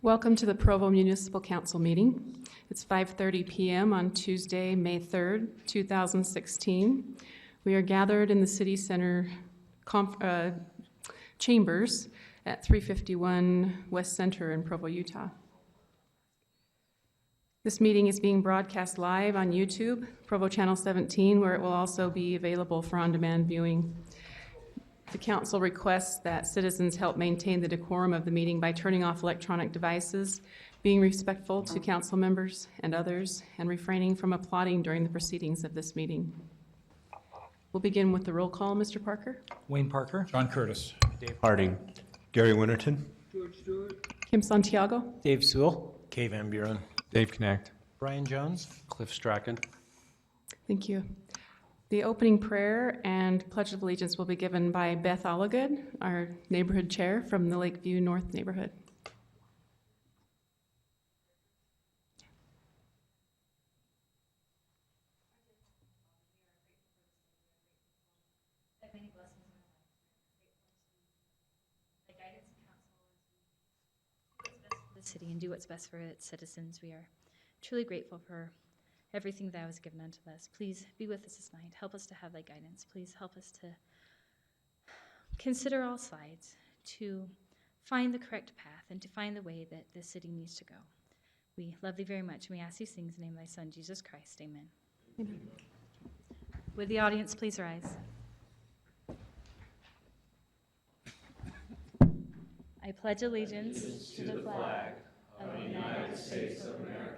Welcome to the Provo Municipal Council meeting. It's 5:30 p.m. on Tuesday, May 3rd, 2016. We are gathered in the City Center chambers at 351 West Center in Provo, Utah. This meeting is being broadcast live on YouTube, Provo Channel 17, where it will also be available for on-demand viewing. The council requests that citizens help maintain the decorum of the meeting by turning off electronic devices, being respectful to council members and others, and refraining from applauding during the proceedings of this meeting. We'll begin with the roll call. Mr. Parker? Wayne Parker. John Curtis. Dave Harding. Gary Winterton. George Stewart. Kim Santiago? Dave Sewell. Kay Van Buren. Dave Knacht. Brian Jones. Cliff Strachan. Thank you. The opening prayer and Pledge of Allegiance will be given by Beth Alligood, our neighborhood chair from the Lakeview North neighborhood. The city and do what's best for its citizens. We are truly grateful for everything that was given unto us. Please be with us this night. Help us to have thy guidance. Please help us to consider all sides, to find the correct path, and to find the way that this city needs to go. We love thee very much, and we ask these things in the name of thy Son, Jesus Christ. Amen. Amen. Would the audience please rise? I pledge allegiance to the flag of the United States of America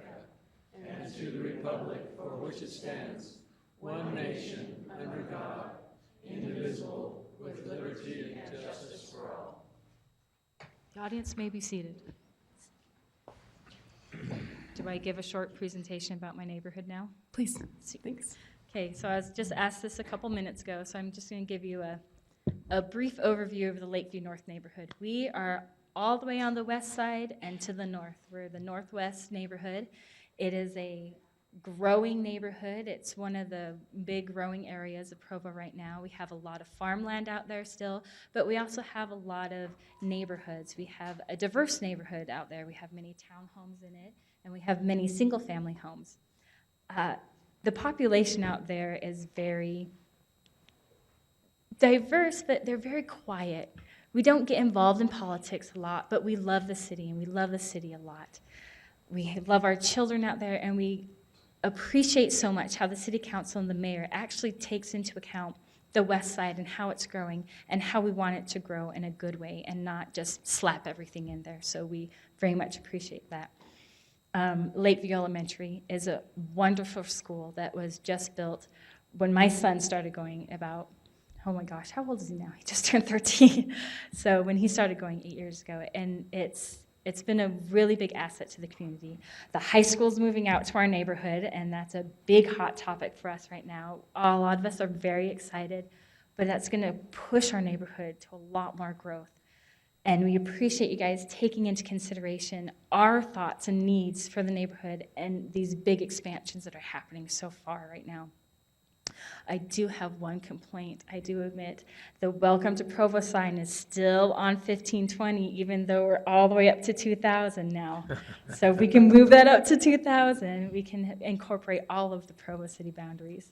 and to the republic for which it stands, one nation, under God, indivisible, with liberty and justice for all. The audience may be seated. Do I give a short presentation about my neighborhood now? Please. Thanks. Okay, so I was just asked this a couple minutes ago, so I'm just going to give you a brief overview of the Lakeview North neighborhood. We are all the way on the west side and to the north. We're the northwest neighborhood. It is a growing neighborhood. It's one of the big growing areas of Provo right now. We have a lot of farmland out there still, but we also have a lot of neighborhoods. We have a diverse neighborhood out there. We have many townhomes in it, and we have many single-family homes. The population out there is very diverse, but they're very quiet. We don't get involved in politics a lot, but we love the city, and we love the city a lot. We love our children out there, and we appreciate so much how the city council and the mayor actually takes into account the west side and how it's growing and how we want it to grow in a good way and not just slap everything in there. So we very much appreciate that. Lakeview Elementary is a wonderful school that was just built when my son started going about, oh my gosh, how old is he now? He just turned 13. So when he started going 8 years ago, and it's been a really big asset to the community. The high school's moving out to our neighborhood, and that's a big hot topic for us right now. A lot of us are very excited, but that's going to push our neighborhood to a lot more growth. And we appreciate you guys taking into consideration our thoughts and needs for the neighborhood and these big expansions that are happening so far right now. I do have one complaint. I do admit the Welcome to Provo sign is still on 1520, even though we're all the way up to 2000 now. So if we can move that up to 2000, we can incorporate all of the Provo city boundaries.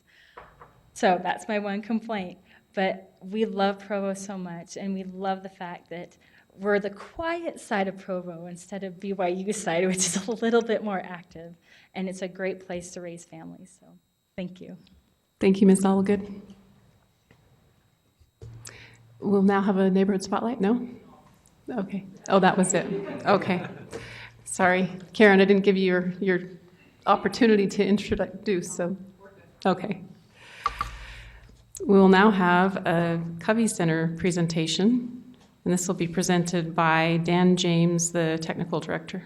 So that's my one complaint. But we love Provo so much, and we love the fact that we're the quiet side of Provo instead of BYU side, which is a little bit more active. And it's a great place to raise families. So thank you. Thank you, Ms. Alligood. We'll now have a neighborhood spotlight. No? Okay. Oh, that was it. Okay. Sorry. Karen, I didn't give you your opportunity to introduce, so. Okay. We will now have a Covey Center presentation, and this will be presented by Dan James, the technical director.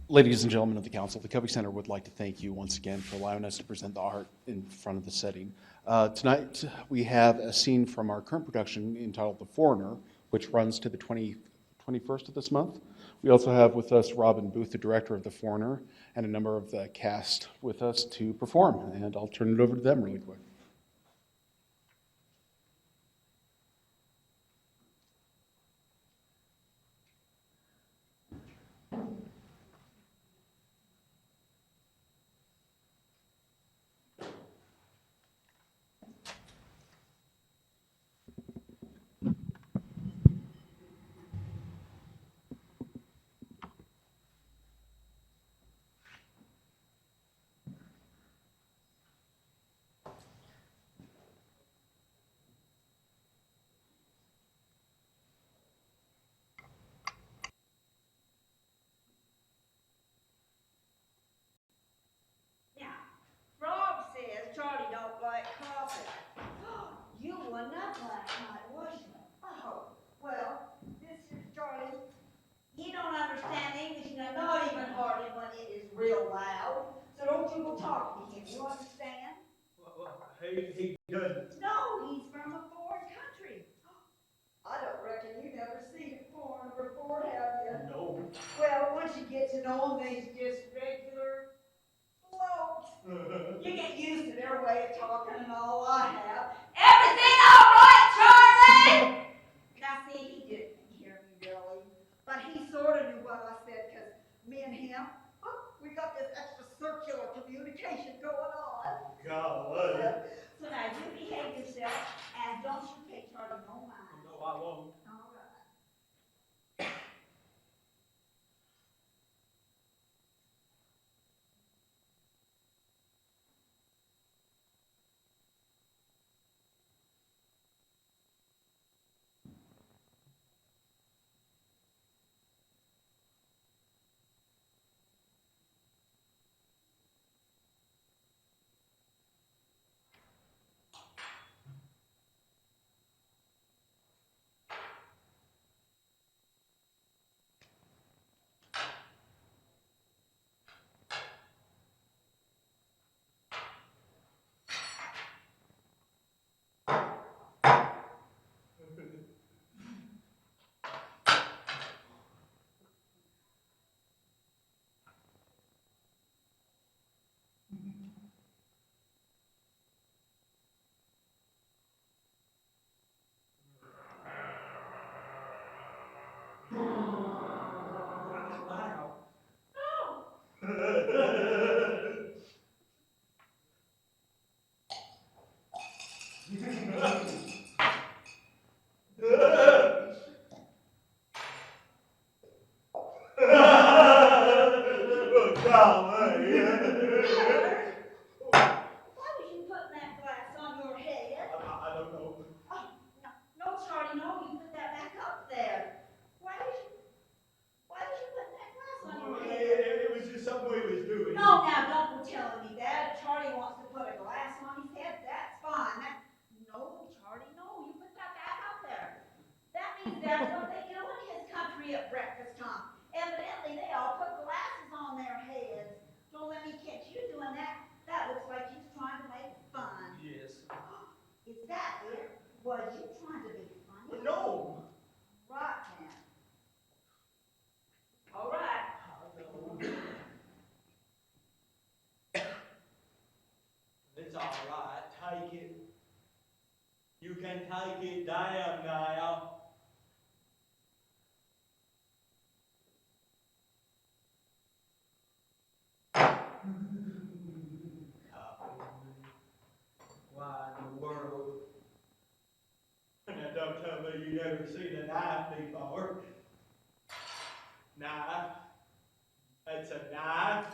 Ladies and gentlemen of the council, the Covey Center would like to thank you once again for allowing us to present the art in front of the setting. Tonight we have a scene from our current production entitled The Foreigner, which runs to the 21st of this month. We also have with us Robin Booth, the director of The Foreigner, and a number of the cast with us to perform. And I'll turn it over to them really quick. talk to him, you understand? He doesn't. No, he's from a foreign country. I don't reckon you never seen a foreigner before, have you? No. Well, once you get to know him, he's just regular float. You get used to their way of talking and all I have. Everything all right, Charlie? Now see, he didn't hear me really, but he sort of knew what I said, because me and him, we got this extra circular communication going on. Golly. So now you behave yourself and don't you pay Charlie no mind. No, I won't. All right. Why was you putting that glass on your head? I don't know. Oh, no, Charlie, no, you put that back up there. Why did you put that glass on your head? It was just something we was doing. No, now don't go telling me that. If Charlie wants to put a glass on his head, that's fine. No, Charlie, no, you put that back up there. That means that's what they do in his country at breakfast time. Evidently, they all put glasses on their heads. Don't let me catch you doing that. That looks like you're trying to make fun. Yes. Is that it? Was you trying to be funny? No. Right then. All right. It's all right. Take it. You can take it down now. Why in the world? Now don't tell me you never seen a knife before. Knife. That's a knife.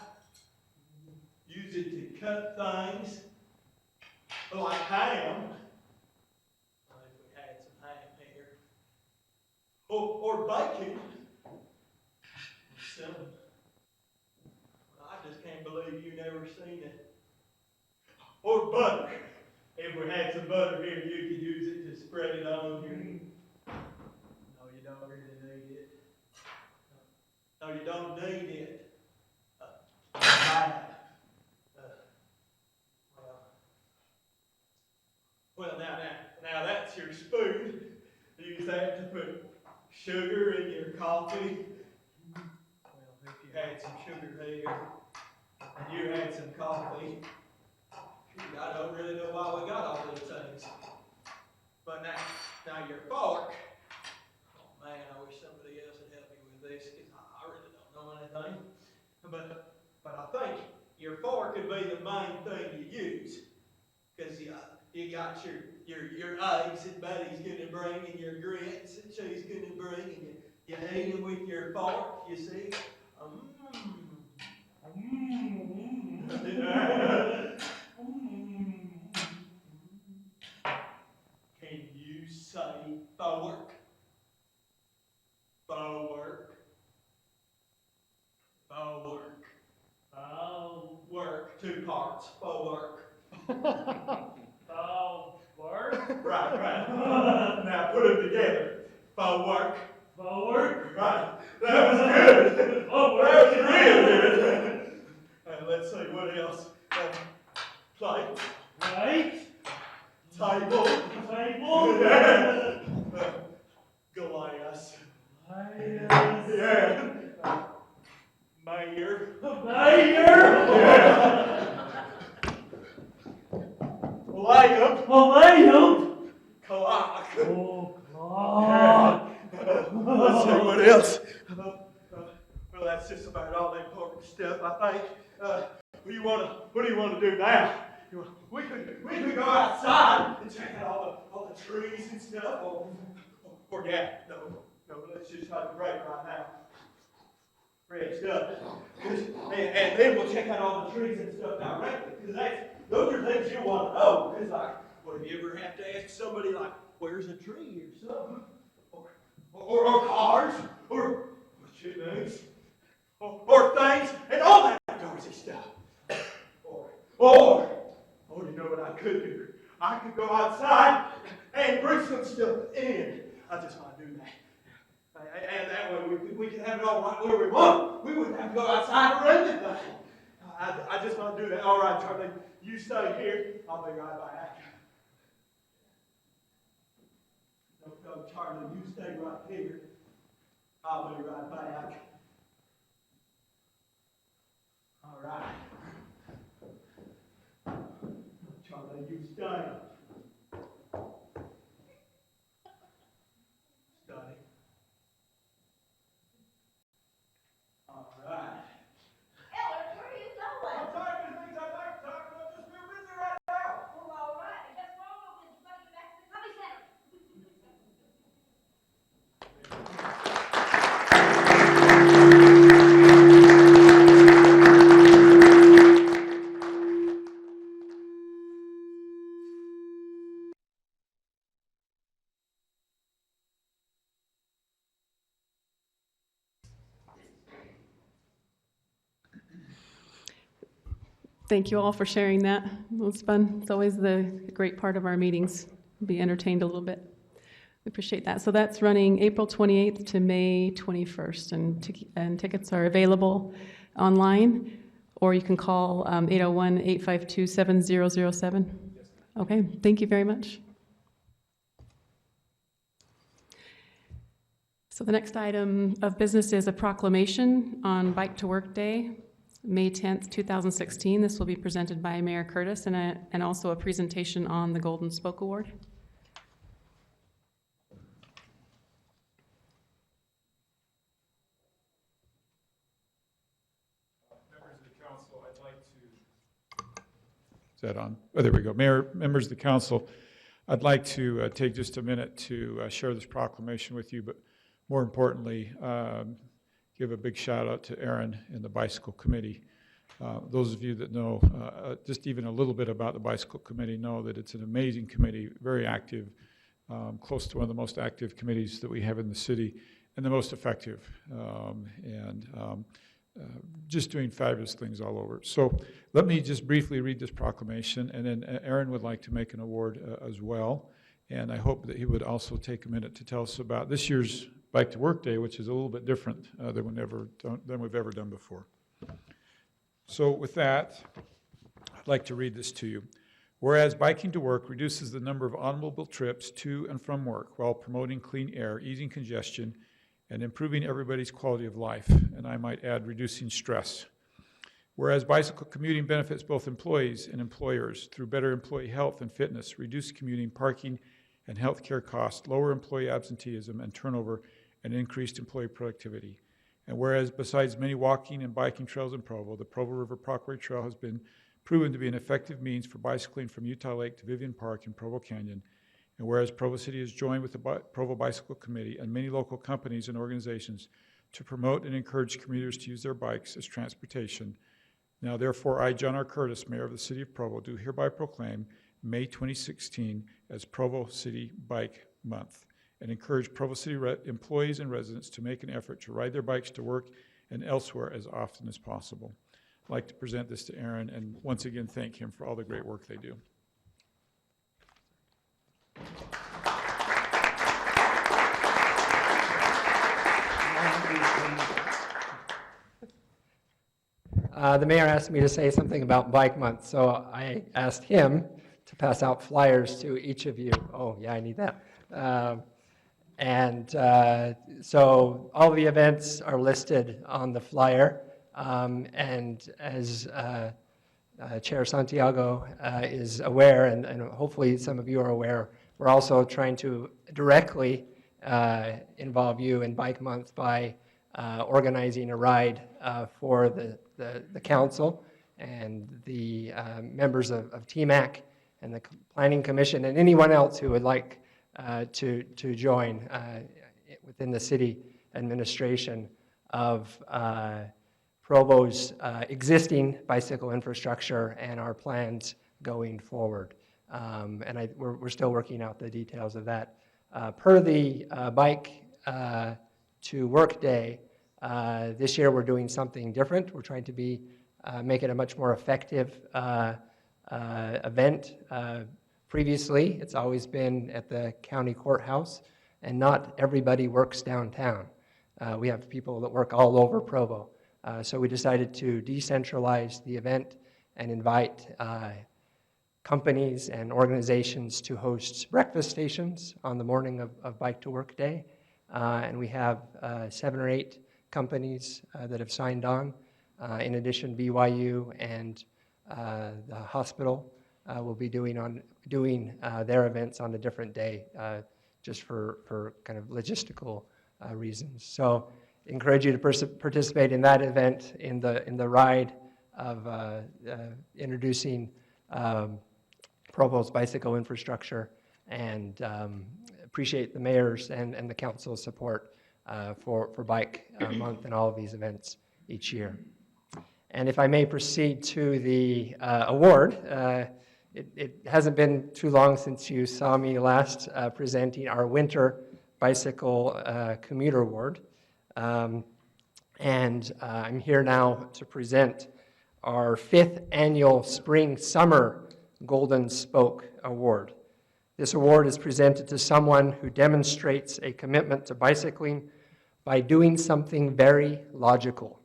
Use it to cut things. Like ham. Well, if we had some ham here. Or bacon. Some. I just can't believe you never seen it. Or butter. If we had some butter here, you could use it to spread it on your. No, you don't really need it. No, you don't need it. Bad. Well, now that's your spoon. Use that to put sugar in your coffee. Well, if you had some sugar here, and you had some coffee, I don't really know why we got all these things. But now your fork. Oh man, I wish somebody else would help me with this, because I really don't know anything. But I think your fork could be the main thing you use, because you got your eggs that Betty's gonna bring, and your grits that she's gonna bring, and you eat them with your fork. You see? Can you say fork? Fork. Fork. Fork. 2 parts. Fork. Right. Now put them together. Fork. Right. That was good. That was real good. And let's see what else. Right. Right. Table. Table. Goliath. Lions. Yeah. Mayor. Mayor. Liam. Liam. Clock. Oh, clock. Let's see what else. Well, that's just about all the important stuff, I think. What do you want to do now? We could go outside and check out all the trees and stuff. Or yeah, no, let's just have a break right now. Rest up. And then we'll check out all the trees and stuff directly. Because those are things you want to know. Because like, what if you ever have to ask somebody like, where's a tree or something? Or cars, or chimneys, or things, and all that outdoorsy stuff. Or, you know what I could do? I could go outside and bring some stuff in. I just want to do that. And that way we can have it all right where we want. We wouldn't have to go outside or anything. I just want to do that. All right, Charlie, you stay here. I'll be right back. No, Charlie, you stay right here. I'll be right back. All right. Charlie, you stay. Stay. All right. Ellen, where are you going? I'm sorry, there's things I'd like to talk about. Just real busy right now. Well, all right. I guess we're all going to get back to the Cubby Center. Thank you all for sharing that. It was fun. It's always the great part of our meetings, be entertained a little bit. We appreciate that. So that's running April 28th to May 21st, and tickets are available online, or you can call 801-852-7007. Okay, thank you very much. So the next item of business is a proclamation on Bike to Work Day, May 10th, 2016. This will be presented by Mayor Curtis, and also a presentation on the Golden Spoke Award. Members of the council, I'd like to... Is that on? Oh, there we go. Mayor, members of the council, I'd like to take just a minute to share this proclamation with you, but more importantly, give a big shout out to Aaron and the Bicycle Committee. Those of you that know just even a little bit about the Bicycle Committee know that it's an amazing committee, very active, close to one of the most active committees that we have in the city, and the most effective, just doing fabulous things all over. So let me just briefly read this proclamation, and then Aaron would like to make an award as well, and I hope that he would also take a minute to tell us about this year's Bike to Work Day, which is a little bit different than we've ever done before. So with that, I'd like to read this to you. Whereas biking to work reduces the number of automobile trips to and from work while promoting clean air, easing congestion, and improving everybody's quality of life, and I might add, reducing stress. Whereas bicycle commuting benefits both employees and employers through better employee health and fitness, reduced commuting, parking, and health care costs, lower employee absenteeism and turnover, and increased employee productivity. And whereas besides many walking and biking trails in Provo, the Provo River Parkway Trail has been proven to be an effective means for bicycling from Utah Lake to Vivian Park in Provo Canyon. And whereas Provo City has joined with the Provo Bicycle Committee and many local companies and organizations to promote and encourage commuters to use their bikes as transportation. Now therefore I, John R. Curtis, Mayor of the City of Provo, do hereby proclaim May 2016 as Provo City Bike Month, and encourage Provo City employees and residents to make an effort to ride their bikes to work and elsewhere as often as possible. I'd like to present this to Aaron and once again thank him for all the great work they do. The mayor asked me to say something about Bike Month, so I asked him to pass out flyers to each of you. Oh, yeah, I need that. So all the events are listed on the flyer. And as Chair Santiago is aware, and hopefully some of you are aware, we're also trying to directly involve you in Bike Month by organizing a ride for the council and the members of TMAC and the Planning Commission and anyone else who would like to join within the city administration of Provo's existing bicycle infrastructure and our plans going forward. We're still working out the details of that. Per the Bike to Work Day, this year we're doing something different. We're trying to make it a much more effective event. Previously, it's always been at the county courthouse, and not everybody works downtown. We have people that work all over Provo. So we decided to decentralize the event and invite companies and organizations to host breakfast stations on the morning of Bike to Work Day. And we have 7 or 8 companies that have signed on. In addition, BYU and the hospital will be doing their events on a different day, just for kind of logistical reasons. So encourage you to participate in that event, in the ride of introducing Provo's bicycle infrastructure, and appreciate the mayor's and the council's support for Bike Month and all of these events each year. And if I may proceed to the award, it hasn't been too long since you saw me last presenting our Winter Bicycle Commuter Award. I'm here now to present our 5th annual Spring Summer Golden Spoke Award. This award is presented to someone who demonstrates a commitment to bicycling by doing something very logical.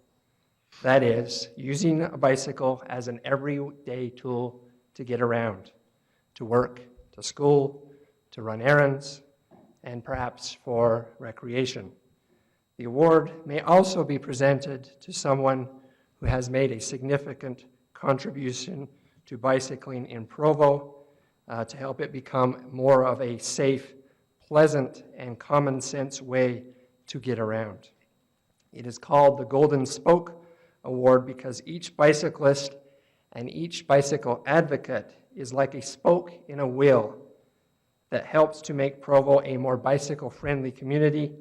That is, using a bicycle as an everyday tool to get around, to work, to school, to run errands, and perhaps for recreation. The award may also be presented to someone who has made a significant contribution to bicycling in Provo to help it become more of a safe, pleasant, and common sense way to get around. It is called the Golden Spoke Award because each bicyclist and each bicycle advocate is like a spoke in a wheel that helps to make Provo a more bicycle-friendly community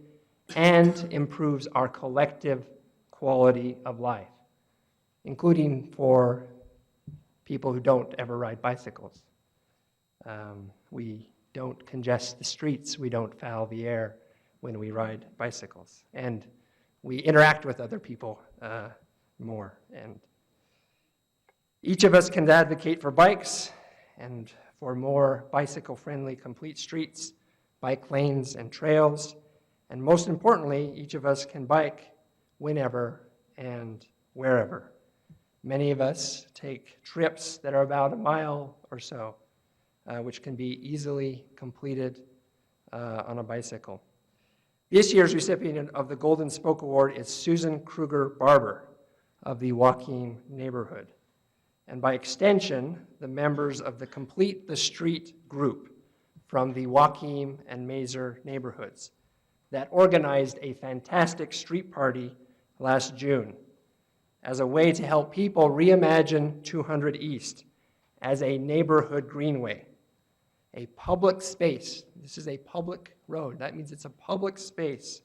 and improves our collective quality of life, including for people who don't ever ride bicycles. We don't congest the streets, we don't foul the air when we ride bicycles, and we interact with other people more. And each of us can advocate for bikes and for more bicycle-friendly complete streets, bike lanes and trails, and most importantly, each of us can bike whenever and wherever. Many of us take trips that are about a mile or so, which can be easily completed on a bicycle. This year's recipient of the Golden Spoke Award is Susan Kruger Barber of the Joaquin neighborhood. And by extension, the members of the Complete the Street group from the Joaquin and Mazer neighborhoods that organized a fantastic street party last June as a way to help people reimagine 200 East as a neighborhood greenway, a public space. This is a public road. That means it's a public space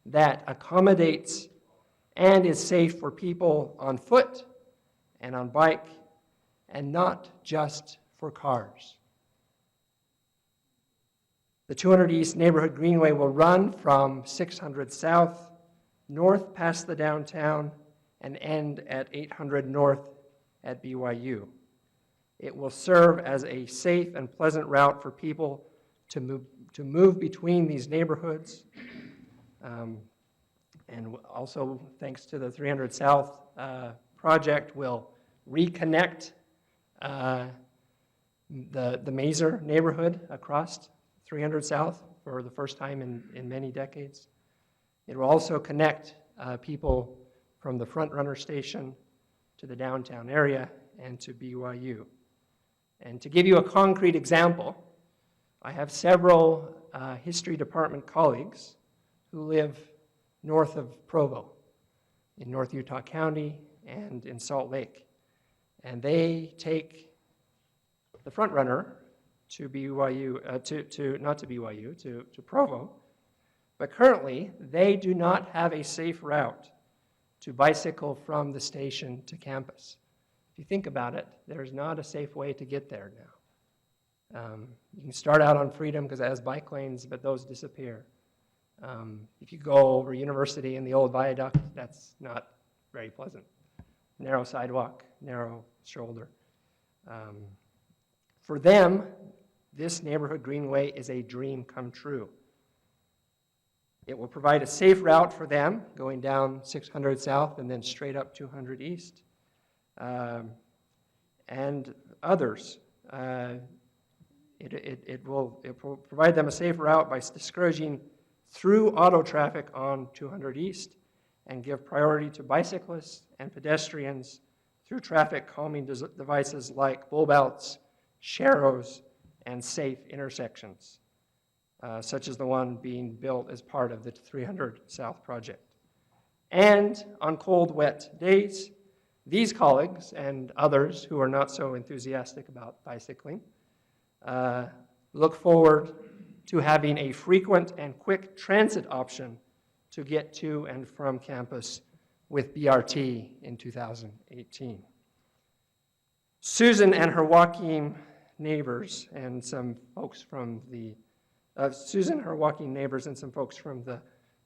that accommodates and is safe for people on foot and on bike, and not just for cars. The 200 East Neighborhood Greenway will run from 600 South, north past the downtown, and end at 800 North at BYU. It will serve as a safe and pleasant route for people to move between these neighborhoods. And also, thanks to the 300 South project will reconnect the Mazer neighborhood across 300 South for the first time in many decades. It will also connect people from the Front Runner Station to the downtown area and to BYU. And to give you a concrete example, I have several history department colleagues who live north of Provo, in North Utah County and in Salt Lake. And they take the Front Runner to BYU, not to BYU, to Provo. But currently, they do not have a safe route to bicycle from the station to campus. If you think about it, there's not a safe way to get there now. You can start out on Freedom because it has bike lanes, but those disappear. If you go over University in the old viaduct, that's not very pleasant. Narrow sidewalk, narrow shoulder. For them, this neighborhood greenway is a dream come true. It will provide a safe route for them, going down 600 South and then straight up 200 East. And others. It will provide them a safe route by discouraging through auto traffic on 200 East and give priority to bicyclists and pedestrians through traffic calming devices like bulb outs, sharrows, and safe intersections, such as the one being built as part of the 300 South project. And on cold, wet days, these colleagues and others who are not so enthusiastic about bicycling look forward to having a frequent and quick transit option to get to and from campus with BRT in 2018. Susan and her walking neighbors and some folks from the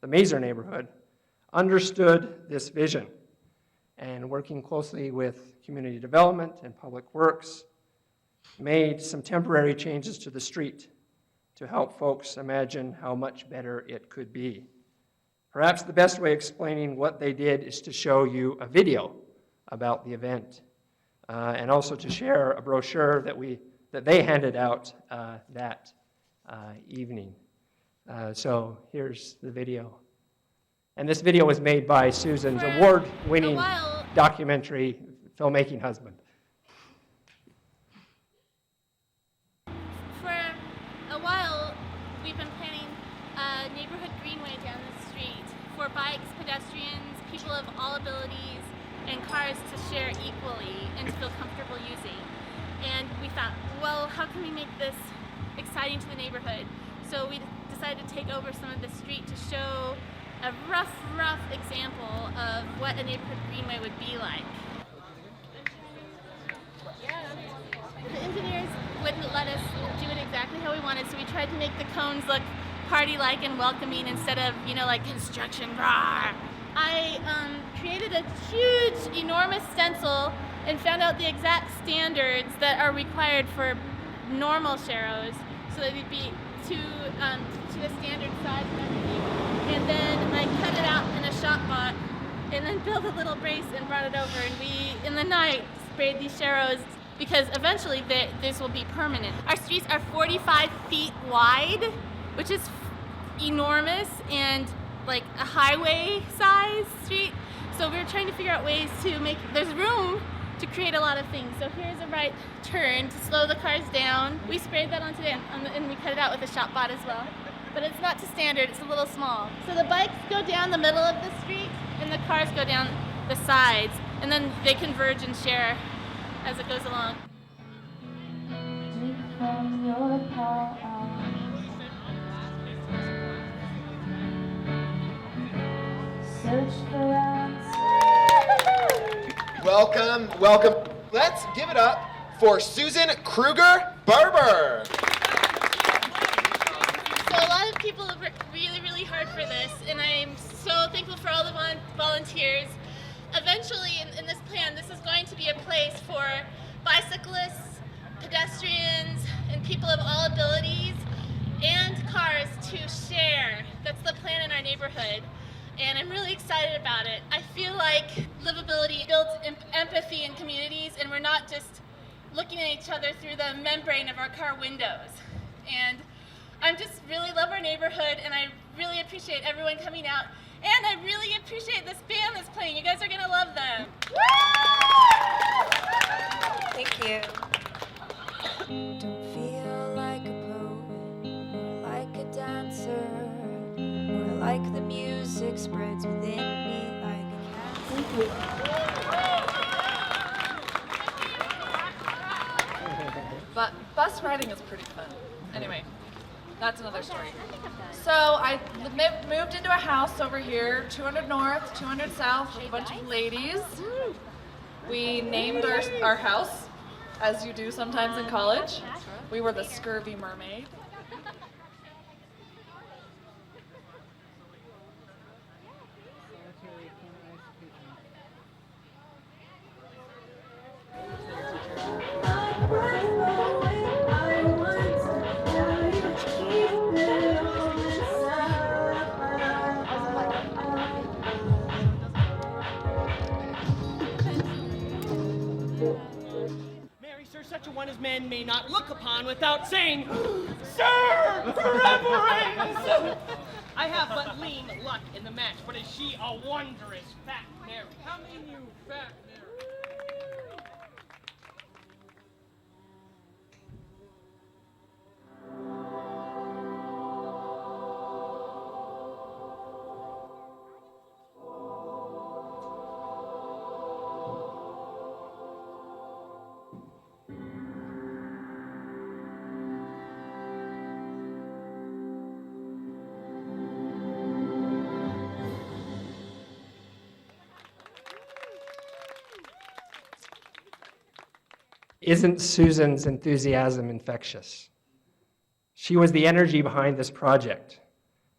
Mazer neighborhood understood this vision, and working closely with community development and public works, made some temporary changes to the street to help folks imagine how much better it could be. Perhaps the best way of explaining what they did is to show you a video about the event, and also to share a brochure that they handed out that evening. So here's the video. And this video was made by Susan's award-winning documentary filmmaking husband. For a while, we've been planning a neighborhood greenway down the street for bikes, pedestrians, people of all abilities, and cars to share equally and to feel comfortable using. And we thought, well, how can we make this exciting to the neighborhood? So we decided to take over some of the street to show a rough example of what a neighborhood greenway would be like. The engineers wouldn't let us do it exactly how we wanted, so we tried to make the cones look party-like and welcoming instead of, like construction, rawr. I created a huge, enormous stencil and found out the exact standards that are required for normal sharrows, so that they'd be to the standard size and everything. And then I cut it out in a shop bot, and then built a little brace and brought it over. And we, in the night, sprayed these sharrows because eventually this will be permanent. Our streets are 45 feet wide, which is enormous and like a highway size street. So we were trying to figure out ways to make, there's room to create a lot of things. So here's a right turn to slow the cars down. We sprayed that onto it and we cut it out with a shop bot as well. But it's not to standard, it's a little small. So the bikes go down the middle of the street and the cars go down the sides, and then they converge and share as it goes along. Welcome. Let's give it up for Susan Kruger Barber. So a lot of people have worked really hard for this, and I'm so thankful for all the volunteers. Eventually, in this plan, this is going to be a place for bicyclists, pedestrians, and people of all abilities, and cars to share. That's the plan in our neighborhood, and I'm really excited about it. I feel like livability builds empathy in communities, and we're not just looking at each other through the membrane of our car windows. And I just really love our neighborhood, and I really appreciate everyone coming out. And I really appreciate this band that's playing. You guys are gonna love them. Thank you. Don't feel like a poet, more like a dancer, more like the music spreads within me like a cancer. But bus riding is pretty fun. Anyway, that's another story. So I moved into a house over here, 200 North, 200 South, with a bunch of ladies. We named our house, as you do sometimes in college. We were the Scurvy Mermaid. Mary, sir, such a one as men may not look upon without saying, Sir, reverence! I have but lean luck in the match, but is she a wondrous fat Mary? Come in, you fat Mary. Isn't Susan's enthusiasm infectious? She was the energy behind this project,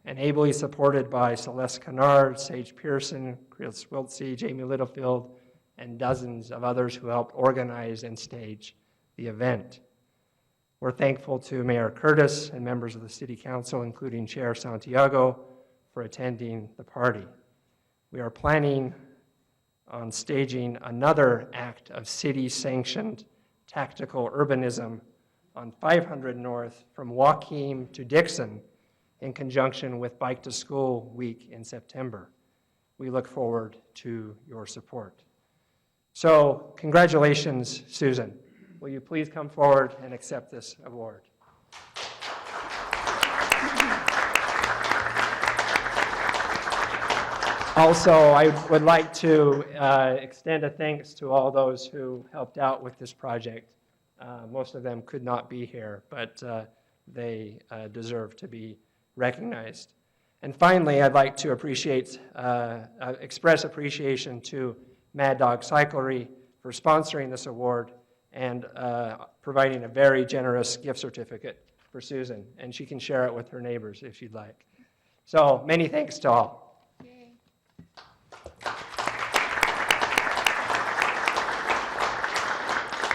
and ably supported by Celeste Kennard, Sage Pearson, Chris Wiltsey, Jamie Littlefield, and dozens of others who helped organize and stage the event. We're thankful to Mayor Curtis and members of the City Council, including Chair Santiago, for attending the party. We are planning on staging another act of city-sanctioned tactical urbanism on 500 North from Joaquin to Dixon in conjunction with Bike to School Week in September. We look forward to your support. So, congratulations, Susan. Will you please come forward and accept this award? Also, I would like to extend a thanks to all those who helped out with this project. Most of them could not be here, but they deserve to be recognized. And finally, I'd like to express appreciation to Mad Dog Cyclery for sponsoring this award and providing a very generous gift certificate for Susan. And she can share it with her neighbors if she'd like. So many thanks to all.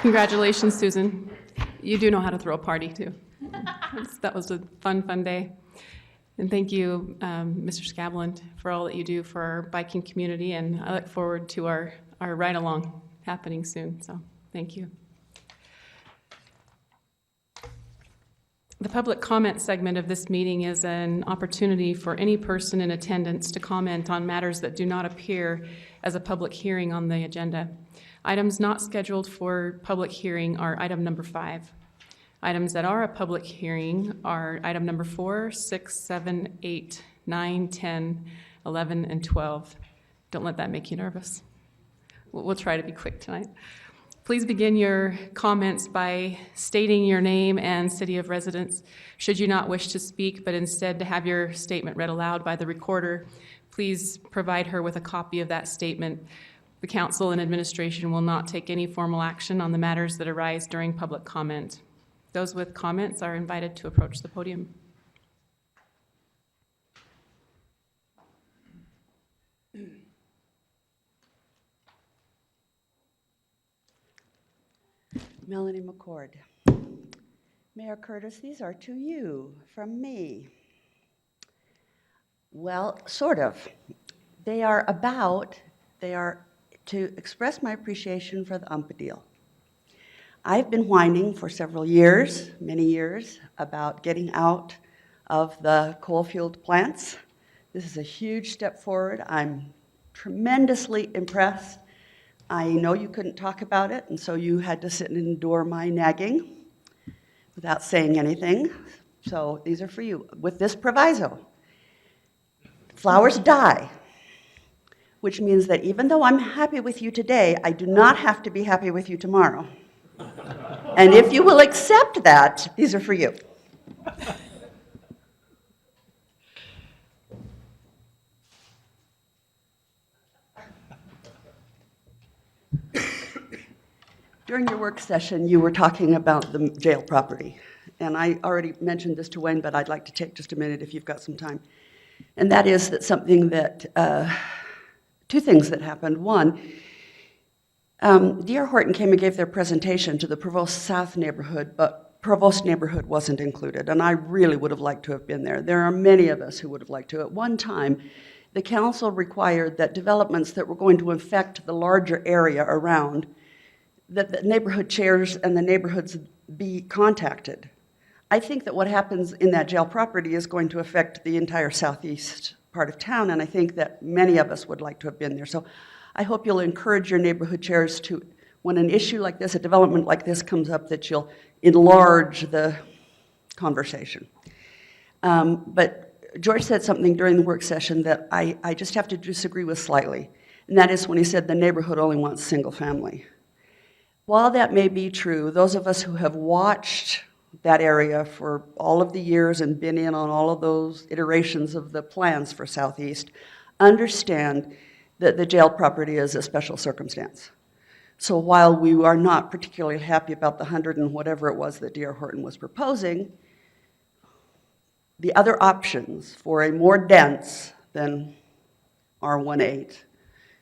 Congratulations, Susan. You do know how to throw a party, too. That was a fun day. And thank you, Mr. Scabland, for all that you do for our biking community, and I look forward to our ride-along happening soon, so thank you. The public comment segment of this meeting is an opportunity for any person in attendance to comment on matters that do not appear as a public hearing on the agenda. Items not scheduled for public hearing are item number 5. Items that are a public hearing are item number 4, 6, 7, 8, 9, 10, 11, and 12. Don't let that make you nervous. We'll try to be quick tonight. Please begin your comments by stating your name and city of residence. Should you not wish to speak, but instead to have your statement read aloud by the recorder, please provide her with a copy of that statement. The council and administration will not take any formal action on the matters that arise during public comment. Those with comments are invited to approach the podium. Melanie McCord. Mayor Curtis, these are to you from me. Well, sort of. They are to express my appreciation for the UMPA deal. I've been whining for several years, many years, about getting out of the coal-fueled plants. This is a huge step forward. I'm tremendously impressed. I know you couldn't talk about it, and so you had to sit and endure my nagging without saying anything. So these are for you. With this proviso, flowers die, which means that even though I'm happy with you today, I do not have to be happy with you tomorrow. And if you will accept that, these are for you. During your work session, you were talking about the jail property. And I already mentioned this to Wayne, but I'd like to take just a minute if you've got some time. And that is that something that, two things that happened. One, D.R. Horton came and gave their presentation to the Provo South neighborhood, but Provost neighborhood wasn't included, and I really would have liked to have been there. There are many of us who would have liked to. At one time, the council required that developments that were going to affect the larger area around, that the neighborhood chairs and the neighborhoods be contacted. I think that what happens in that jail property is going to affect the entire southeast part of town, and I think that many of us would like to have been there. So I hope you'll encourage your neighborhood chairs to, when an issue like this, a development like this comes up, that you'll enlarge the conversation. But George said something during the work session that I just have to disagree with slightly, and that is when he said the neighborhood only wants single family. While that may be true, those of us who have watched that area for all of the years and been in on all of those iterations of the plans for Southeast understand that the jail property is a special circumstance. So while we are not particularly happy about the 100 and whatever it was that D.R. Horton was proposing, the other options for a more dense than R18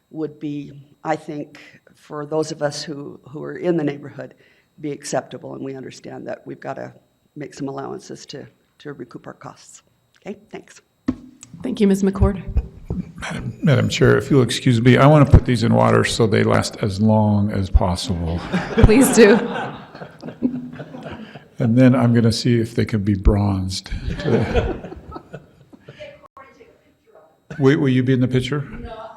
would be, I think, for those of us who are in the neighborhood, be acceptable, and we understand that we've got to make some allowances to recoup our costs. Okay, thanks. Thank you, Ms. McCord. Madam Chair, if you'll excuse me, I want to put these in water so they last as long as possible. Please do. And then I'm going to see if they can be bronzed. Will you be in the picture? No.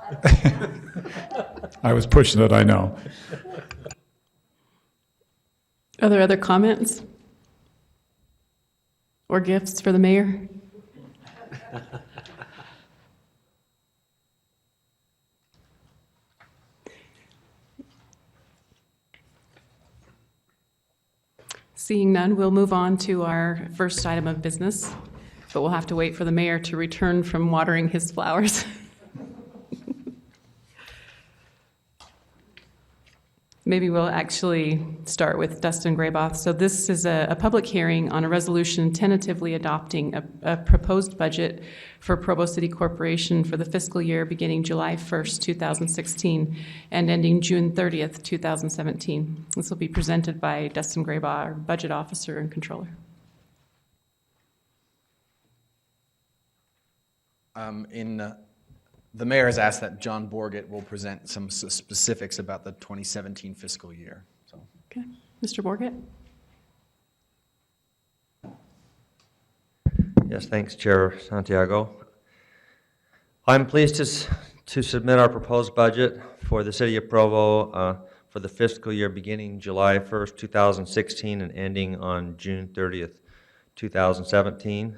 I was pushing it, I know. Are there other comments or gifts for the mayor? Seeing none, we'll move on to our first item of business, but we'll have to wait for the mayor to return from watering his flowers. Maybe we'll actually start with Dustin Graboth. So this is a public hearing on a resolution tentatively adopting a proposed budget for Provo City Corporation for the fiscal year beginning July 1st, 2016 and ending June 30th, 2017. This will be presented by Dustin Graboth, our budget officer and controller. The mayor has asked that John Borgett will present some specifics about the 2017 fiscal year. So. Okay, Mr. Borgett. Yes, thanks, Chair Santiago. I'm pleased to submit our proposed budget for the City of Provo for the fiscal year beginning July 1st, 2016 and ending on June 30th, 2017.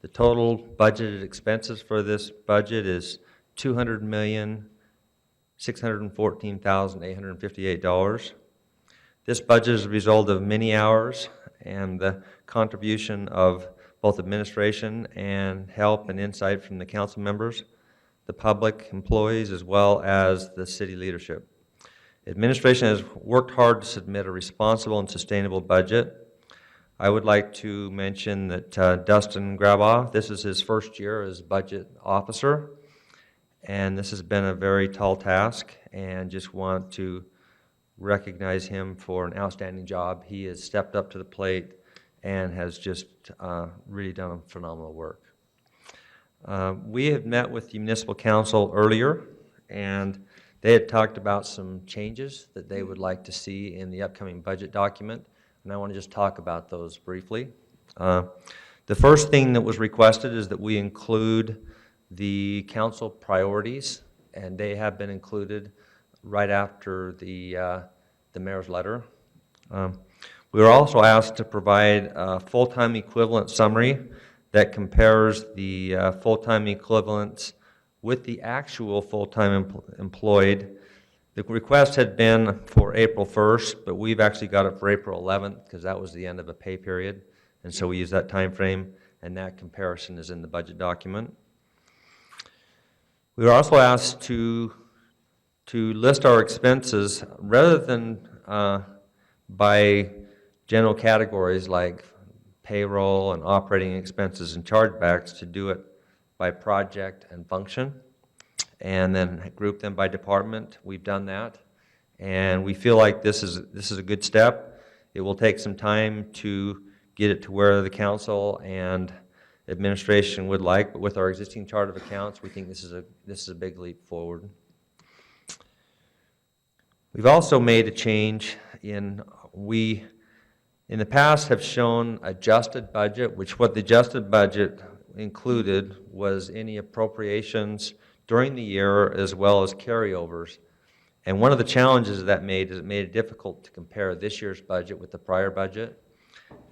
The total budgeted expenses for this budget is $200,614,858. This budget is a result of many hours and the contribution of both administration and help and insight from the council members, the public, employees, as well as the city leadership. Administration has worked hard to submit a responsible and sustainable budget. I would like to mention that Dustin Graboth, this is his first year as budget officer, and this has been a very tall task, and just want to recognize him for an outstanding job. He has stepped up to the plate and has just really done phenomenal work. We have met with the municipal council earlier, and They had talked about some changes that they would like to see in the upcoming budget document, and I want to just talk about those briefly. The first thing that was requested is that we include the council priorities, and they have been included right after the mayor's letter. We were also asked to provide a full-time equivalent summary that compares the full-time equivalents with the actual full-time employed. The request had been for April 1st, but we've actually got it for April 11th because that was the end of a pay period. And so we use that time frame, and that comparison is in the budget document. We were also asked to list our expenses rather than by general categories like payroll and operating expenses and chargebacks, to do it by project and function, and then group them by department. We've done that, and we feel like this is a good step. It will take some time to get it to where the council and administration would like, but with our existing chart of accounts, we think this is a big leap forward. We've also made a change in the past have shown adjusted budget, which what the adjusted budget included was any appropriations during the year as well as carryovers. And one of the challenges that made is it made it difficult to compare this year's budget with the prior budget.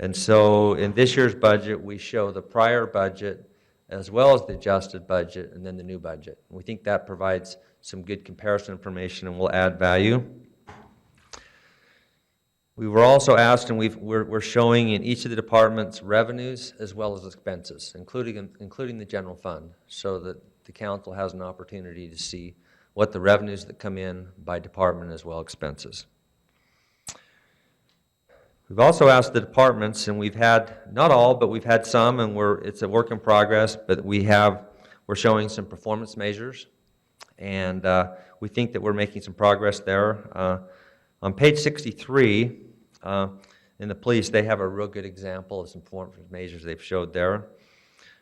And so in this year's budget, we show the prior budget as well as the adjusted budget and then the new budget. And we think that provides some good comparison information and will add value. We were also asked, and we're showing in each of the departments revenues as well as expenses, including the general fund, so that the council has an opportunity to see what the revenues that come in by department as well as expenses. We've also asked the departments, and we've had, not all, but we've had some, and it's a work in progress, but we're showing some performance measures, and we think that we're making some progress there. On page 63, in the police, they have a real good example of some performance measures they've showed there.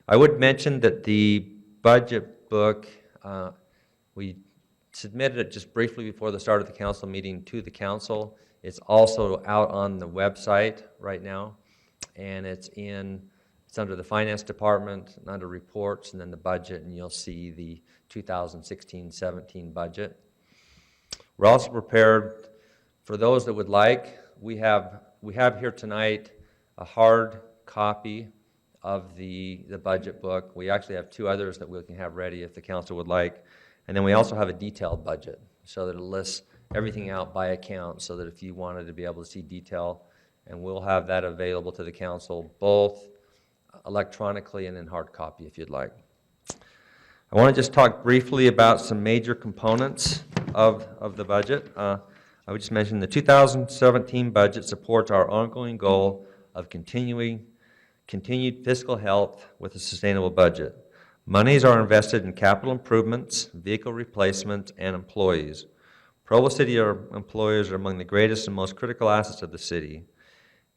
I would mention that the budget book, we submitted it just briefly before the start of the council meeting to the council. It's also out on the website right now, and it's under the finance department, and under reports, and then the budget, and you'll see the 2016-17 budget. We're also prepared for those that would like. We have here tonight a hard copy of the budget book. We actually have two others that we can have ready if the council would like. And then we also have a detailed budget so that it lists everything out by account, so that if you wanted to be able to see detail, and we'll have that available to the council both electronically and in hard copy if you'd like. I want to just talk briefly about some major components of the budget. I would just mention the 2017 budget supports our ongoing goal of continued fiscal health with a sustainable budget. Monies are invested in capital improvements, vehicle replacement, and employees. Provo City employees are among the greatest and most critical assets of the city,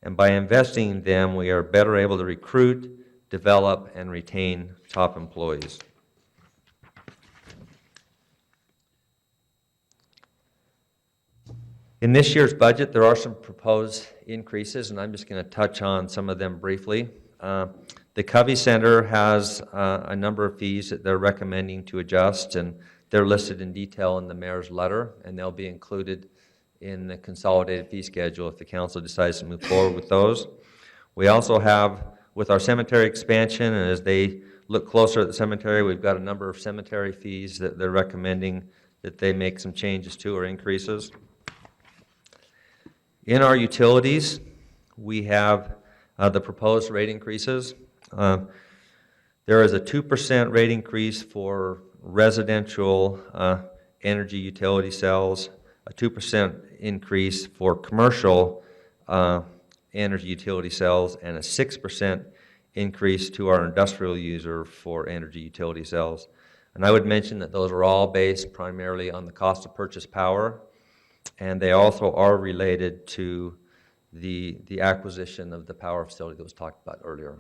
and by investing in them, we are better able to recruit, develop, and retain top employees. In this year's budget, there are some proposed increases, and I'm just going to touch on some of them briefly. The Covey Center has a number of fees that they're recommending to adjust, and they're listed in detail in the mayor's letter, and they'll be included in the consolidated fee schedule if the council decides to move forward with those. We also have, with our cemetery expansion, and as they look closer at the cemetery, we've got a number of cemetery fees that they're recommending that they make some changes to or increases. In our utilities, we have the proposed rate increases. There is a 2% rate increase for residential energy utility sales, a 2% increase for commercial energy utility sales, and a 6% increase to our industrial user for energy utility sales. And I would mention that those are all based primarily on the cost of purchase power, and they also are related to the acquisition of the power facility that was talked about earlier.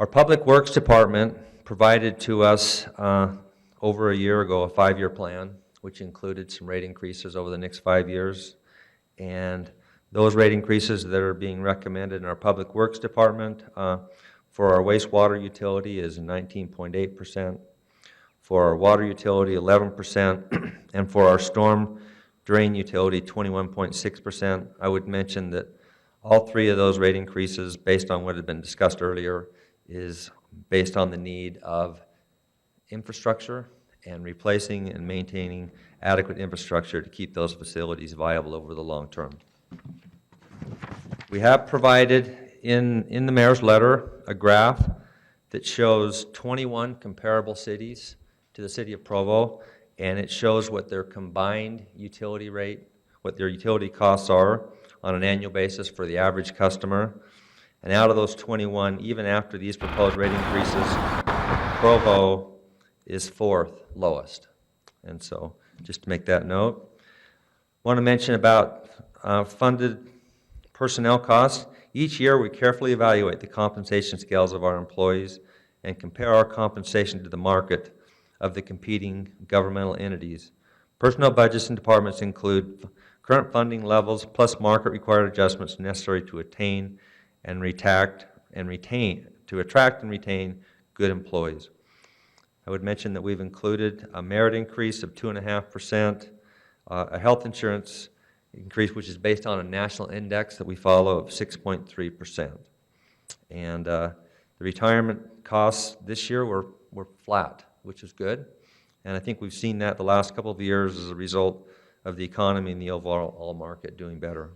Our Public Works Department provided to us over a year ago, a 5-year plan, which included some rate increases over the next 5 years. And those rate increases that are being recommended in our Public Works Department for our wastewater utility is 19.8%, for our water utility 11%, and for our storm drain utility 21.6%. I would mention that all 3 of those rate increases, based on what had been discussed earlier, is based on the need of infrastructure and replacing and maintaining adequate infrastructure to keep those facilities viable over the long term. We have provided in the mayor's letter a graph that shows 21 comparable cities to the city of Provo, and it shows what their combined utility rate, what their utility costs are on an annual basis for the average customer. And out of those 21, even after these proposed rate increases, Provo is 4th lowest. And so just to make that note. Want to mention about funded personnel costs. Each year we carefully evaluate the compensation scales of our employees and compare our compensation to the market of the competing governmental entities. Personnel budgets and departments include current funding levels plus market required adjustments necessary to attain and attract and retain good employees. I would mention that we've included a merit increase of 2.5%, a health insurance increase which is based on a national index that we follow of 6.3%. And the retirement costs this year were flat, which is good. And I think we've seen that the last couple of years as a result of the economy and the overall market doing better.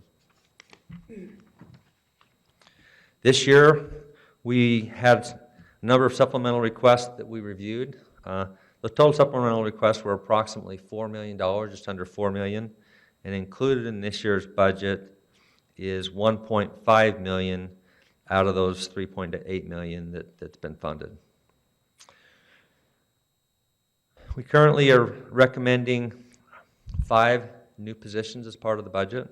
This year, we had a number of supplemental requests that we reviewed. The total supplemental requests were approximately $4 million, just under $4 million. And included in this year's budget is $1.5 million out of those $3.8 million that's been funded. We currently are recommending 5 new positions as part of the budget,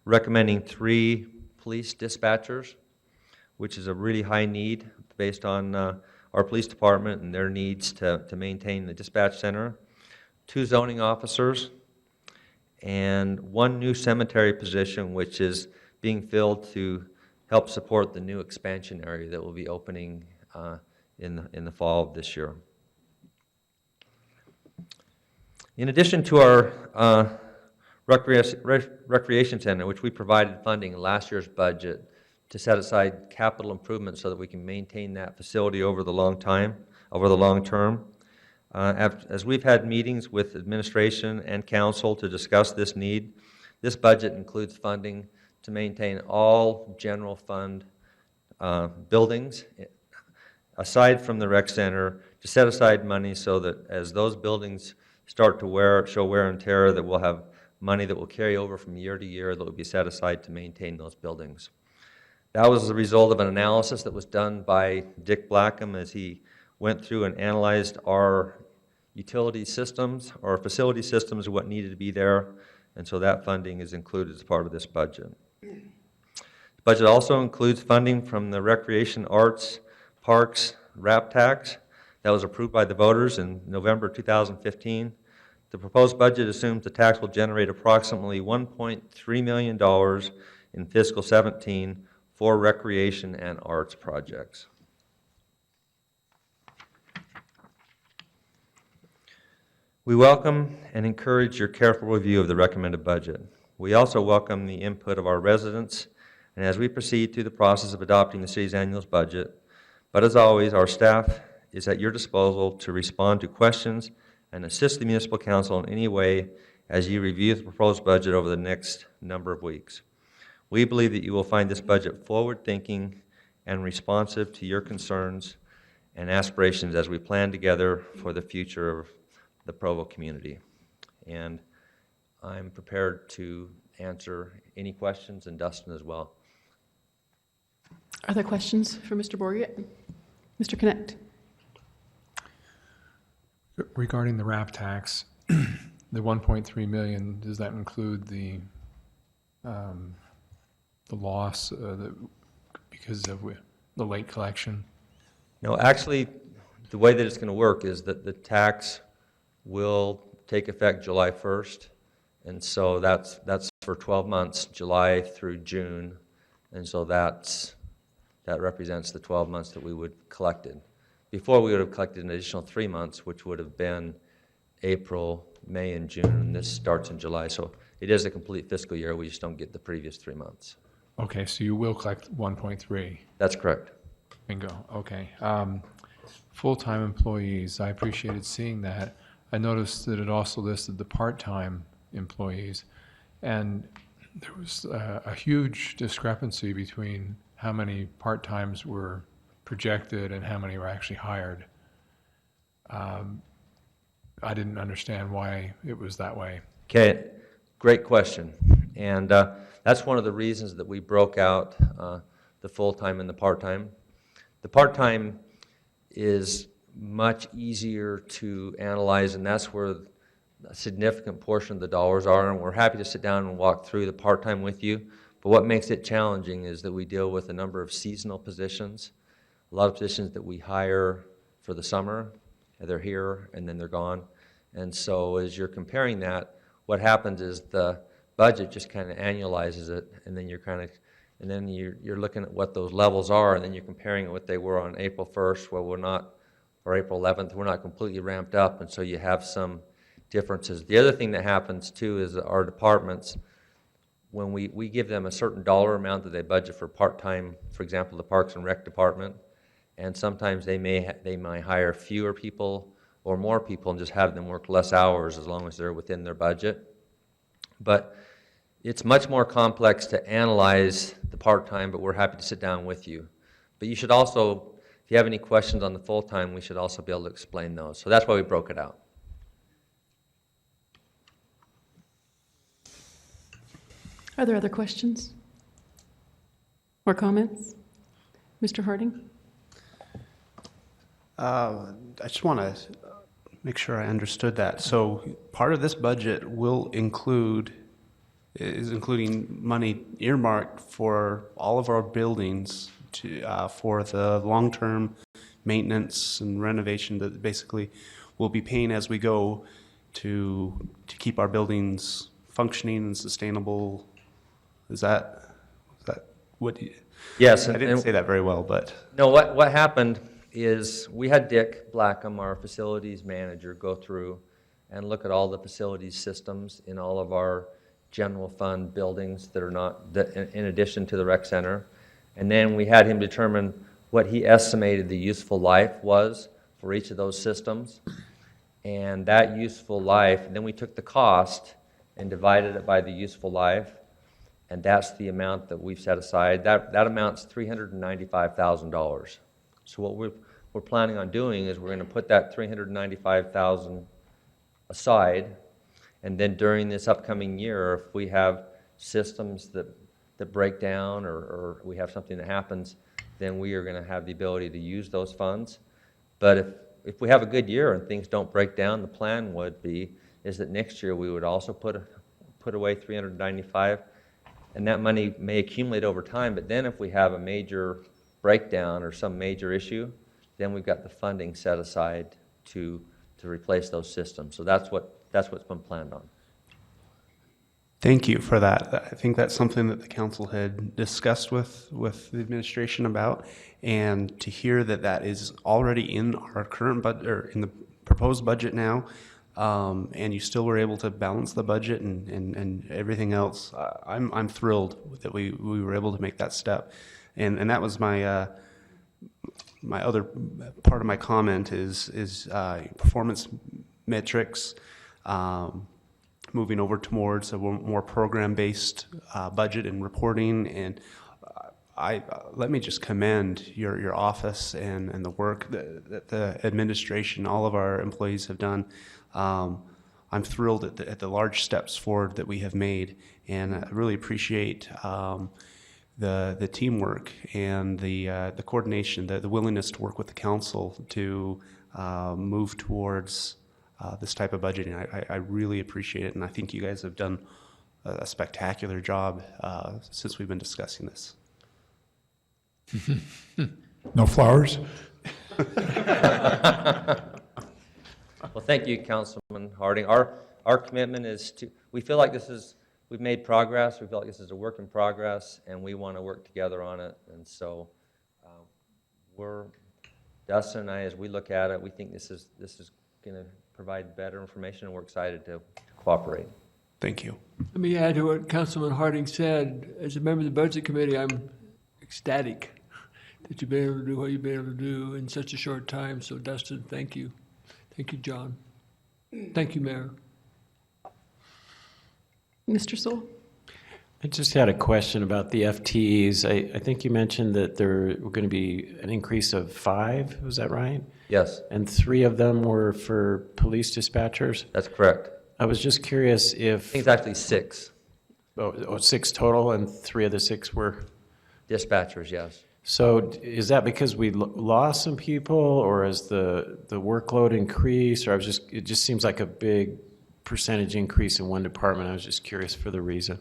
recommending 3 police dispatchers, which is a really high need based on our police department and their needs to maintain the dispatch center, 2 zoning officers, and 1 new cemetery position, which is being filled to help support the new expansion area that will be opening in the fall of this year. In addition to our recreation center, which we provided funding in last year's budget to set aside capital improvements so that we can maintain that facility over the long term. As we've had meetings with administration and council to discuss this need, this budget includes funding to maintain all general fund buildings, aside from the rec center, to set aside money so that as those buildings start to show wear and tear, that we'll have money that will carry over from year to year that will be set aside to maintain those buildings. That was the result of an analysis that was done by Dick Blackham as he went through and analyzed our utility systems, our facility systems, what needed to be there, and so that funding is included as part of this budget. The budget also includes funding from the Recreation, Arts, Parks, RAP tax that was approved by the voters in November 2015. The proposed budget assumes the tax will generate approximately $1.3 million in fiscal 17 for recreation and arts projects. We welcome and encourage your careful review of the recommended budget. We also welcome the input of our residents, and as we proceed through the process of adopting the city's annual budget, but as always, our staff is at your disposal to respond to questions and assist the municipal council in any way as you review the proposed budget over the next number of weeks. We believe that you will find this budget forward-thinking and responsive to your concerns and aspirations as we plan together for the future of the Provo community. And I'm prepared to answer any questions, and Dustin as well. Are there questions for Mr. Borgett? Mr. Connect. Regarding the RAP tax, the 1.3 million, does that include the loss because of the late collection? No, actually, the way that it's going to work is that the tax will take effect July 1st. And so that's for 12 months, July through June. And so that represents the 12 months that we would have collected. Before, we would have collected an additional 3 months, which would have been April, May, and June, and this starts in July. So it is a complete fiscal year. We just don't get the previous 3 months. Okay, so you will collect 1.3. That's correct. Bingo, okay. Full-time employees, I appreciated seeing that. I noticed that it also listed the part-time employees, and there was a huge discrepancy between how many part-times were projected and how many were actually hired. I didn't understand why it was that way. Okay, great question. And that's one of the reasons that we broke out the full-time and the part-time. The part-time is much easier to analyze, and that's where a significant portion of the dollars are, and we're happy to sit down and walk through the part-time with you. But what makes it challenging is that we deal with a number of seasonal positions, a lot of positions that we hire for the summer, and they're here and then they're gone. And so as you're comparing that, what happens is the budget just kind of annualizes it, and then you're looking at what those levels are, and then you're comparing it what they were on April 1st, where we're not, or April 11th, we're not completely ramped up, and so you have some differences. The other thing that happens too is that our departments, when we give them a certain dollar amount that they budget for part-time, for example, the Parks and Rec department, and sometimes they might hire fewer people or more people and just have them work less hours as long as they're within their budget. But it's much more complex to analyze the part-time, but we're happy to sit down with you. But you should also, if you have any questions on the full-time, we should also be able to explain those. So that's why we broke it out. Are there other questions or comments? Mr. Harding? I just want to make sure I understood that. So part of this budget is including money earmarked for all of our buildings for the long-term maintenance and renovation that basically we'll be paying as we go to keep our buildings functioning and sustainable. Is that what you... Yes. I didn't say that very well, but... No, what happened is we had Dick Blackham, our facilities manager, go through and look at all the facilities systems in all of our general fund buildings that are not, in addition to the rec center. And then we had him determine what he estimated the useful life was for each of those systems. And that useful life, then we took the cost and divided it by the useful life. And that's the amount that we've set aside. That amounts $395,000. So what we're planning on doing is we're going to put that $395,000 aside, and then during this upcoming year, if we have systems that break down or we have something that happens, then we are going to have the ability to use those funds. But if we have a good year and things don't break down, the plan would be is that next year we would also put away $395,000. And that money may accumulate over time, but then if we have a major breakdown or some major issue, then we've got the funding set aside to replace those systems. So that's what's been planned on. Thank you for that. I think that's something that the council had discussed with the administration about, and to hear that is already in our current budget, or in the proposed budget now, and you still were able to balance the budget and everything else. I'm thrilled that we were able to make that step, and that was my my other part of my comment is performance metrics, moving over towards a more program-based budget and reporting. And let me just commend your office and the work that the administration, all of our employees have done. I'm thrilled at the large steps forward that we have made, and I really appreciate the teamwork and the coordination, the willingness to work with the council to move towards this type of budgeting. I really appreciate it, and I think you guys have done a spectacular job since we've been discussing this. No flowers? Well, thank you, Councilman Harding. Our commitment is to, we feel like we've made progress, we feel like this is a work in progress, and we want to work together on it. And so Dustin and I, as we look at it, we think this is going to provide better information, and we're excited to cooperate. Thank you. Let me add to what Councilman Harding said. As a member of the Budget Committee, I'm ecstatic that you've been able to do what you've been able to do in such a short time. So Dustin, thank you. Thank you, John. Thank you, Mayor. Mr. Sewell? I just had a question about the FTEs. I think you mentioned that there were going to be an increase of 5, was that right? Yes. And 3 of them were for police dispatchers? That's correct. I was just curious if... I think it's actually 6. Oh, 6 total, and 3 of the 6 were? Dispatchers, yes. So is that because we lost some people, or has the workload increased, or it just seems like a big percentage increase in one department. I was just curious for the reason.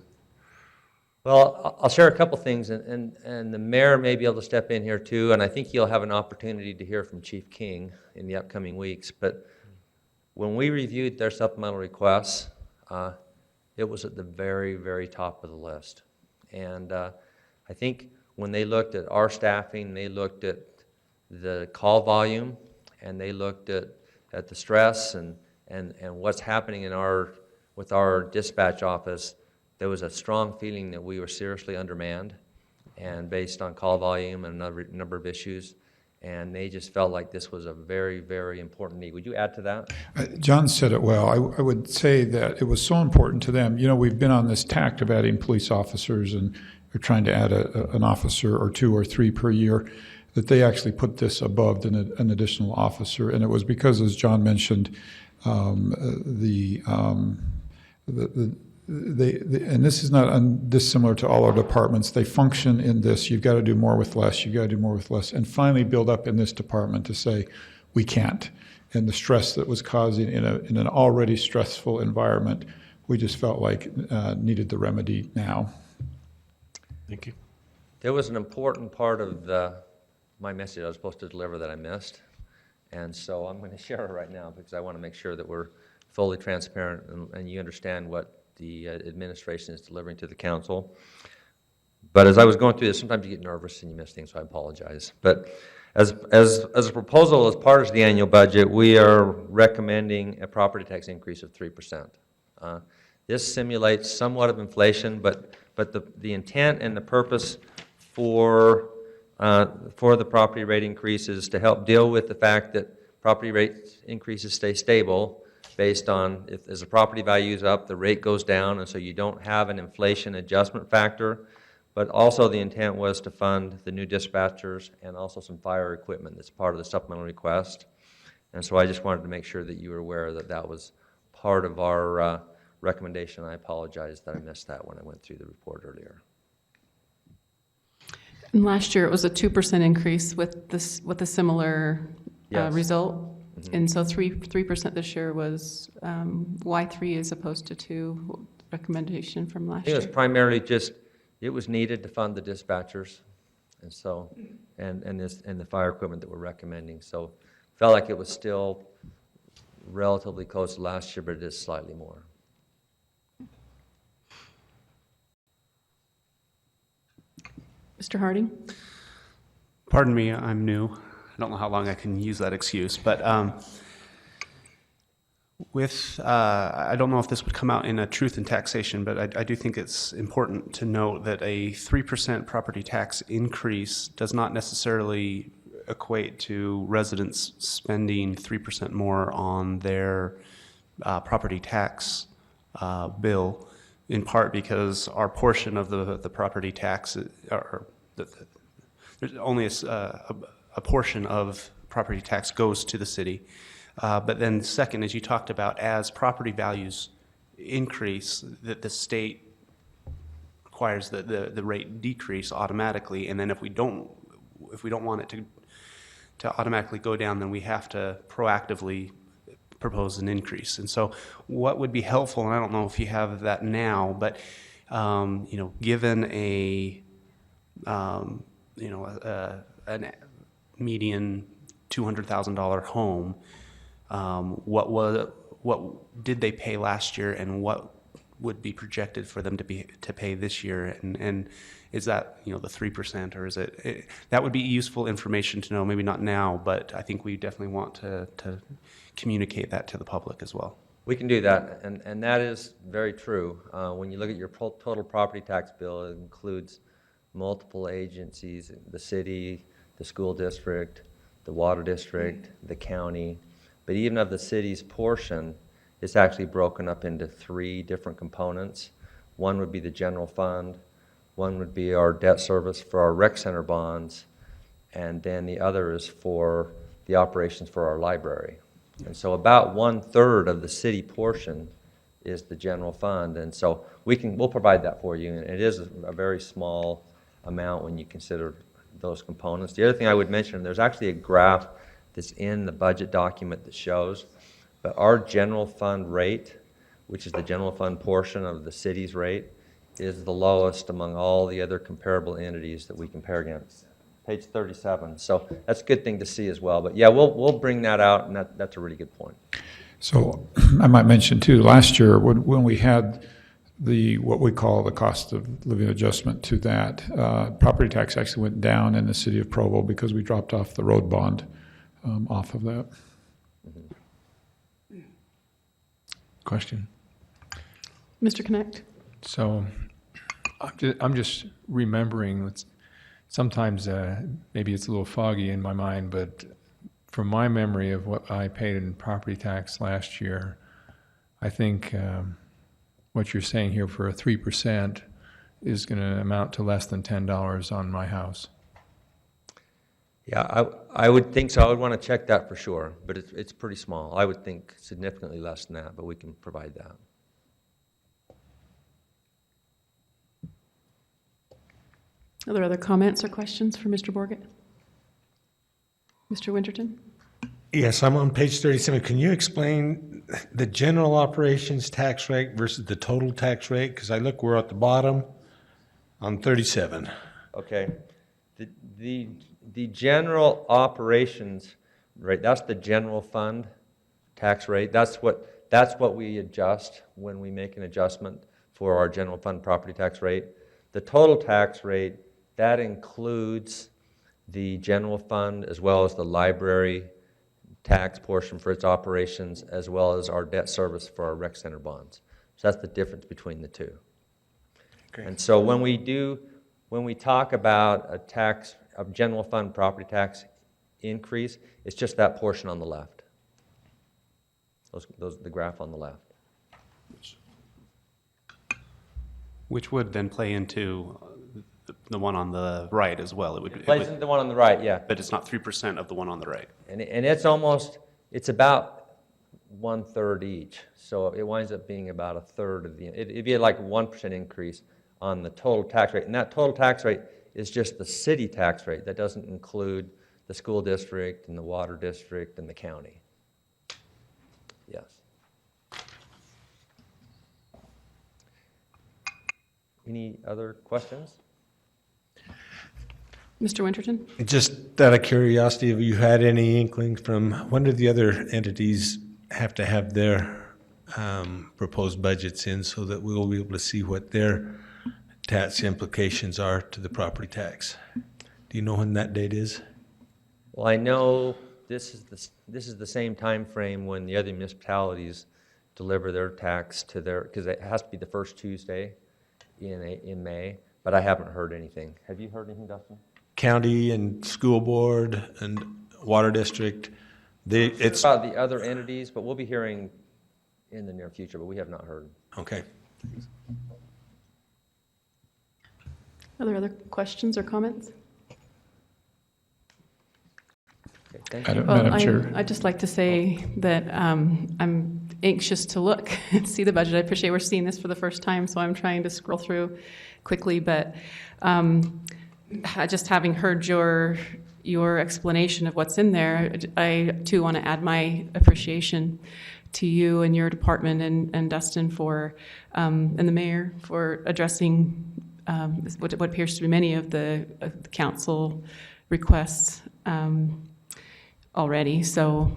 Well, I'll share a couple things, and the mayor may be able to step in here too, and I think you'll have an opportunity to hear from Chief King in the upcoming weeks. But when we reviewed their supplemental requests, it was at the very, very top of the list. And I think when they looked at our staffing, they looked at the call volume, and they looked at the stress and what's happening with our dispatch office. There was a strong feeling that we were seriously undermanned, and based on call volume and a number of issues, and they just felt like this was a very, very important need. Would you add to that? John said it well. I would say that it was so important to them. You know, we've been on this tack of adding police officers, and we're trying to add an officer or 2 or 3 per year, that they actually put this above an additional officer. And it was because, as John mentioned, and this is not dissimilar to all our departments. They function in this: you've got to do more with less. You've got to do more with less, and finally build up in this department to say we can't. And the stress that was causing in an already stressful environment, we just felt like needed the remedy now. Thank you. There was an important part of my message I was supposed to deliver that I missed, and so I'm going to share it right now because I want to make sure that we're fully transparent and you understand what the administration is delivering to the council. But as I was going through this, sometimes you get nervous and you miss things, so I apologize. But as a proposal, as part of the annual budget, we are recommending a property tax increase of 3%. This simulates somewhat of inflation, but the intent and the purpose for the property rate increase is to help deal with the fact that property rate increases stay stable based on as the property value is up, the rate goes down, and so you don't have an inflation adjustment factor. But also the intent was to fund the new dispatchers and also some fire equipment that's part of the supplemental request. And so I just wanted to make sure that you were aware that that was part of our recommendation. I apologize that I missed that when I went through the report earlier. And last year it was a 2% increase with a similar result. Mm-hmm. And so 3% this year was why 3 as opposed to 2 recommendation from last year? It was primarily just it was needed to fund the dispatchers, and so and the fire equipment that we're recommending. So felt like it was still relatively close to last year, but it is slightly more. Mr. Harding? Pardon me, I'm new. I don't know how long I can use that excuse, but I don't know if this would come out in a truth in taxation, but I do think it's important to note that a 3% property tax increase does not necessarily equate to residents spending 3% more on their property tax bill, in part because our portion of the property tax, there's only a portion of property tax goes to the city. But then second, as you talked about, as property values increase, that the state requires that the rate decrease automatically, and then if we don't want it to automatically go down, then we have to proactively propose an increase. And so what would be helpful, and I don't know if you have that now, but given a median $200,000 home, what did they pay last year, and what would be projected for them to pay this year, and is that, you know, the 3%, or is it that would be useful information to know, maybe not now, but I think we definitely want to communicate that to the public as well. We can do that, and that is very true. When you look at your total property tax bill, it includes multiple agencies, the city, the school district, the water district, the county. But even of the city's portion, it's actually broken up into 3 different components. One would be the general fund, one would be our debt service for our rec center bonds, and then the other is for the operations for our library. And so about 1/3 of the city portion is the general fund, and so we'll provide that for you, and it is a very small amount when you consider those components. The other thing I would mention, there's actually a graph that's in the budget document that shows, but our general fund rate, which is the general fund portion of the city's rate, is the lowest among all the other comparable entities that we compare against. Page 37. So that's a good thing to see as well. But yeah, we'll bring that out, and that's a really good point. So I might mention too, last year when we had what we call the cost of living adjustment to that, property tax actually went down in the city of Provo because we dropped off the road bond off of that. Question. Mr. Connect? So I'm just remembering, sometimes maybe it's a little foggy in my mind, but from my memory of what I paid in property tax last year, I think what you're saying here for a 3% is going to amount to less than $10 on my house. Yeah, I would think so. I would want to check that for sure, but it's pretty small. I would think significantly less than that, but we can provide that. Are there other comments or questions for Mr. Borgett? Mr. Winterton? Yes, I'm on page 37. Can you explain the general operations tax rate versus the total tax rate? Because I look, we're at the bottom on 37. Okay. The general operations rate, that's the general fund tax rate. That's what we adjust when we make an adjustment for our general fund property tax rate. The total tax rate, that includes the general fund as well as the library tax portion for its operations, as well as our debt service for our rec center bonds. So that's the difference between the two. Okay. And so when we talk about a general fund property tax increase, it's just that portion on the left. The graph on the left. Which would then play into the one on the right as well. It plays into the one on the right, yeah. But it's not 3% of the one on the right. And it's about 1/3 each. So it winds up being about 1/3 of it'd be like 1% increase on the total tax rate. And that total tax rate is just the city tax rate. That doesn't include the school district and the water district and the county. Yes. Any other questions? Mr. Winterton? Just out of curiosity, have you had any inkling from when do the other entities have to have their proposed budgets in so that we'll be able to see what their tax implications are to the property tax? Do you know when that date is? Well, I know this is the same time frame when the other municipalities deliver their tax to because it has to be the first Tuesday in May, but I haven't heard anything. Have you heard anything, Dustin? County and school board and water district, It's about the other entities, but we'll be hearing in the near future, but we have not heard. Okay. Are there other questions or comments? Okay, thank you. Madam Chair. I'd just like to say that I'm anxious to look and see the budget. I appreciate we're seeing this for the first time, so I'm trying to scroll through quickly, but just having heard your explanation of what's in there, I too want to add my appreciation to you and your department and Dustin and the mayor for addressing what appears to be many of the council requests. already, so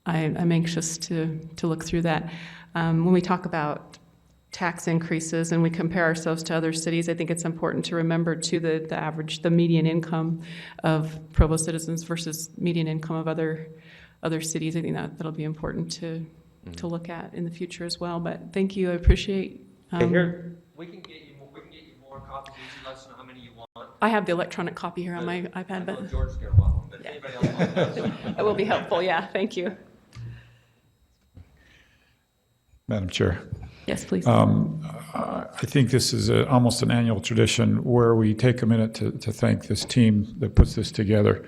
I'm anxious to look through that. When we talk about tax increases and we compare ourselves to other cities, I think it's important to remember too the median income of Provo citizens versus median income of other cities. I think that'll be important to look at in the future as well. But thank you, I appreciate. Here, we can get you more copies. You let us know how many you want. I have the electronic copy here on my iPad, I know but George's gonna want one, but if anybody else wants one. that will be helpful. Yeah, thank you. Madam Chair. Yes, please. I think this is almost an annual tradition where we take a minute to thank this team that puts this together.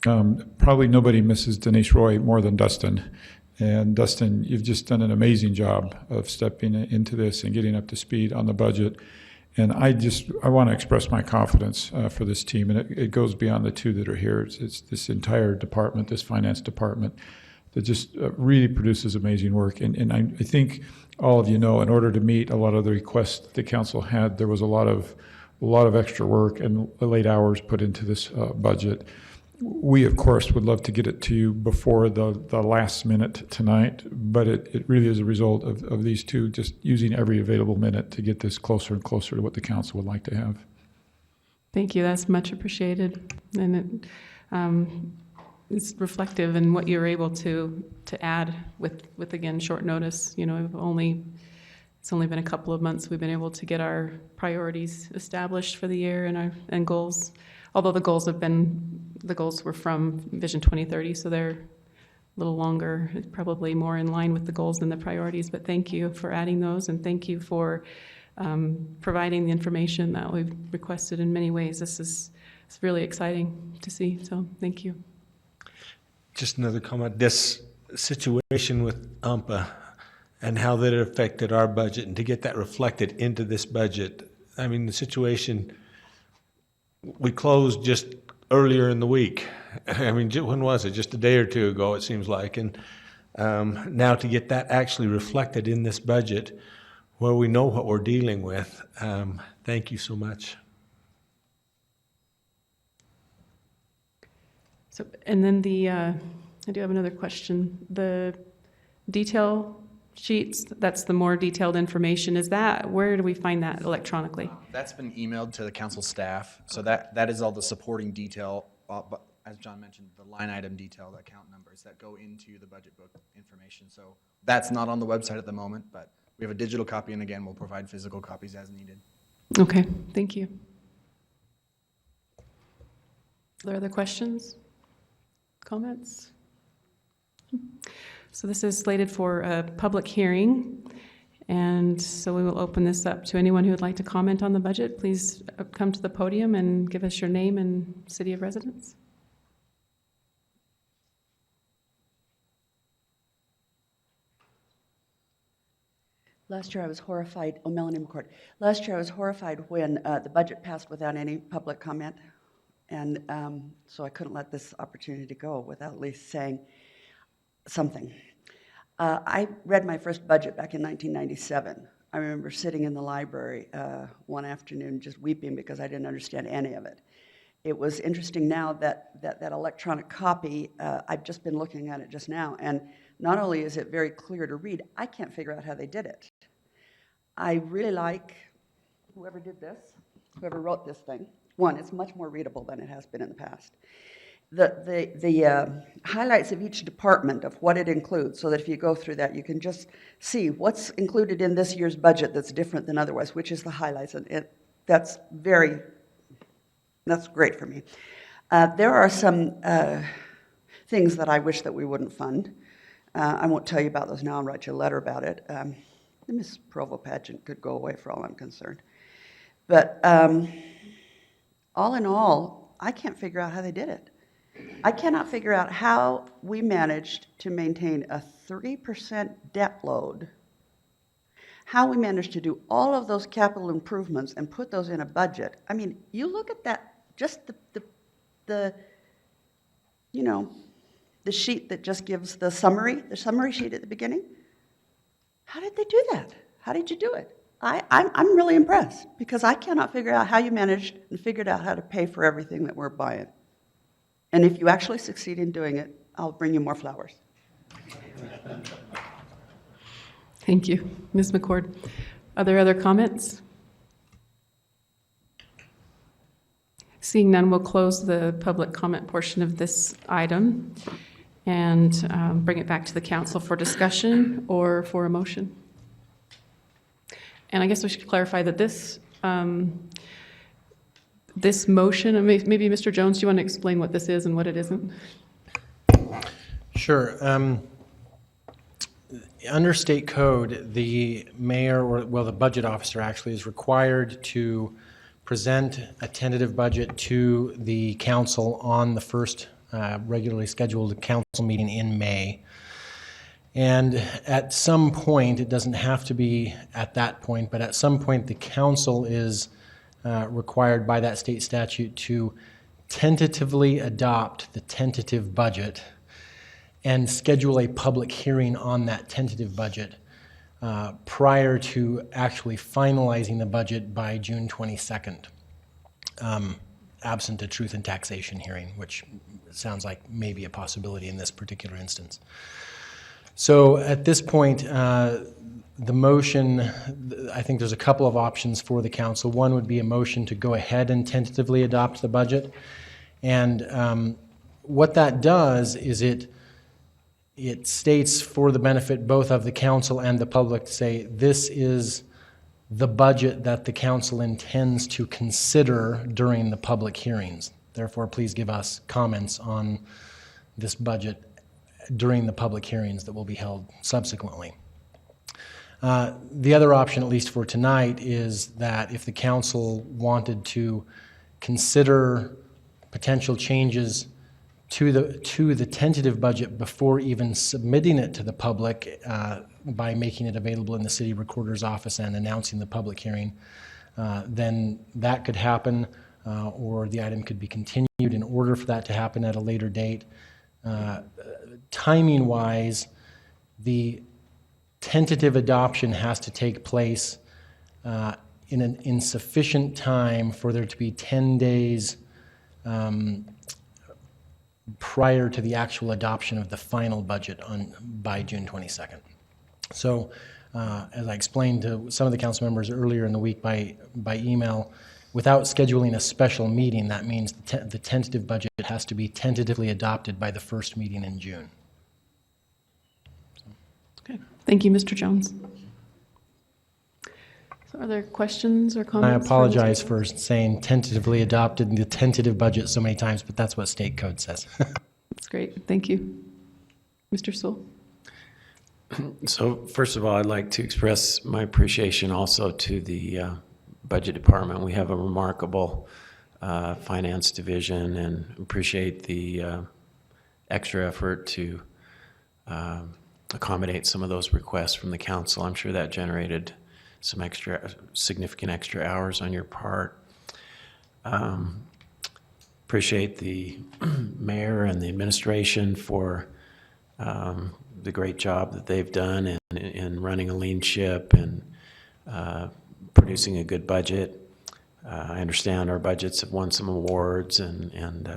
Probably nobody misses Denise Roy more than Dustin. And Dustin, you've just done an amazing job of stepping into this and getting up to speed on the budget. And I want to express my confidence for this team. And it goes beyond the two that are here. It's this entire department, this finance department, that just really produces amazing work. And I think all of you know, in order to meet a lot of the requests that the council had, there was a lot of extra work and late hours put into this budget. We, of course, would love to get it to you before the last minute tonight, but it really is a result of these two just using every available minute to get this closer and closer to what the council would like to have. Thank you. That's much appreciated. And it's reflective in what you're able to add with again, short notice. You know, it's only been a couple of months we've been able to get our priorities established for the year and goals. Although the goals were from Vision 2030, so they're a little longer, probably more in line with the goals than the priorities. But thank you for adding those, and thank you for providing the information that we've requested in many ways. It's really exciting to see, so thank you. Just another comment. This situation with UMPA and how that affected our budget, and to get that reflected into this budget. I mean, the situation, we closed just earlier in the week. I mean, when was it? Just a day or two ago, it seems like. And now to get that actually reflected in this budget where we know what we're dealing with, thank you so much. So, and then I do have another question. The detail sheets, that's the more detailed information. Where do we find that electronically? That's been emailed to the council staff, so that is all the supporting detail, but as John mentioned, the line item detail, the account numbers that go into the budget book information. So that's not on the website at the moment, but we have a digital copy, and again, we'll provide physical copies as needed. Okay, thank you. Are there other questions? Comments? So this is slated for a public hearing, and so we will open this up to anyone who would like to comment on the budget. Please come to the podium and give us your name and city of residence. Last year I was horrified, Melanie McCord. Last year I was horrified when the budget passed without any public comment. And so I couldn't let this opportunity go without at least saying something. I read my first budget back in 1997. I remember sitting in the library one afternoon just weeping because I didn't understand any of it. It was interesting now that electronic copy, I've just been looking at it just now, and not only is it very clear to read, I can't figure out how they did it. I really like whoever did this, whoever wrote this thing. One, it's much more readable than it has been in the past. The highlights of each department of what it includes, so that if you go through that, you can just see what's included in this year's budget that's different than otherwise, which is the highlights, and that's great for me. There are some things that I wish that we wouldn't fund. I won't tell you about those now. I'll write you a letter about it. The Miss Provo pageant could go away for all I'm concerned. But all in all, I can't figure out how they did it. I cannot figure out how we managed to maintain a 3% debt load, how we managed to do all of those capital improvements and put those in a budget. I mean, you look at that, just the sheet that just gives the summary sheet at the beginning. How did they do that? How did you do it? I'm really impressed, because I cannot figure out how you managed and figured out how to pay for everything that we're buying. And if you actually succeed in doing it, I'll bring you more flowers. Thank you. Ms. McCord, are there other comments? Seeing none, we'll close the public comment portion of this item and bring it back to the council for discussion or for a motion. And I guess we should clarify that this motion, and maybe Mr. Jones, do you want to explain what this is and what it isn't? Sure. Under state code, the mayor, or well, the budget officer actually is required to present a tentative budget to the council on the first regularly scheduled council meeting in May. And at some point, it doesn't have to be at that point, but at some point, the council is required by that state statute to tentatively adopt the tentative budget and schedule a public hearing on that tentative budget prior to actually finalizing the budget by June 22nd, absent a truth and taxation hearing, which sounds like maybe a possibility in this particular instance. So at this point, the motion, I think there's a couple of options for the council. One would be a motion to go ahead and tentatively adopt the budget. And what that does is it states, for the benefit both of the council and the public, to say this is the budget that the council intends to consider during the public hearings. Therefore, please give us comments on this budget during the public hearings that will be held subsequently. The other option, at least for tonight, is that if the council wanted to consider potential changes to the tentative budget before even submitting it to the public by making it available in the city recorder's office and announcing the public hearing, then that could happen, or the item could be continued in order for that to happen at a later date. Timing-wise, the tentative adoption has to take place in sufficient time for there to be 10 days prior to the actual adoption of the final budget by June 22nd. So, as I explained to some of the council members earlier in the week by email, without scheduling a special meeting, that means the tentative budget has to be tentatively adopted by the first meeting in June. Okay, thank you, Mr. Jones. So are there questions or comments? I apologize for saying tentatively adopted the tentative budget so many times, but that's what state code says. That's great, thank you. Mr. Sewell? So first of all, I'd like to express my appreciation also to the Budget Department. We have a remarkable finance division, and appreciate the extra effort to accommodate some of those requests from the council. I'm sure that generated some significant extra hours on your part. Appreciate the mayor and the administration for the great job that they've done in running a lean ship and producing a good budget. I understand our budgets have won some awards and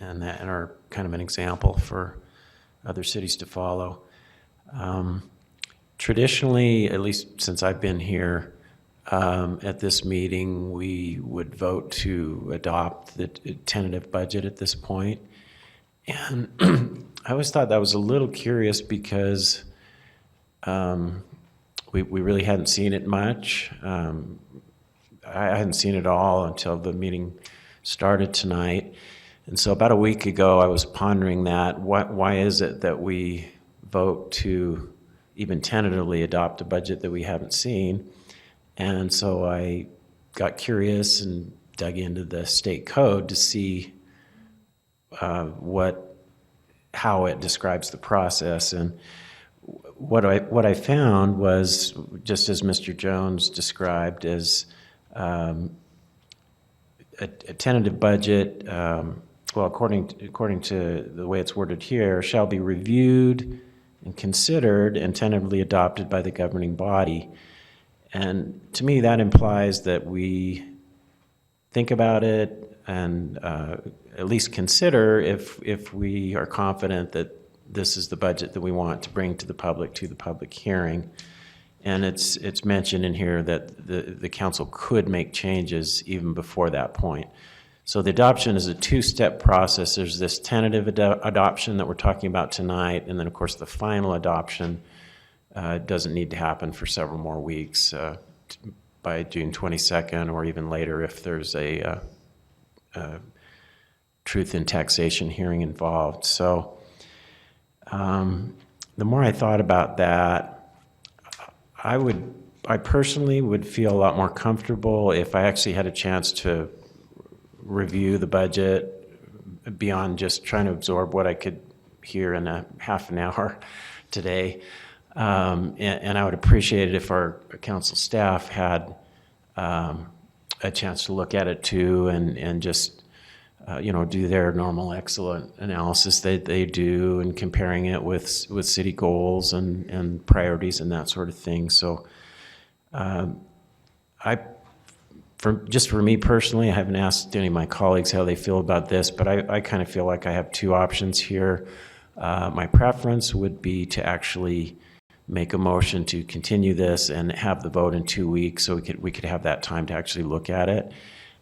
are kind of an example for other cities to follow. Traditionally, at least since I've been here, at this meeting, we would vote to adopt the tentative budget at this point. And I always thought that was a little curious because we really hadn't seen it much. I hadn't seen it all until the meeting started tonight. And so about a week ago, I was pondering that. Why is it that we vote to even tentatively adopt a budget that we haven't seen? And so I got curious and dug into the state code to see how it describes the process. And what I found was, just as Mr. Jones described, as a tentative budget, well, according to the way it's worded here, shall be reviewed and considered and tentatively adopted by the governing body. And to me, that implies that think about it and at least consider if we are confident that this is the budget that we want to bring to the public hearing. And it's mentioned in here that the council could make changes even before that point. So the adoption is a two-step process. There's this tentative adoption that we're talking about tonight, and then of course the final adoption doesn't need to happen for several more weeks by June 22nd or even later if there's a truth in taxation hearing involved. So the more I thought about that, I personally would feel a lot more comfortable if I actually had a chance to review the budget beyond just trying to absorb what I could hear in a half an hour today. And I would appreciate it if our council staff had a chance to look at it too and just do their normal excellent analysis that they do and comparing it with city goals and priorities and that sort of thing. So for me personally, I haven't asked any of my colleagues how they feel about this, but I kind of feel like I have two options here. My preference would be to actually make a motion to continue this and have the vote in 2 weeks so we could have that time to actually look at it.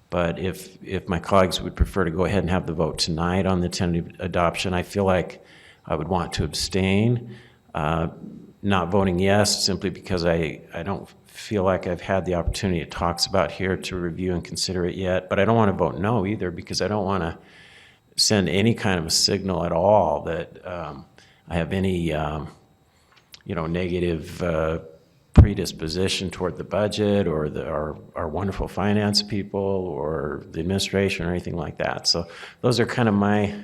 But if my colleagues would prefer to go ahead and have the vote tonight on the tentative adoption, I feel like I would want to abstain. Not voting yes simply because I don't feel like I've had the opportunity it talks about here to review and consider it yet. But I don't want to vote no either because I don't want to send any kind of a signal at all that I have any negative predisposition toward the budget or our wonderful finance people or the administration or anything like that. So those are kind of my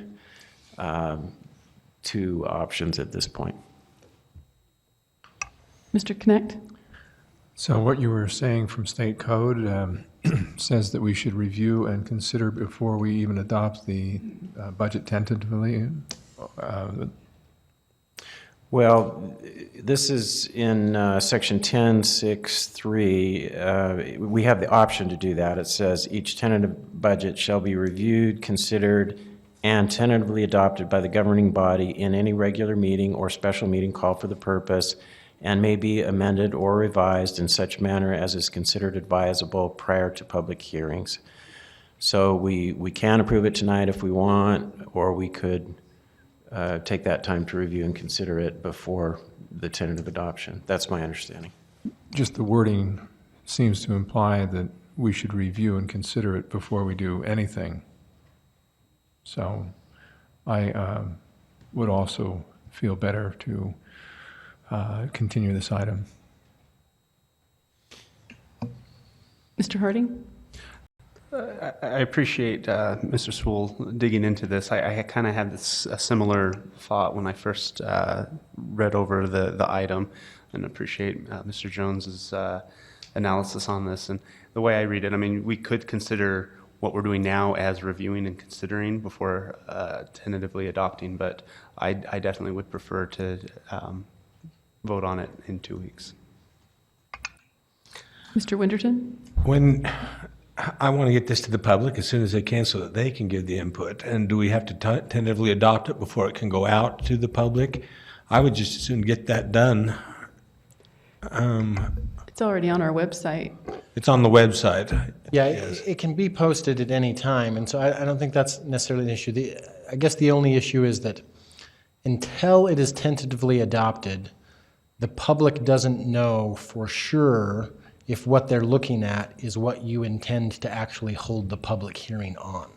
two options at this point. Mr. Connect? So what you were saying from state code says that we should review and consider before we even adopt the budget tentatively. Well, this is in section 10.6.3. We have the option to do that. It says each tentative budget shall be reviewed, considered, and tentatively adopted by the governing body in any regular meeting or special meeting called for the purpose, and may be amended or revised in such manner as is considered advisable prior to public hearings. So we can approve it tonight if we want, or we could take that time to review and consider it before the tentative adoption. That's my understanding. Just the wording seems to imply that we should review and consider it before we do anything. So I would also feel better to continue this item. Mr. Harding? I appreciate Mr. Sewell digging into this. I kind of had a similar thought when I first read over the item, and appreciate Mr. Jones's analysis on this. And the way I read it, I mean, we could consider what we're doing now as reviewing and considering before tentatively adopting, but I definitely would prefer to vote on it in 2 weeks. Mr. Winterton? When I want to get this to the public as soon as they can so that they can give the input. And do we have to tentatively adopt it before it can go out to the public? I would just as soon get that done. It's already on our website. It's on the website. Yeah, it can be posted at any time, and so I don't think that's necessarily an issue. I guess the only issue is that until it is tentatively adopted, the public doesn't know for sure if what they're looking at is what you intend to actually hold the public hearing on.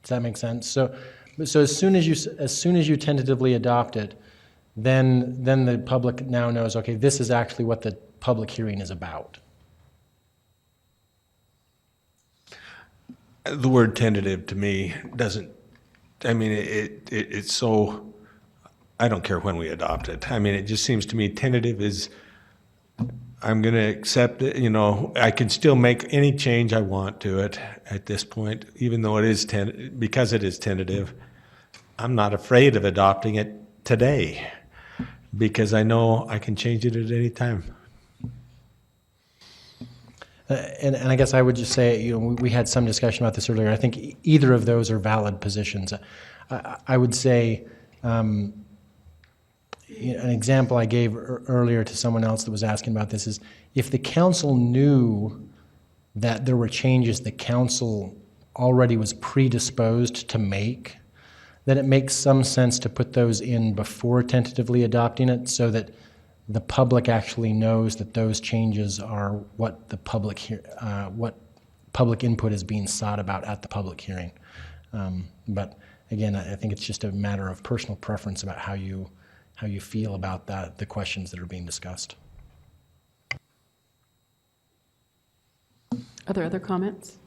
Does that make sense? So as soon as you tentatively adopt it, then the public now knows, okay, this is actually what the public hearing is about. The word tentative to me doesn't, I mean, it's so, I don't care when we adopt it. I mean, it just seems to me tentative is, I'm going to accept it. I can still make any change I want to it at this point, even though it is because it is tentative. I'm not afraid of adopting it today because I know I can change it at any time. And I guess I would just say, we had some discussion about this earlier. I think either of those are valid positions. I would say, an example I gave earlier to someone else that was asking about this is, if the council knew that there were changes the council already was predisposed to make, then it makes some sense to put those in before tentatively adopting it, so that the public actually knows that those changes are what the public what public input is being sought about at the public hearing. But again, I think it's just a matter of personal preference about how you feel about the questions that are being discussed. Are there other comments?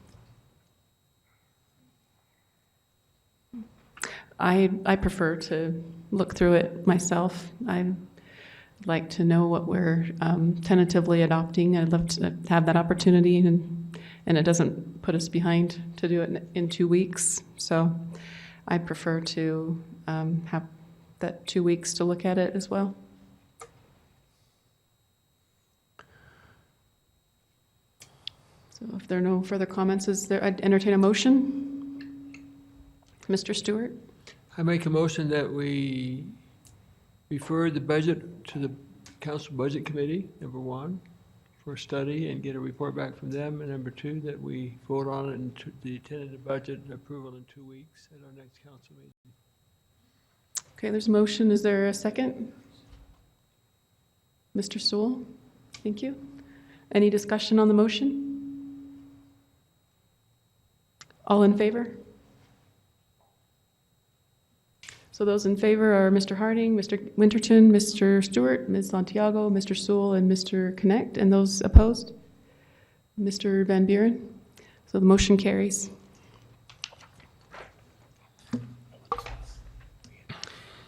I prefer to look through it myself. I'd like to know what we're tentatively adopting. I'd love to have that opportunity, and it doesn't put us behind to do it in 2 weeks. So I prefer to have that 2 weeks to look at it as well. So if there are no further comments, I'd entertain a motion. Mr. Stewart? I make a motion that we refer the budget to the Council Budget Committee, number one, for study and get a report back from them, and number two, that we vote on it in the tentative budget approval in 2 weeks at our next council meeting. Okay, there's a motion. Is there a second? Mr. Sewell? Thank you. Any discussion on the motion? All in favor? So those in favor are Mr. Harding, Mr. Winterton, Mr. Stewart, Ms. Santiago, Mr. Sewell, and Mr. Connect. And those opposed? Mr. Van Buren? So the motion carries.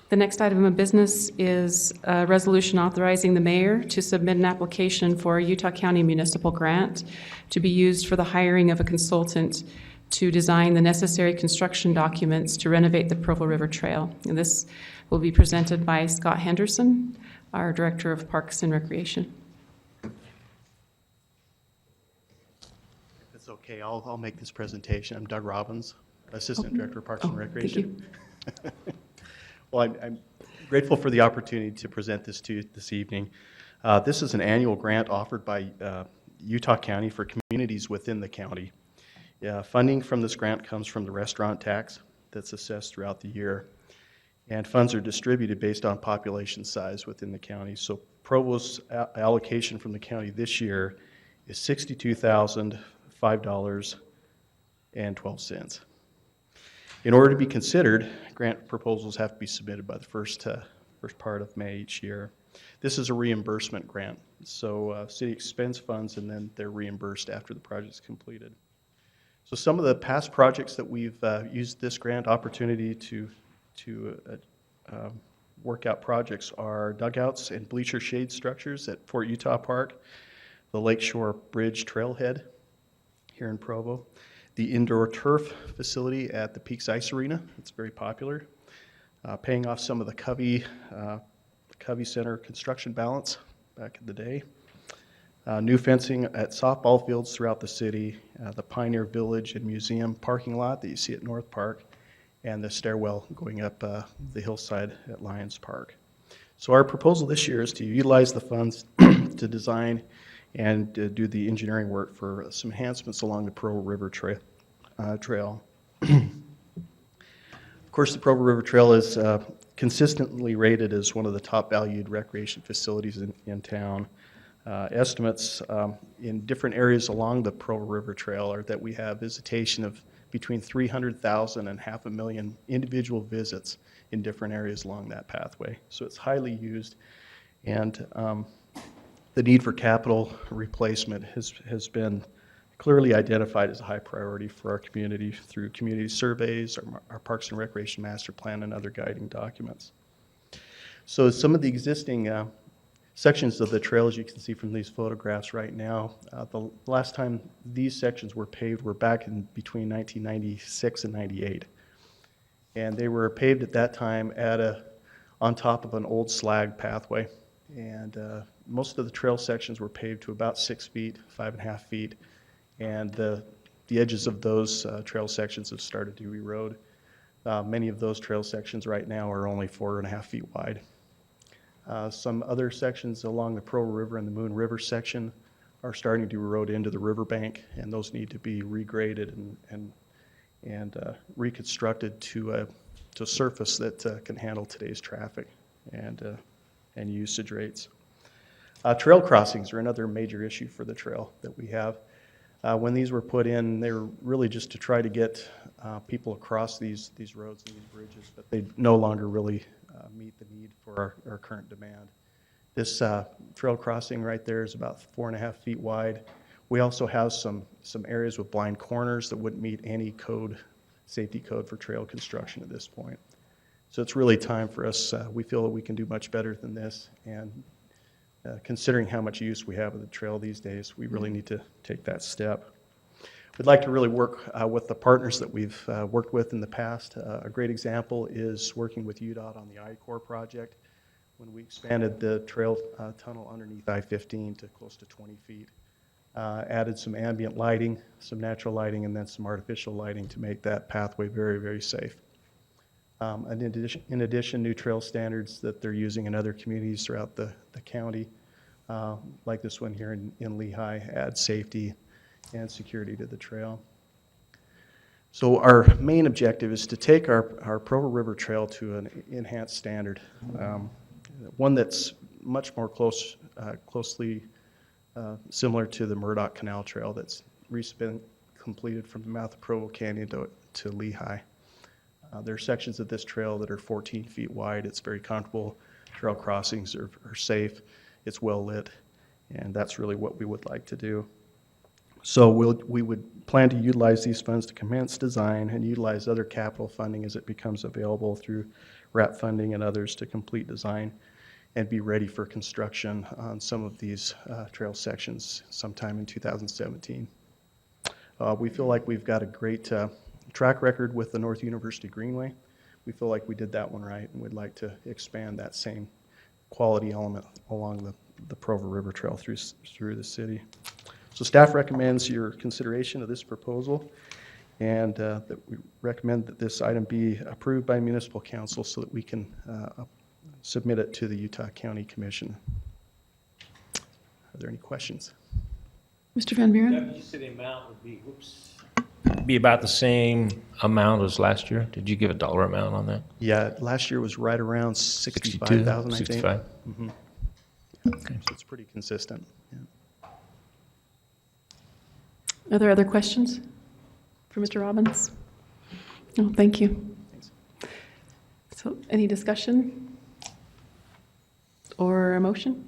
The next item of business is a resolution authorizing the mayor to submit an application for a Utah County municipal grant to be used for the hiring of a consultant to design the necessary construction documents to renovate the Provo River Trail. And this will be presented by Scott Henderson, our Director of Parks and Recreation. If it's okay, I'll make this presentation. I'm Doug Robbins, Assistant Director of Parks and Recreation. Thank you. Well, I'm grateful for the opportunity to present this to you this evening. This is an annual grant offered by Utah County for communities within the county. Funding from this grant comes from the restaurant tax that's assessed throughout the year, and funds are distributed based on population size within the county. So Provo's allocation from the county this year is $62,005.12. In order to be considered, grant proposals have to be submitted by the first part of May each year. This is a reimbursement grant, so city expends funds and then they're reimbursed after the project is completed. So some of the past projects that we've used this grant opportunity to work out projects are dugouts and bleacher shade structures at Fort Utah Park, the Lakeshore Bridge Trailhead here in Provo, the indoor turf facility at the Peaks Ice Arena. It's very popular. Paying off some of the Covey Center construction balance back in the day. New fencing at softball fields throughout the city, the Pioneer Village and Museum parking lot that you see at North Park, and the stairwell going up the hillside at Lions Park. So our proposal this year is to utilize the funds to design and do the engineering work for some enhancements along the Provo River Trail. Of course, the Provo River Trail is consistently rated as one of the top valued recreation facilities in town. Estimates in different areas along the Provo River Trail are that we have visitation of between 300,000 and 500,000 individual visits in different areas along that pathway. So it's highly used, and the need for capital replacement has been clearly identified as a high priority for our community through community surveys, our Parks and Recreation Master Plan, and other guiding documents. So some of the existing sections of the trail, as you can see from these photographs right now, the last time these sections were paved were back in between 1996 and 98. And they were paved at that time on top of an old slag pathway. And Most of the trail sections were paved to about 6 feet, 5.5 feet, and the edges of those trail sections have started to erode. Many of those trail sections right now are only 4.5 feet wide. Some other sections along the Provo River and the Moon River section are starting to erode into the riverbank, and those need to be regraded and reconstructed to a surface that can handle today's traffic and usage rates. Trail crossings are another major issue for the trail that we have. When these were put in, they were really just to try to get people across these roads and these bridges, but they no longer really meet the need for our current demand. This trail crossing right there is about 4.5 feet wide. We also have some areas with blind corners that wouldn't meet any safety code for trail construction at this point. So it's really time for us. We feel that we can do much better than this, and considering how much use we have of the trail these days, we really need to take that step. We'd like to really work with the partners that we've worked with in the past. A great example is working with UDOT on the I-Corps project when we expanded the trail tunnel underneath I-15 to close to 20 feet. Added some ambient lighting, some natural lighting, and then some artificial lighting to make that pathway very, very safe. And in addition, new trail standards that they're using in other communities throughout the county, like this one here in Lehigh, add safety and security to the trail. So our main objective is to take our Provo River Trail to an enhanced standard, one that's much more closely similar to the Murdoch Canal Trail that's recently been completed from the mouth of Provo Canyon to Lehigh. There are sections of this trail that are 14 feet wide. It's very comfortable. Trail crossings are safe. It's well lit, and that's really what we would like to do. So we would plan to utilize these funds to commence design and utilize other capital funding as it becomes available through RAP funding and others to complete design and be ready for construction on some of these trail sections sometime in 2017. We feel like we've got a great track record with the North University Greenway. We feel like we did that one right, and we'd like to expand that same quality element along the Provo River Trail through the city. So staff recommends your consideration of this proposal, and that we recommend that this item be approved by municipal council so that we can submit it to the Utah County Commission. Are there any questions? Mr. Van Buren? Did you say the amount would be, Be about the same amount as last year? Did you give a dollar amount on that? Yeah, last year was right around 65,000, I think. 65? Mm-hmm. Okay. So it's pretty consistent. Yeah. Are there other questions for Mr. Robbins? No, thank you. Thanks. So any discussion or a motion?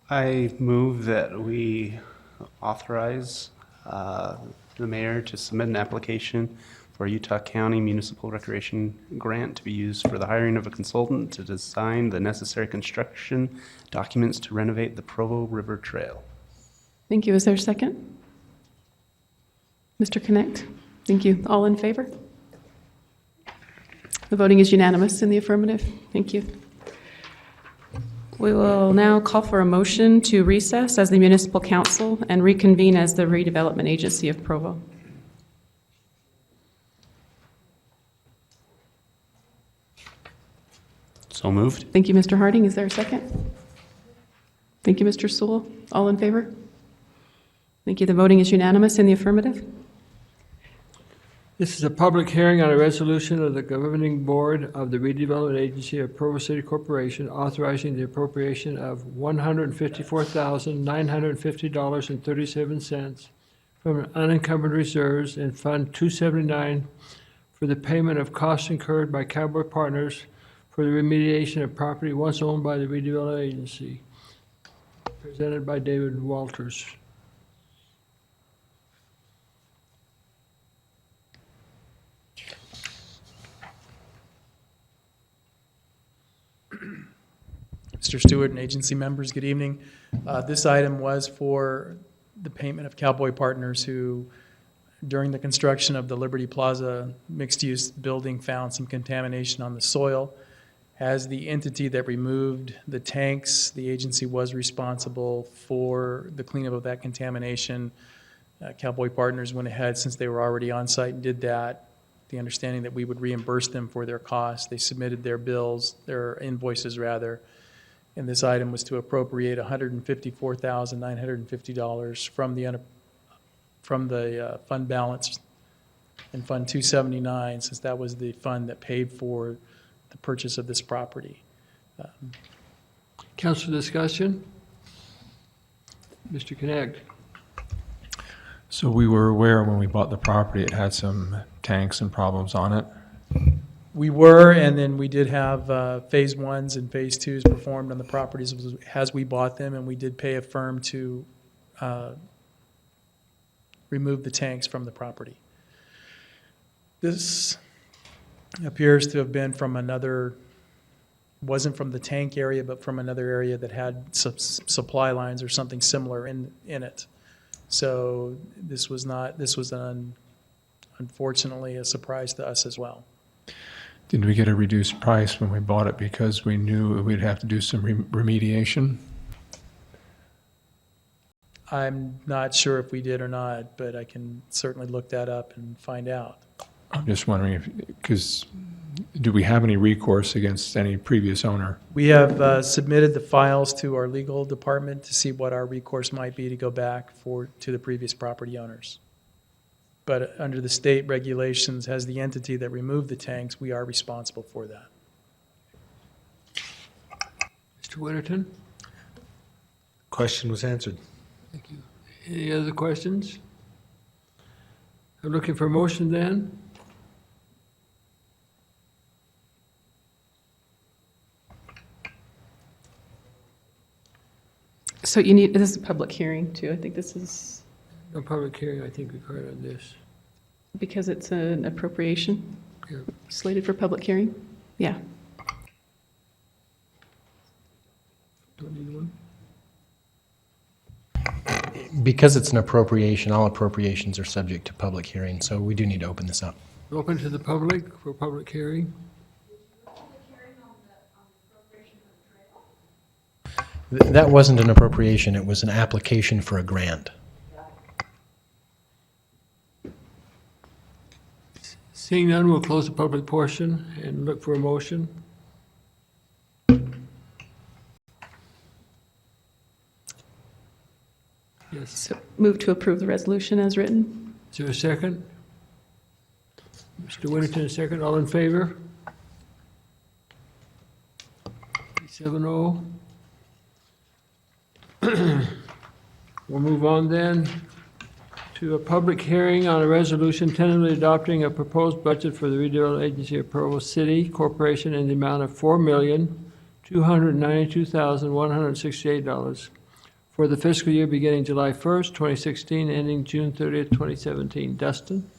I move that we authorize the mayor to submit an application for a Utah County Municipal Recreation Grant to be used for the hiring of a consultant to design the necessary construction documents to renovate the Provo River Trail. Thank you. Is there a second? Mr. Connect? Thank you. All in favor? The voting is unanimous in the affirmative. Thank you. We will now call for a motion to recess as the municipal council and reconvene as the redevelopment agency of Provo. So moved. Thank you, Mr. Harding. Is there a second? Thank you, Mr. Sewell. All in favor? Thank you. The voting is unanimous in the affirmative. This is a public hearing on a resolution of the governing board of the redevelopment agency of Provo City Corporation authorizing the appropriation of $154,950.37 from unencumbered reserves in Fund 279 for the payment of costs incurred by Cowboy Partners for the remediation of property once owned by the redevelopment agency. Presented by David Walters. Mr. Stewart and agency members, good evening. This item was for the payment of Cowboy Partners who, during the construction of the Liberty Plaza mixed-use building, found some contamination on the soil As the entity that removed the tanks, the agency was responsible for the cleanup of that contamination. Cowboy Partners went ahead, since they were already on site, and did that, the understanding that we would reimburse them for their costs. They submitted their bills, their invoices rather, and this item was to appropriate $154,950 from the fund balance in Fund 279, since that was the fund that paid for the purchase of this property. Council discussion? Mr. Connect? So we were aware when we bought the property, it had some tanks and problems on it. We were, and then we did have phase ones and phase twos performed on the properties as we bought them, and we did pay a firm to remove the tanks from the property. This appears to have been from another, wasn't from the tank area, but from another area that had supply lines or something similar in it. So this was unfortunately a surprise to us as well. Did we get a reduced price when we bought it because we knew we'd have to do some remediation? I'm not sure if we did or not, but I can certainly look that up and find out. I'm just wondering if, because do we have any recourse against any previous owner? We have submitted the files to our legal department to see what our recourse might be to go back to the previous property owners. But under the state regulations, as the entity that removed the tanks, we are responsible for that. Mr. Winterton? Question was answered. Thank you. Any other questions? I'm looking for a motion then. So you need, this is a public hearing too. I think this is, No public hearing, I think, required on this. because it's an appropriation Yeah. slated for public hearing? Yeah. Don't need one? Because it's an appropriation, all appropriations are subject to public hearing, so we do need to open this up. Open to the public for public hearing. That wasn't an appropriation, it was an application for a grant. Seeing none, we'll close the public portion and look for a motion. Yes. So move to approve the resolution as written. Is there a second? Mr. Winterton, a second. All in favor? 7-0. We'll move on then to a public hearing on a resolution tentatively adopting a proposed budget for the redevelopment agency of Provo City Corporation in the amount of $4,292,168 for the fiscal year beginning July 1st, 2016, ending June 30th, 2017. Dustin?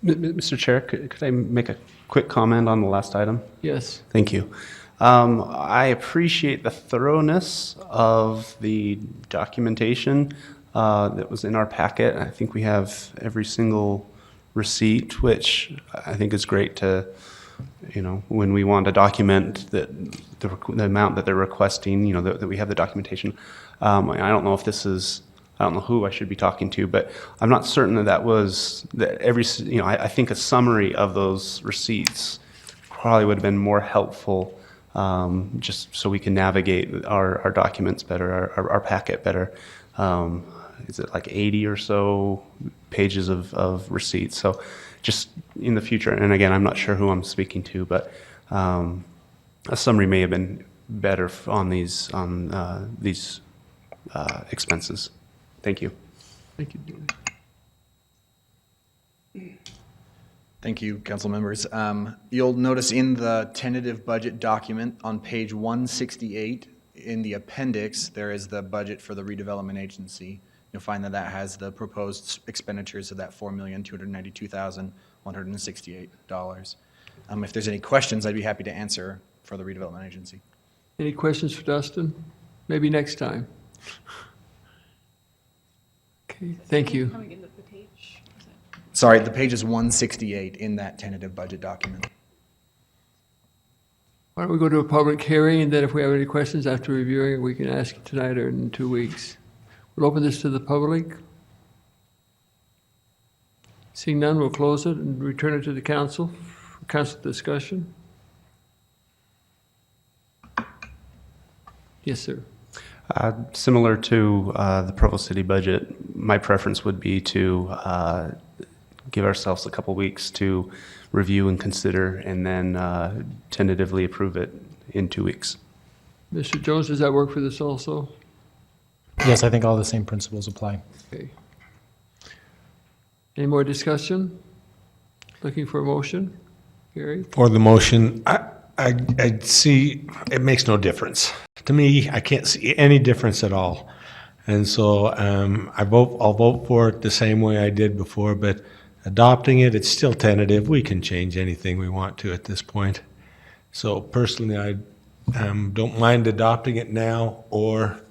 Mr. Chair, could I make a quick comment on the last item? Yes. Thank you. I appreciate the thoroughness of the documentation that was in our packet. I think we have every single receipt, which I think is great to, when we want to document the amount that they're requesting, that we have the documentation. I don't know if this is, I don't know who I should be talking to, but I'm not certain that I think a summary of those receipts probably would have been more helpful, just so we can navigate our documents better, our packet better. Is it like 80 or so pages of receipts? So just in the future, and again, I'm not sure who I'm speaking to, but a summary may have been better on these expenses. Thank you. Thank you. Thank you, council members. You'll notice in the tentative budget document on page 168 in the appendix, there is the budget for the redevelopment agency. You'll find that that has the proposed expenditures of that $4,292,168. If there's any questions, I'd be happy to answer for the redevelopment agency. Any questions for Dustin? Maybe next time. Okay, thank you. Sorry, the page is 168 in that tentative budget document. Why don't we go to a public hearing, and then if we have any questions after reviewing it, we can ask tonight or in 2 weeks. We'll open this to the public. Seeing none, we'll close it and return it to the council for council discussion. Yes, sir. Similar to the Provo City budget, my preference would be to give ourselves a couple weeks to review and consider, and then tentatively approve it in 2 weeks. Mr. Jones, does that work for this also? Yes, I think all the same principles apply. Okay. Any more discussion? Looking for a motion? Gary? For the motion, I see, it makes no difference. To me, I can't see any difference at all. And so I'll vote for it the same way I did before, but adopting it, it's still tentative. We can change anything we want to at this point. So personally, I don't mind adopting it now or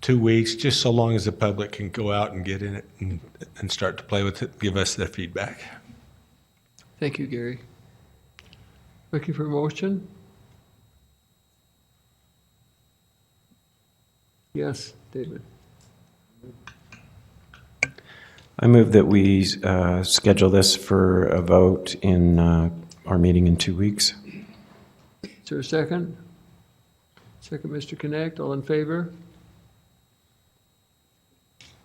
2 weeks, just so long as the public can go out and get in it and start to play with it, give us their feedback. Thank you, Gary. Looking for a motion? Yes, David. I move that we schedule this for a vote in our meeting in 2 weeks. Is there a second? Second, Mr. Connect. All in favor?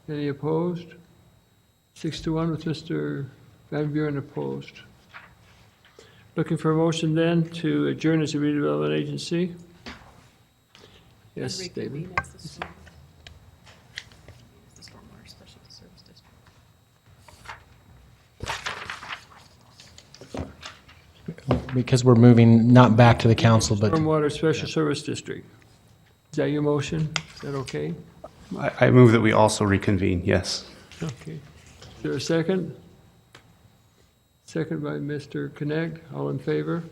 Any opposed? 6-1 with Mr. Van Buren opposed. Looking for a motion then to adjourn as a redevelopment agency? Yes, David. Because we're moving not back to the council, but Stormwater Special Service District. Is that your motion? Is that okay? I move that we also reconvene, yes. Okay. Is there a second? Second by Mr. Connect. All in favor?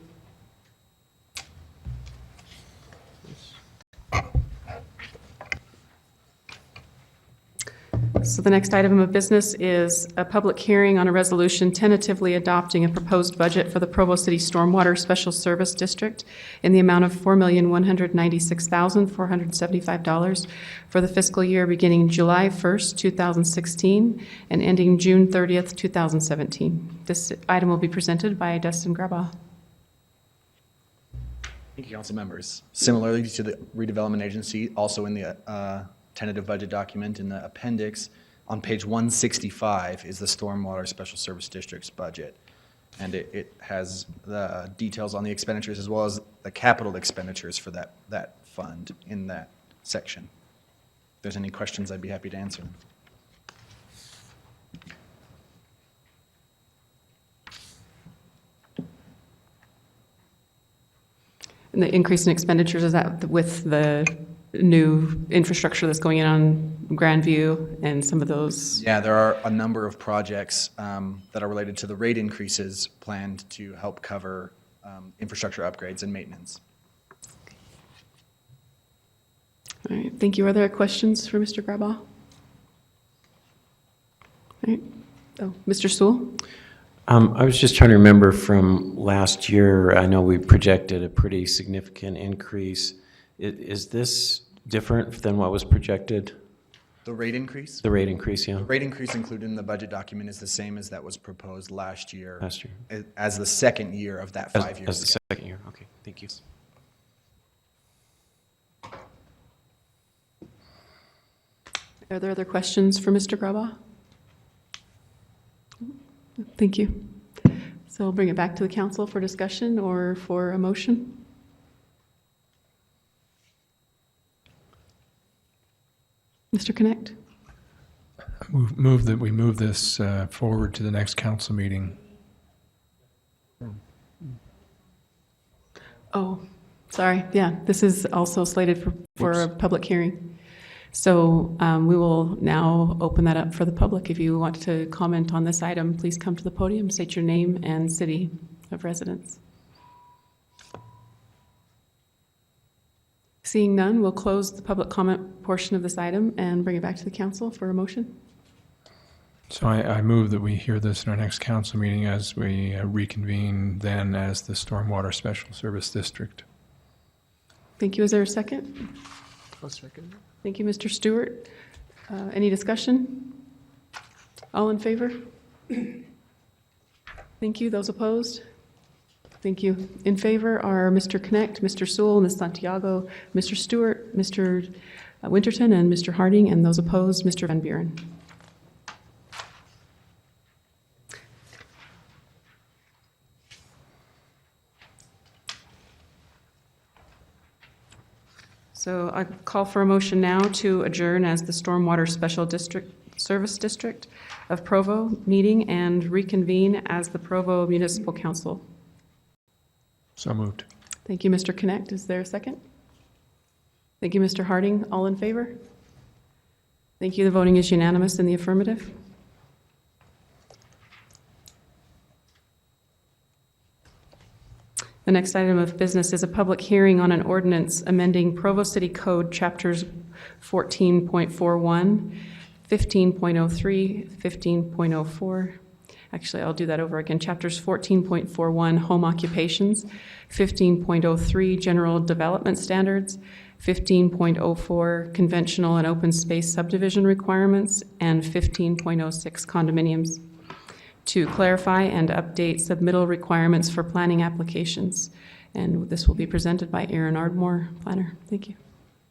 So the next item of business is a public hearing on a resolution tentatively adopting a proposed budget for the Provo City Stormwater Special Service District in the amount of $4,196,475 for the fiscal year beginning July 1st, 2016 and ending June 30th, 2017. This item will be presented by Dustin Grabaugh. Thank you, council members. Similarly to the redevelopment agency, also in the tentative budget document in the appendix, on page 165 is the Stormwater Special Service District's budget. And it has the details on the expenditures as well as the capital expenditures for that fund in that section. If there's any questions, I'd be happy to answer them. And the increase in expenditures, is that with the new infrastructure that's going in on Grandview and some of those? Yeah, there are a number of projects that are related to the rate increases planned to help cover infrastructure upgrades and maintenance. All right, thank you. Are there questions for Mr. Grabaugh? All right. Oh, Mr. Sewell? I was just trying to remember from last year, I know we projected a pretty significant increase. Is this different than what was projected? The rate increase? The rate increase, yeah. The rate increase included in the budget document is the same as that was proposed last year. Last year. As the second year of that 5 years. As the second year, okay, thank you. Are there other questions for Mr. Grabaugh? Thank you. So we'll bring it back to the council for discussion or for a motion. Mr. Connect? Move that we move this forward to the next council meeting. Oh, sorry. Yeah, this is also slated for a public hearing. So we will now open that up for the public. If you want to comment on this item, please come to the podium, state your name and city of residence. Seeing none, we'll close the public comment portion of this item and bring it back to the council for a motion. So I move that we hear this in our next council meeting as we reconvene then as the Stormwater Special Service District. Thank you. Is there a second? I'll second. Thank you, Mr. Stewart. Any discussion? All in favor? Thank you. Those opposed? Thank you. In favor are Mr. Connect, Mr. Sewell, Ms. Santiago, Mr. Stewart, Mr. Winterton, and Mr. Harding, and those opposed, Mr. Van Buren. So I call for a motion now to adjourn as the Stormwater Special Service District of Provo meeting and reconvene as the Provo Municipal Council. So moved. Thank you, Mr. Connect. Is there a second? Thank you, Mr. Harding. All in favor? Thank you. The voting is unanimous in the affirmative. The next item of business is a public hearing on an ordinance amending Provo City Code Chapters 14.41, 15.03, 15.04. Actually, I'll do that over again. Chapters 14.41, Home Occupations, 15.03, General Development Standards, 15.04, Conventional and Open Space Subdivision Requirements, and 15.06, Condominiums, to clarify and update submittal requirements for planning applications. And this will be presented by Aaron Ardmore, planner. Thank you.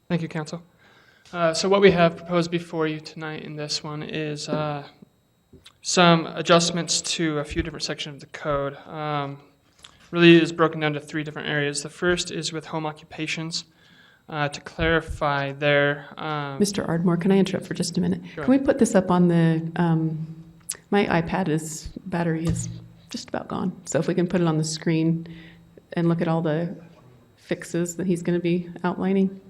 Thank you, Council. So what we have proposed before you tonight in this one is some adjustments to a few different sections of the code. Really is broken down to three different areas. The first is with home occupations. To clarify there. Mr. Ardmore, can I interrupt for just a minute? Sure. Can we put this up on the, my iPad battery is just about gone. So if we can put it on the screen and look at all the fixes that he's going to be outlining.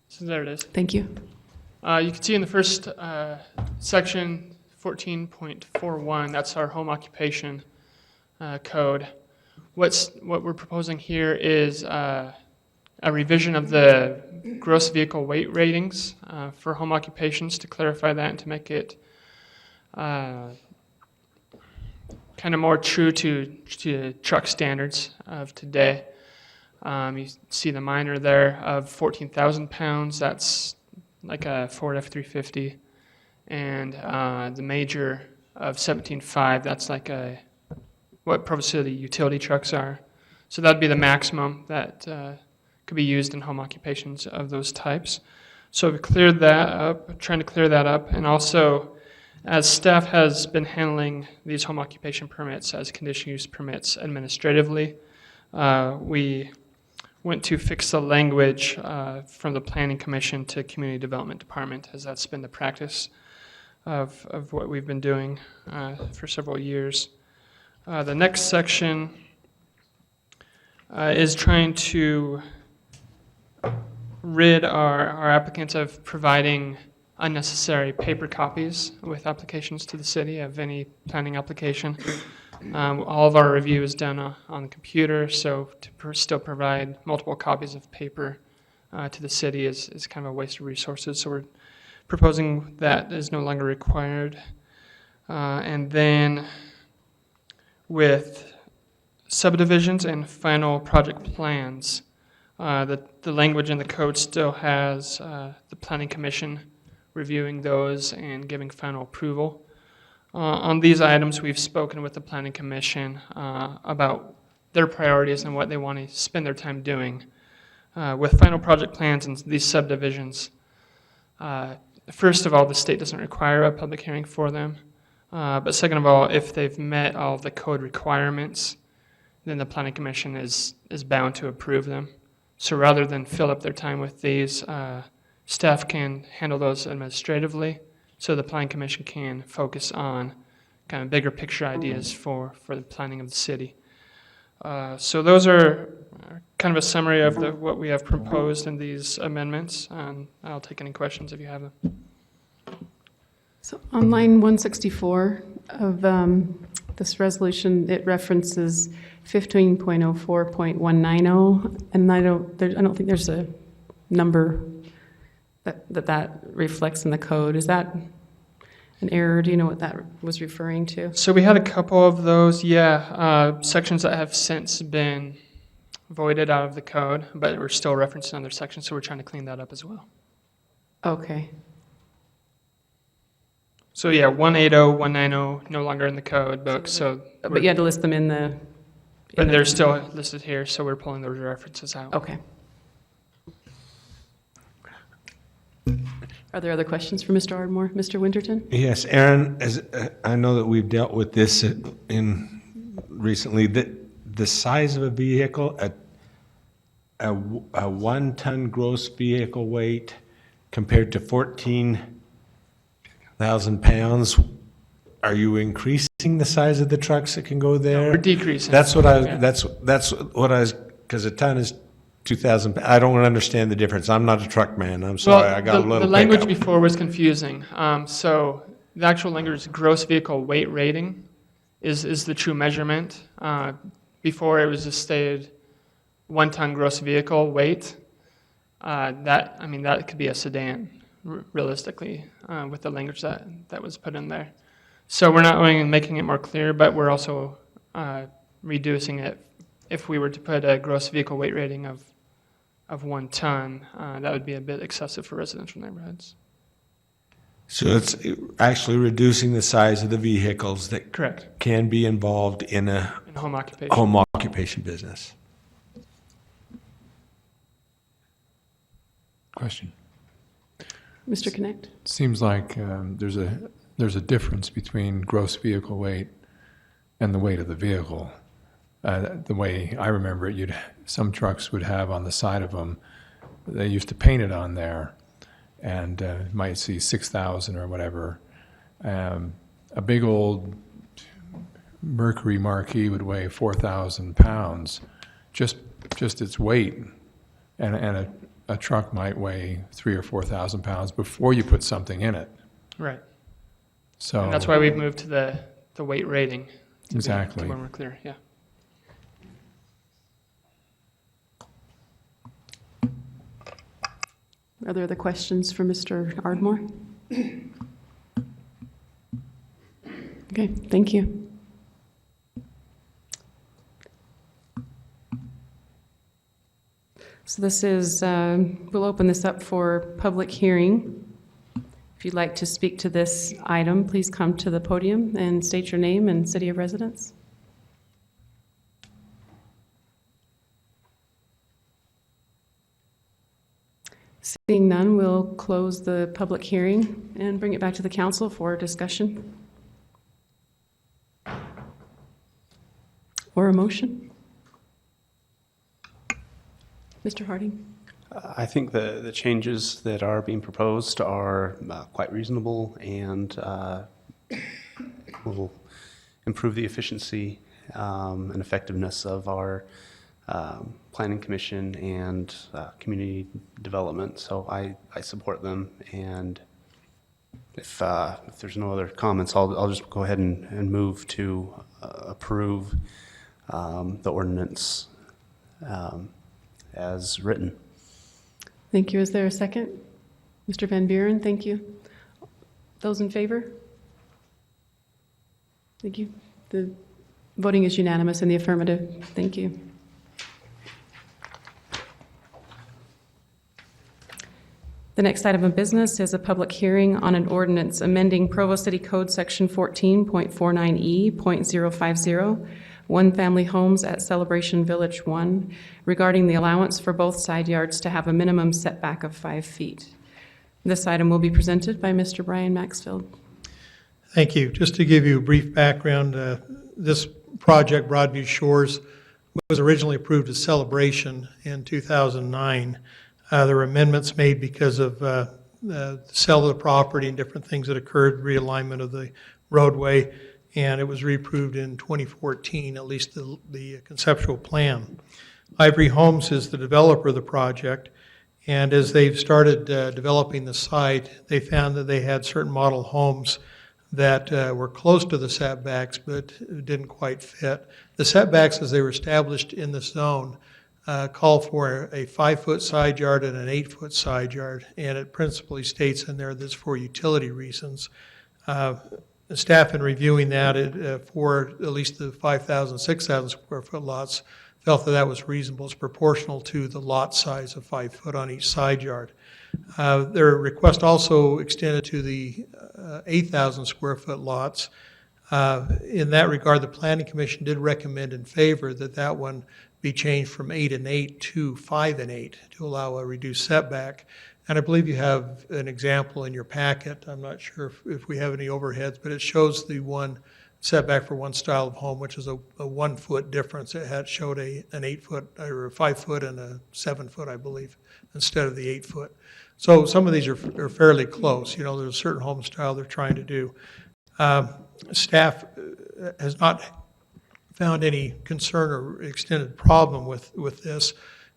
So there it is. Thank you. You can see in the first section, 14.41, that's our home occupation code. What we're proposing here is a revision of the gross vehicle weight ratings for home occupations to clarify that and to make it kind of more true to truck standards of today. You see the minor there of 14,000 pounds. That's like a Ford F-350. And the major of 17.5, that's like what Provo City utility trucks are. So that'd be the maximum that could be used in home occupations of those types. So we cleared that up, trying to clear that up. And also, as staff has been handling these home occupation permits as conditional use permits administratively, we went to fix the language from the Planning Commission to Community Development Department, as that's been the practice of what we've been doing for several years. The next section is trying to rid our applicants of providing unnecessary paper copies with applications to the city of any planning application. All of our review is done on the computer, so to still provide multiple copies of paper to the city is kind of a waste of resources. So we're proposing that is no longer required. And then with subdivisions and final project plans, the language in the code still has the Planning Commission reviewing those and giving final approval. On these items, we've spoken with the Planning Commission about their priorities and what they want to spend their time doing. With final project plans and these subdivisions, first of all, the state doesn't require a public hearing for them. But second of all, if they've met all of the code requirements, then the Planning Commission is bound to approve them. So rather than fill up their time with these, staff can handle those administratively, so the Planning Commission can focus on kind of bigger picture ideas for the planning of the city. So those are kind of a summary of what we have proposed in these amendments, and I'll take any questions if you have them. So on line 164 of this resolution, it references 15.04.190, and I don't think there's a number that reflects in the code. Is that an error. Do you know what that was referring to? So we had a couple of those, sections that have since been voided out of the code, but we're still referenced in other sections, so we're trying to clean that up as well. Okay. So 180, 190, no longer in the code book, so. But you had to list them in the. But they're still listed here, so we're pulling those references out. Okay. Are there other questions for Mr. Ardmore? Mr. Winterton? Yes, Aaron, as I know that we've dealt with this recently, the size of a vehicle, a 1 ton gross vehicle weight compared to 14,000 pounds, are you increasing the size of the trucks that can go there? No, we're decreasing. That's what that's what I was, because a ton is 2,000. I don't understand the difference. I'm not a truck man. I'm sorry. I got a little The language pickup. before was confusing. So the actual language, gross vehicle weight rating, is the true measurement. Before it was just stated 1 ton gross vehicle weight. That could be a sedan, realistically, with the language that was put in there. So we're not only making it more clear, but we're also reducing it. If we were to put a gross vehicle weight rating of 1 ton, that would be a bit excessive for residential neighborhoods. So it's actually reducing the size of the vehicles that Correct. can be involved in a home occupation. home occupation business. Question. Mr. Connect? Seems like there's a difference between gross vehicle weight and the weight of the vehicle. The way I remember it, some trucks would have on the side of them, they used to paint it on there, and you might see 6,000 or whatever. A big old Mercury Marquis would weigh 4,000 pounds, just its weight, and a truck might weigh 3,000 or 4,000 pounds before you put something in it. Right. So And that's why we've moved to the weight rating. Exactly. To be more clear, yeah. Are there other questions for Mr. Ardmore? Okay, thank you. So this is, we'll open this up for public hearing. If you'd like to speak to this item, please come to the podium and state your name and city of residence. Seeing none, we'll close the public hearing and bring it back to the council for discussion. Or a motion? Mr. Harding? I think the changes that are being proposed are quite reasonable and will improve the efficiency and effectiveness of our planning commission and community development. So I support them, and if there's no other comments, I'll just go ahead and move to approve the ordinance as written. Thank you. Is there a second? Mr. Van Buren, thank you. Those in favor? Thank you. The voting is unanimous in the affirmative. Thank you. The next item of business is a public hearing on an ordinance amending Provo City Code Section 14.49E.050, one-family homes at Celebration Village 1, regarding the allowance for both side yards to have a minimum setback of 5 feet. This item will be presented by Mr. Brian Maxfield. Thank you. Just to give you a brief background, this project, Broadview Shores, was originally approved as Celebration in 2009. There were amendments made because of the sale of the property and different things that occurred, realignment of the roadway, and it was reapproved in 2014, at least the conceptual plan. Ivory Homes is the developer of the project, and as they've started developing the site, they found that they had certain model homes that were close to the setbacks but didn't quite fit. The setbacks as they were established in the zone call for a 5-foot side yard and an 8-foot side yard, and it principally states in there this for utility reasons. The staff in reviewing that for at least the 5,000, 6,000 square foot lots felt that that was reasonable. It's proportional to the lot size of 5 foot on each side yard. Their request also extended to the 8,000 square foot lots. In that regard, the Planning Commission did recommend in favor that that one be changed from 8 and 8 to 5 and 8 to allow a reduced setback. And I believe you have an example in your packet. I'm not sure if we have any overheads, but it shows the one setback for one style of home, which is a 1 foot difference. It showed an 8 foot or a 5 foot and a 7 foot, I believe, instead of the 8 foot. So some of these are fairly close. You know, there's a certain home style they're trying to do. Staff has not found any concern or extended problem with this.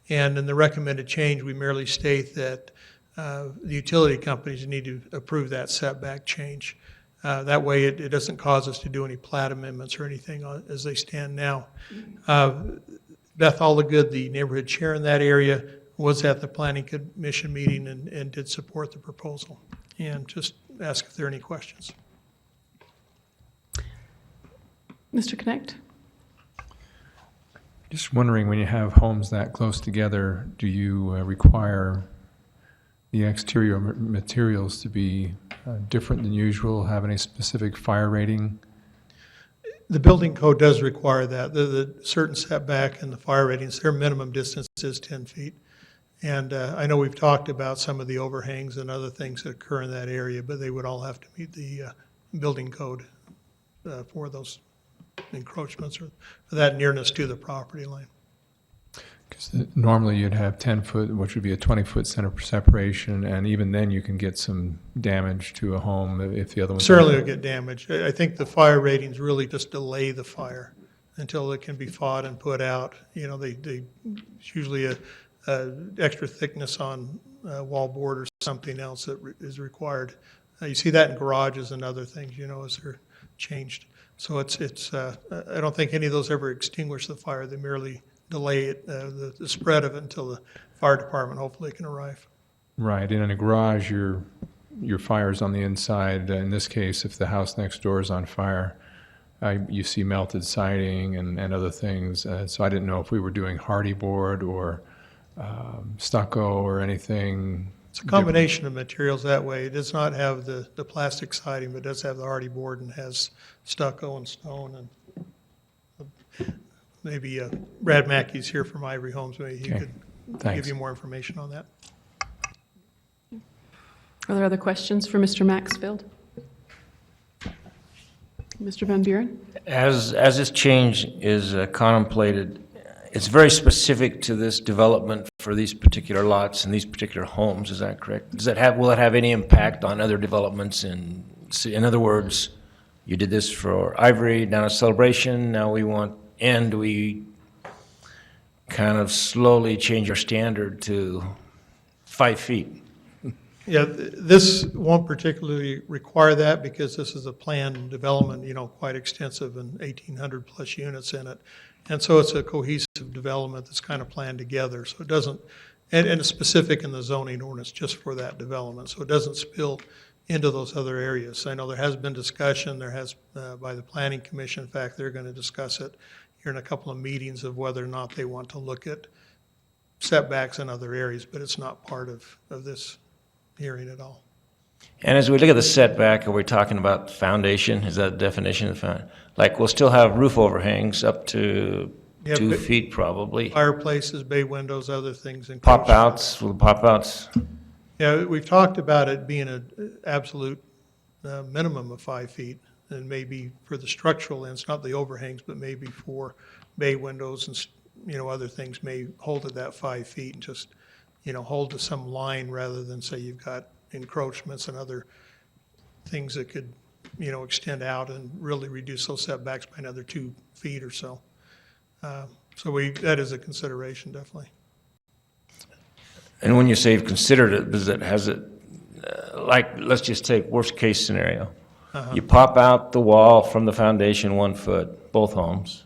And in the recommended change, we merely state that the utility companies need to approve that setback change. That way it doesn't cause us to do any plat amendments or anything as they stand now. Beth Allagood, the neighborhood chair in that area, was at the Planning Commission meeting and did support the proposal. And just ask if there are any questions. Mr. Connect? Just wondering, when you have homes that close together, do you require the exterior materials to be different than usual, have any specific fire rating? The building code does require that. The certain setback and the fire ratings, their minimum distance is 10 feet. And I know we've talked about some of the overhangs and other things that occur in that area, but they would all have to meet the building code for those encroachments or that nearness to the property line. Because normally you'd have 10 foot, which would be a 20-foot center separation, and even then you can get some damage to a home if the other one... Certainly will get damaged. I think the fire ratings really just delay the fire until it can be fought and put out. You know, it's usually a extra thickness on wall board or something else that is required. You see that in garages and other things, you know, as they're changed. So I don't think any of those ever extinguish the fire. They merely delay it, the spread of it until the fire department hopefully can arrive. Right, and in a garage, your fire's on the inside. In this case, if the house next door is on fire, you see melted siding and other things. So I didn't know if we were doing hardy board or stucco or anything. It's a combination of materials that way. It does not have the plastic siding, but it does have the hardy board and has stucco and stone. And maybe Brad Mackey's here from Ivory Homes. Maybe he could give you more information on that. Are there other questions for Mr. Maxfield? Mr. Van Buren? As this change is contemplated, it's very specific to this development for these particular lots and these particular homes, is that correct? Will it have any impact on other developments? In other words, you did this for Ivory, down at Celebration, now we kind of slowly change our standard to 5 feet. Yeah, this won't particularly require that because this is a planned development, you know, quite extensive and 1,800 plus units in it. And so it's a cohesive development that's kind of planned together. So it doesn't, and it's specific in the zoning ordinance just for that development. So it doesn't spill into those other areas. I know there has been discussion, by the Planning Commission. In fact, they're going to discuss it here in a couple of meetings of whether or not they want to look at setbacks in other areas, but it's not part of this hearing at all. And as we look at the setback, are we talking about foundation? Is that the definition of foundation? Like, we'll still have roof overhangs up to 2 feet probably. Fireplaces, bay windows, other things. Pop-outs, will pop-outs? Yeah, we've talked about it being an absolute minimum of 5 feet, and maybe for the structural ends, not the overhangs, but maybe for bay windows and, you know, other things may hold at that 5 feet and just, you know, hold to some line rather than say you've got encroachments and other things that could, you know, extend out and really reduce those setbacks by another 2 feet or so. So that is a consideration, definitely. And when you say you've considered it, like, let's just take worst case scenario. You pop out the wall from the foundation 1 foot, both homes.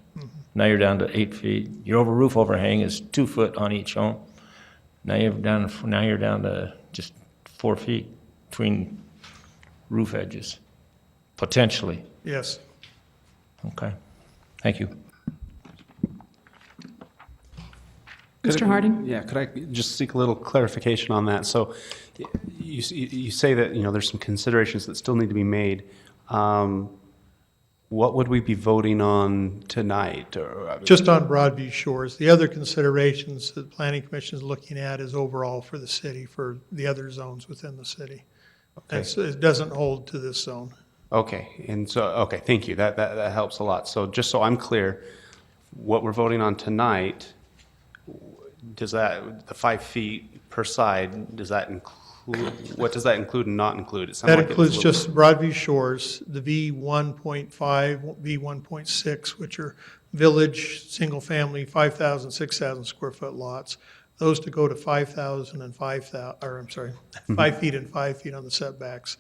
Now you're down to 8 feet. Your roof overhang is 2 foot on each home. Now you're down to just 4 feet between roof edges. Potentially. Yes. Okay. Thank you. Mr. Harding? Yeah, could I just seek a little clarification on that? So you say that, there's some considerations that still need to be made. What would we be voting on tonight? Just on Broadview Shores. The other considerations that the Planning Commission is looking at is overall for the city, for the other zones within the city. Okay. It doesn't hold to this zone. Okay, and so, okay, thank you. That helps a lot. So just so I'm clear, what we're voting on tonight, does that, the 5 feet per side, does that include, what does that include and not include? It sounds That like it's includes a little- just Broadview Shores, the V1.5, V1.6, which are village, single-family, 5,000, 6,000 square foot lots. Those to go to 5,000 and 5,000, or I'm sorry, 5 feet and 5 feet on the setbacks.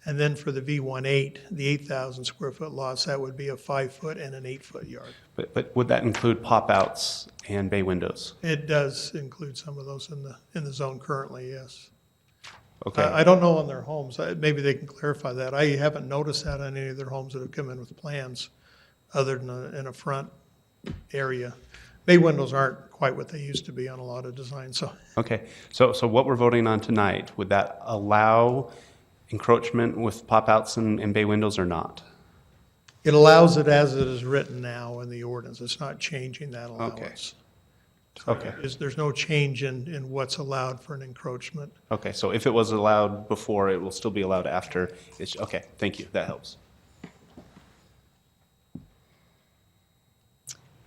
And then for the V1.8, the 8,000 square foot lots, that would be a 5 foot and an 8 foot yard. But would that include pop-outs and bay windows? It does include some of those in the zone currently, yes. Okay. I don't know on their homes. Maybe they can clarify that. I haven't noticed that on any of their homes that have come in with plans, other than in a front area. Bay windows aren't quite what they used to be on a lot of designs, so. Okay, so what we're voting on tonight, would that allow encroachment with pop-outs and bay windows or not? It allows it as it is written now in the ordinance. It's not changing that allowance. Okay. There's no change in what's allowed for an encroachment. Okay, so if it was allowed before, it will still be allowed after. Okay, thank you, that helps.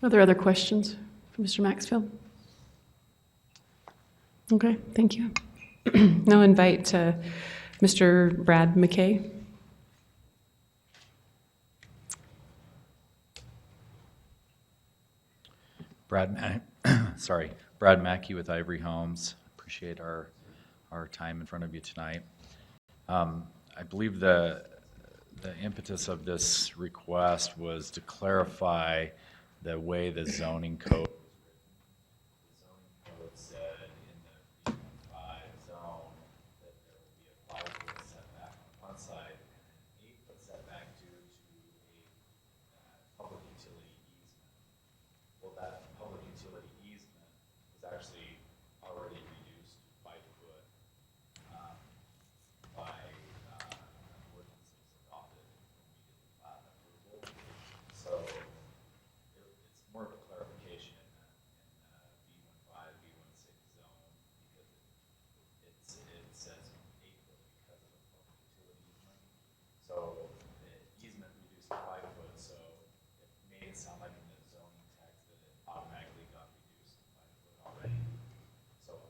Are there other questions for Mr. Maxfield? Okay, thank you. Now invite Mr. Brad McKay. Brad Mackey with Ivory Homes. Appreciate our time in front of you tonight. I believe the impetus of this request was to clarify the way the zoning code said in the B1.5 zone that there will be a 5-foot setback on one side and an 8-foot setback due to a public utility easement. Well, that public utility easement was actually already reduced 5 foot by an ordinance that was adopted when we did the plat approval. So it's more of a clarification in the B1.5, B1.6 zone because it says 8 foot because of the public utility easement. So the easement reduced to 5 foot, so it made it sound like in the zoning text that it automatically got reduced to 5 foot already. So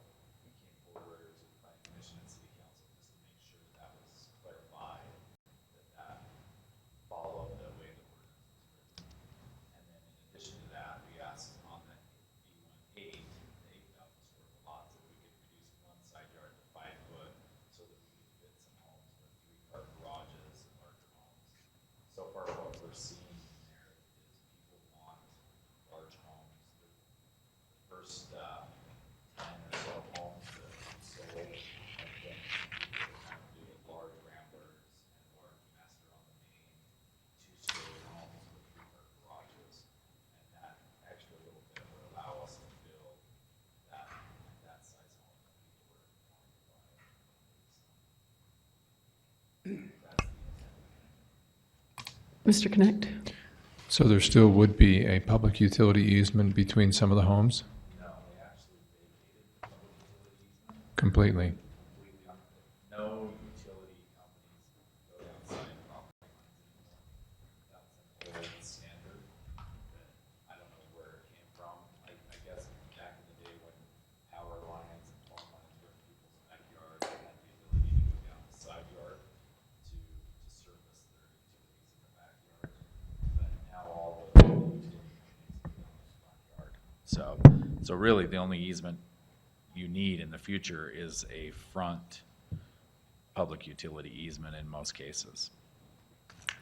we came forward to the planning commission and city council just to make sure that was clarified, that followed the way the ordinance was written. And then in addition to that, we asked on the B1.8, the 8,000 square foot lots, if we could reduce one side yard to 5 foot so that we could fit some homes with 3-car garages and larger homes. So far, what we're seeing in there is people want large homes. The first 10 or so homes that we sold have been people that want to do large ramblers and large master on the main 2-story homes with 3-car garages. And that extra little bit would allow us to build that size home that people were wanting to buy. That's the intent. Mr. Connect? So there still would be a public utility easement between some of the homes? No, we actually vacated the public utility easement. Completely. No utility companies go outside property lines anymore. That's an old standard that I don't know where it came from. I guess back in the day when power lines and phone lines were in people's backyard, they had the ability to go down the side yard to service their utilities in the backyard. But now all the utility companies go down the front yard. So really the only easement you need in the future is a front public utility easement in most cases.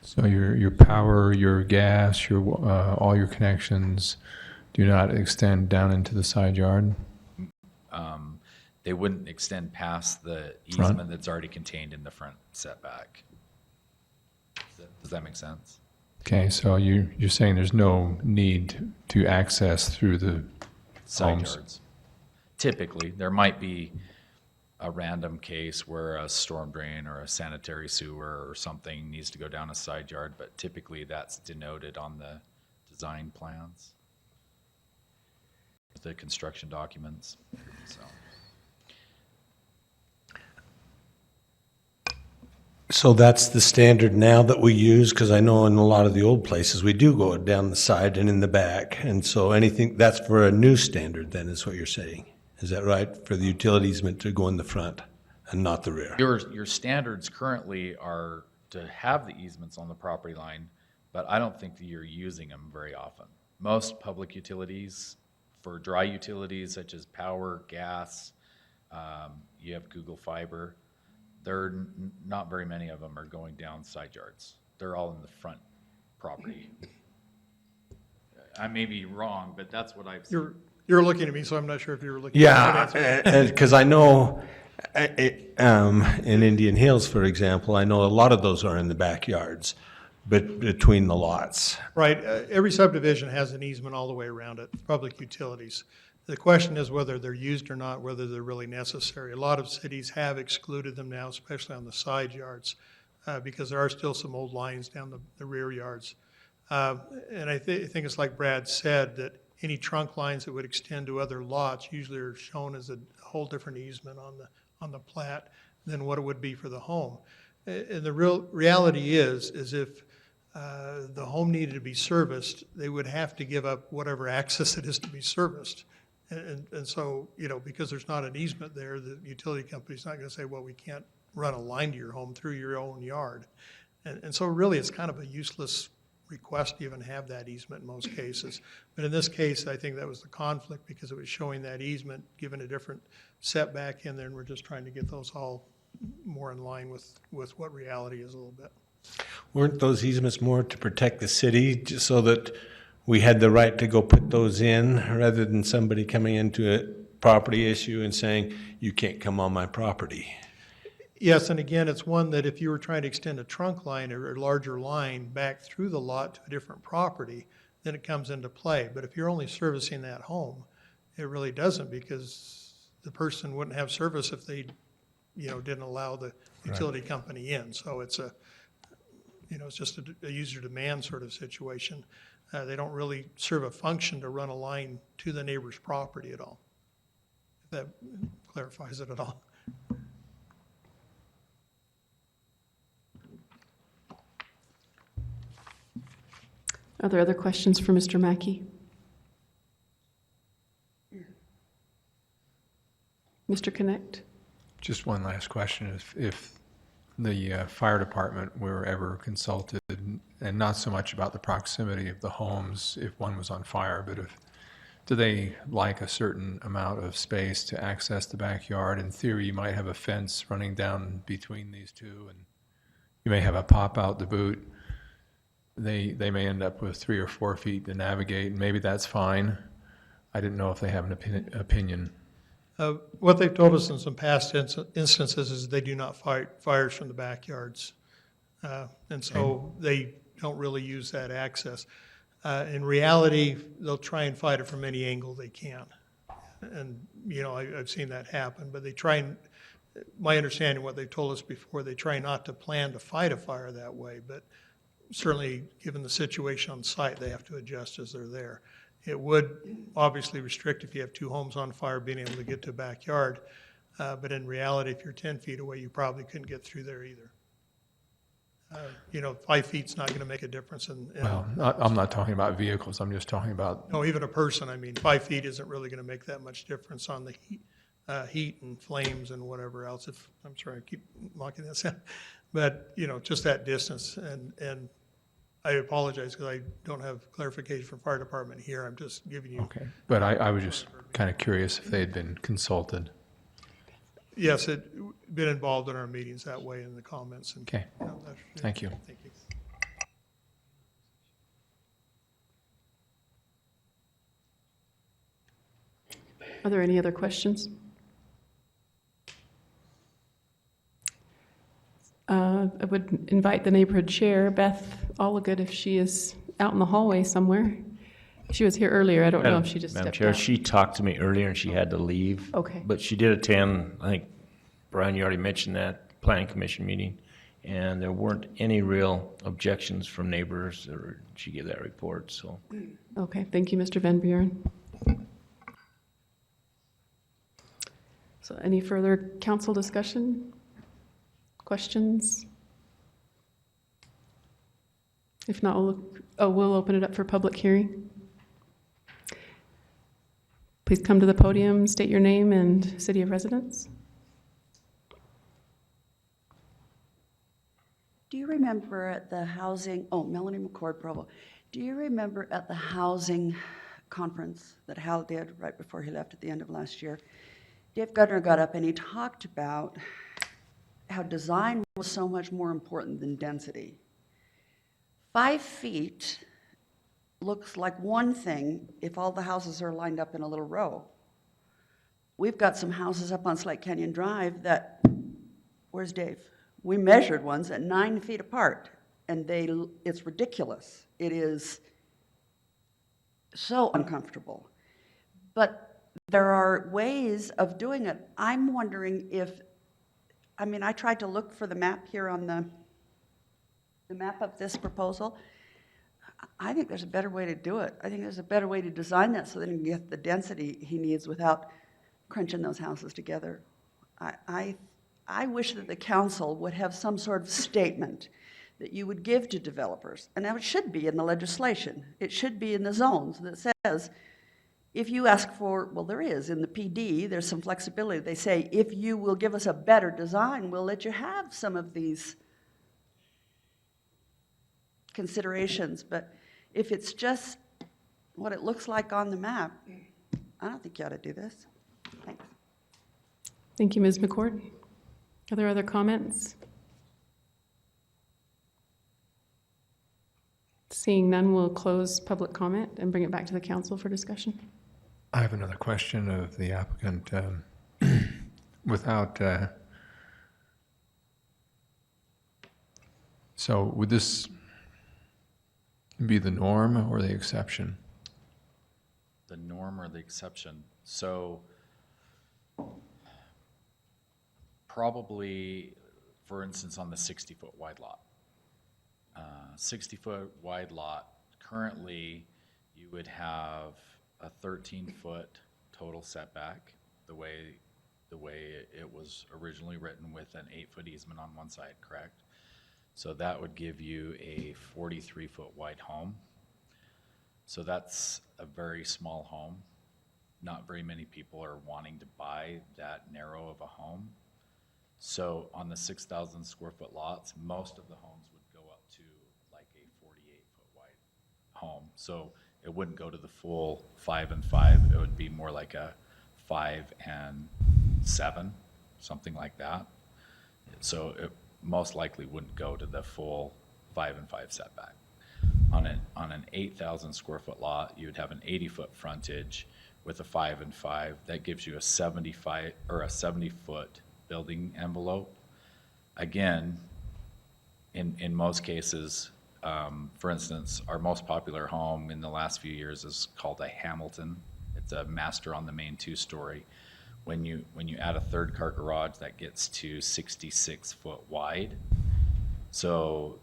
So your power, your gas, all your connections do not extend down into the side yard? They wouldn't extend past the Front? easement that's already contained in the front setback. Does that make sense? Okay, so you're saying there's no need to access through the Side homes? yards. Typically, there might be a random case where a storm drain or a sanitary sewer or something needs to go down a side yard, but typically that's denoted on the design plans, the construction documents, so. So that's the standard now that we use, because I know in a lot of the old places, we do go down the side and in the back. And so anything, that's for a new standard then, is what you're saying. Is that right? For the utility easement to go in the front and not the rear? Your standards currently are to have the easements on the property line, but I don't think that you're using them very often. Most public utilities, for dry utilities such as power, gas, you have Google Fiber, not very many of them are going down side yards. They're all in the front property. I may be wrong, but that's what I've seen. You're looking at me, so I'm not sure if you were looking. Yeah, because I know in Indian Hills, for example, I know a lot of those are in the backyards, but between the lots. Right, every subdivision has an easement all the way around it, public utilities. The question is whether they're used or not, whether they're really necessary. A lot of cities have excluded them now, especially on the side yards, because there are still some old lines down the rear yards. And I think it's like Brad said, that any trunk lines that would extend to other lots usually are shown as a whole different easement on the plat than what it would be for the home. And the real reality is if the home needed to be serviced, they would have to give up whatever access it is to be serviced. And so, because there's not an easement there, the utility company's not going to say, well, we can't run a line to your home through your own yard. And so really, it's kind of a useless request to even have that easement in most cases. But in this case, I think that was the conflict, because it was showing that easement, given a different setback in there, and we're just trying to get those all more in line with what reality is a little bit. Weren't those easements more to protect the city, just so that we had the right to go put those in, rather than somebody coming into a property issue and saying, you can't come on my property? Yes, and again, it's one that if you were trying to extend a trunk line or a larger line back through the lot to a different property, then it comes into play. But if you're only servicing that home, it really doesn't, because the person wouldn't have service if they, didn't allow the utility company in. So it's it's just a user demand sort of situation. They don't really serve a function to run a line to the neighbor's property at all, if that clarifies it at all. Are there other questions for Mr. Mackey? Mr. Connect? Just one last question. If the fire department were ever consulted, and not so much about the proximity of the homes if one was on fire, but do they like a certain amount of space to access the backyard? In theory, you might have a fence running down between these two, and you may have a pop out the boot. They may end up with 3 or 4 feet to navigate, and maybe that's fine. I didn't know if they have an opinion. What they've told us in some past instances is they do not fight fires from the backyards. And so they don't really use that access. In reality, they'll try and fight it from any angle they can. And, I've seen that happen, but they try and, my understanding, what they've told us before, they try not to plan to fight a fire that way, but certainly, given the situation on site, they have to adjust as they're there. It would obviously restrict, if you have 2 homes on fire, being able to get to a backyard. But in reality, if you're 10 feet away, you probably couldn't get through there either. 5 feet's not going to make a difference. Well, I'm not talking about vehicles. I'm just talking about... No, even a person. 5 feet isn't really going to make that much difference on the heat and flames and whatever else. I'm sorry, I keep mocking that sound. But, just that distance. And I apologize because I don't have clarification from fire department here. I'm just giving you. Okay, but I was just kind of curious if they had been consulted. Yes, it's been involved in our meetings that way in the comments. And, okay, thank you. Thank you. Are there any other questions? I would invite the neighborhood chair, Beth Oligood, if she is out in the hallway somewhere. She was here earlier. I don't know if she just Madam stepped Chair, out. she talked to me earlier and she had to leave. Okay. But she did attend, I think, Brian, you already mentioned that, Planning Commission meeting, and there weren't any real objections from neighbors, or she gave that report, so. Okay, thank you, Mr. Van Buren. So any further council discussion? Questions? If not, we'll open it up for public hearing. Please come to the podium, state your name and city of residence. Do you remember at the housing, Melanie McCord, Provo. Do you remember at the housing conference that Hal did right before he left at the end of last year? Dave Gardner got up and he talked about how design was so much more important than density. 5 feet looks like one thing if all the houses are lined up in a little row. We've got some houses up on Slate Canyon Drive that, where's Dave? We measured ones at 9 feet apart, and it's ridiculous. It is so uncomfortable. But there are ways of doing it. I'm wondering if, I tried to look for the map here on the map of this proposal. I think there's a better way to do it. I think there's a better way to design that so that he can get the density he needs without crunching those houses together. I wish that the council would have some sort of statement that you would give to developers, and that should be in the legislation. It should be in the zones that says, if you ask for, well, there is, in the PD, there's some flexibility. They say, if you will give us a better design, we'll let you have some of these considerations. But if it's just what it looks like on the map, I don't think you ought to do this. Thanks. Thank you, Ms. McCord. Are there other comments? Seeing none, we'll close public comment and bring it back to the council for discussion. I have another question of the applicant. So would this be the norm or the exception? The norm or the exception? So probably, for instance, on the 60-foot wide lot. 60-foot wide lot, currently you would have a 13-foot total setback, the way it was originally written, with an 8-foot easement on one side, correct? So that would give you a 43-foot wide home. So that's a very small home. Not very many people are wanting to buy that narrow of a home. So on the 6,000 square foot lots, most of the homes would go up to like a 48-foot wide home. So it wouldn't go to the full 5 and 5. It would be more like a 5 and 7, something like that. So it most likely wouldn't go to the full 5 and 5 setback. On an 8,000 square foot lot, you would have an 80-foot frontage with a 5 and 5. That gives you a 75 or a 70-foot building envelope. Again, in most cases, for instance, our most popular home in the last few years is called a Hamilton. It's a master on the main 2-story. When you add a 3rd-car garage, that gets to 66 foot wide. So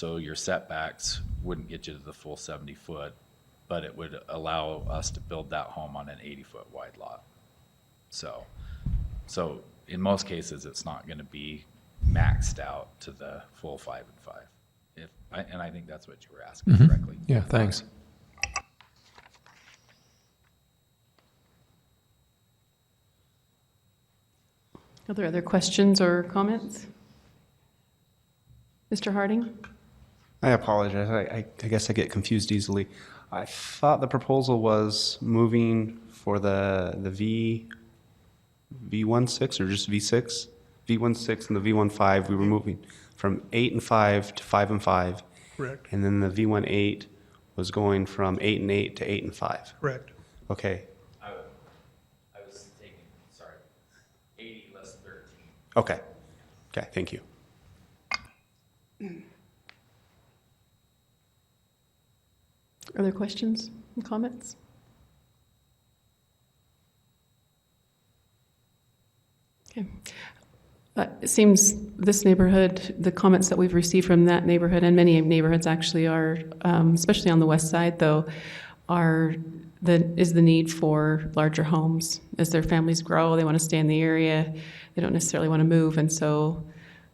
your setbacks wouldn't get you to the full 70 foot, but it would allow us to build that home on an 80-foot wide lot. So in most cases, it's not going to be maxed out to the full 5 and 5. And I think that's what you were asking correctly. Yeah, thanks. Are there other questions or comments? Mr. Harding? I apologize. I guess I get confused easily. I thought the proposal was moving for the V16 or just V6? V16 and the V15, we were moving from 8 and 5 to 5 and 5. Correct. And then the V18 was going from 8 and 8 to 8 and 5. Correct. Okay. I was taking, sorry, 80 less 13. Okay. Okay, thank you. Other questions and comments? Okay. It seems this neighborhood, the comments that we've received from that neighborhood, and many neighborhoods actually are, especially on the west side though, is the need for larger homes. As their families grow, they want to stay in the area. They don't necessarily want to move. And so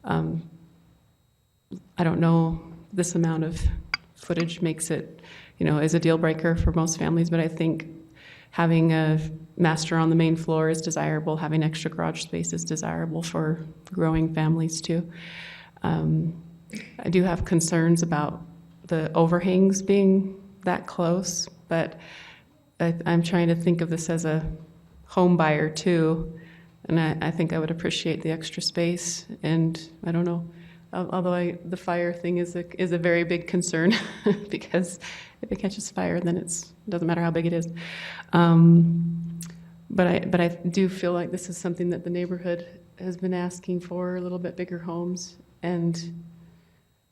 I don't know, this amount of footage makes it, is a deal breaker for most families, but I think having a master on the main floor is desirable. Having extra garage space is desirable for growing families too. I do have concerns about the overhangs being that close, but I'm trying to think of this as a home buyer too, and I think I would appreciate the extra space. And I don't know, although the fire thing is a very big concern because if it catches fire, then it doesn't matter how big it is. But I do feel like this is something that the neighborhood has been asking for, a little bit bigger homes. And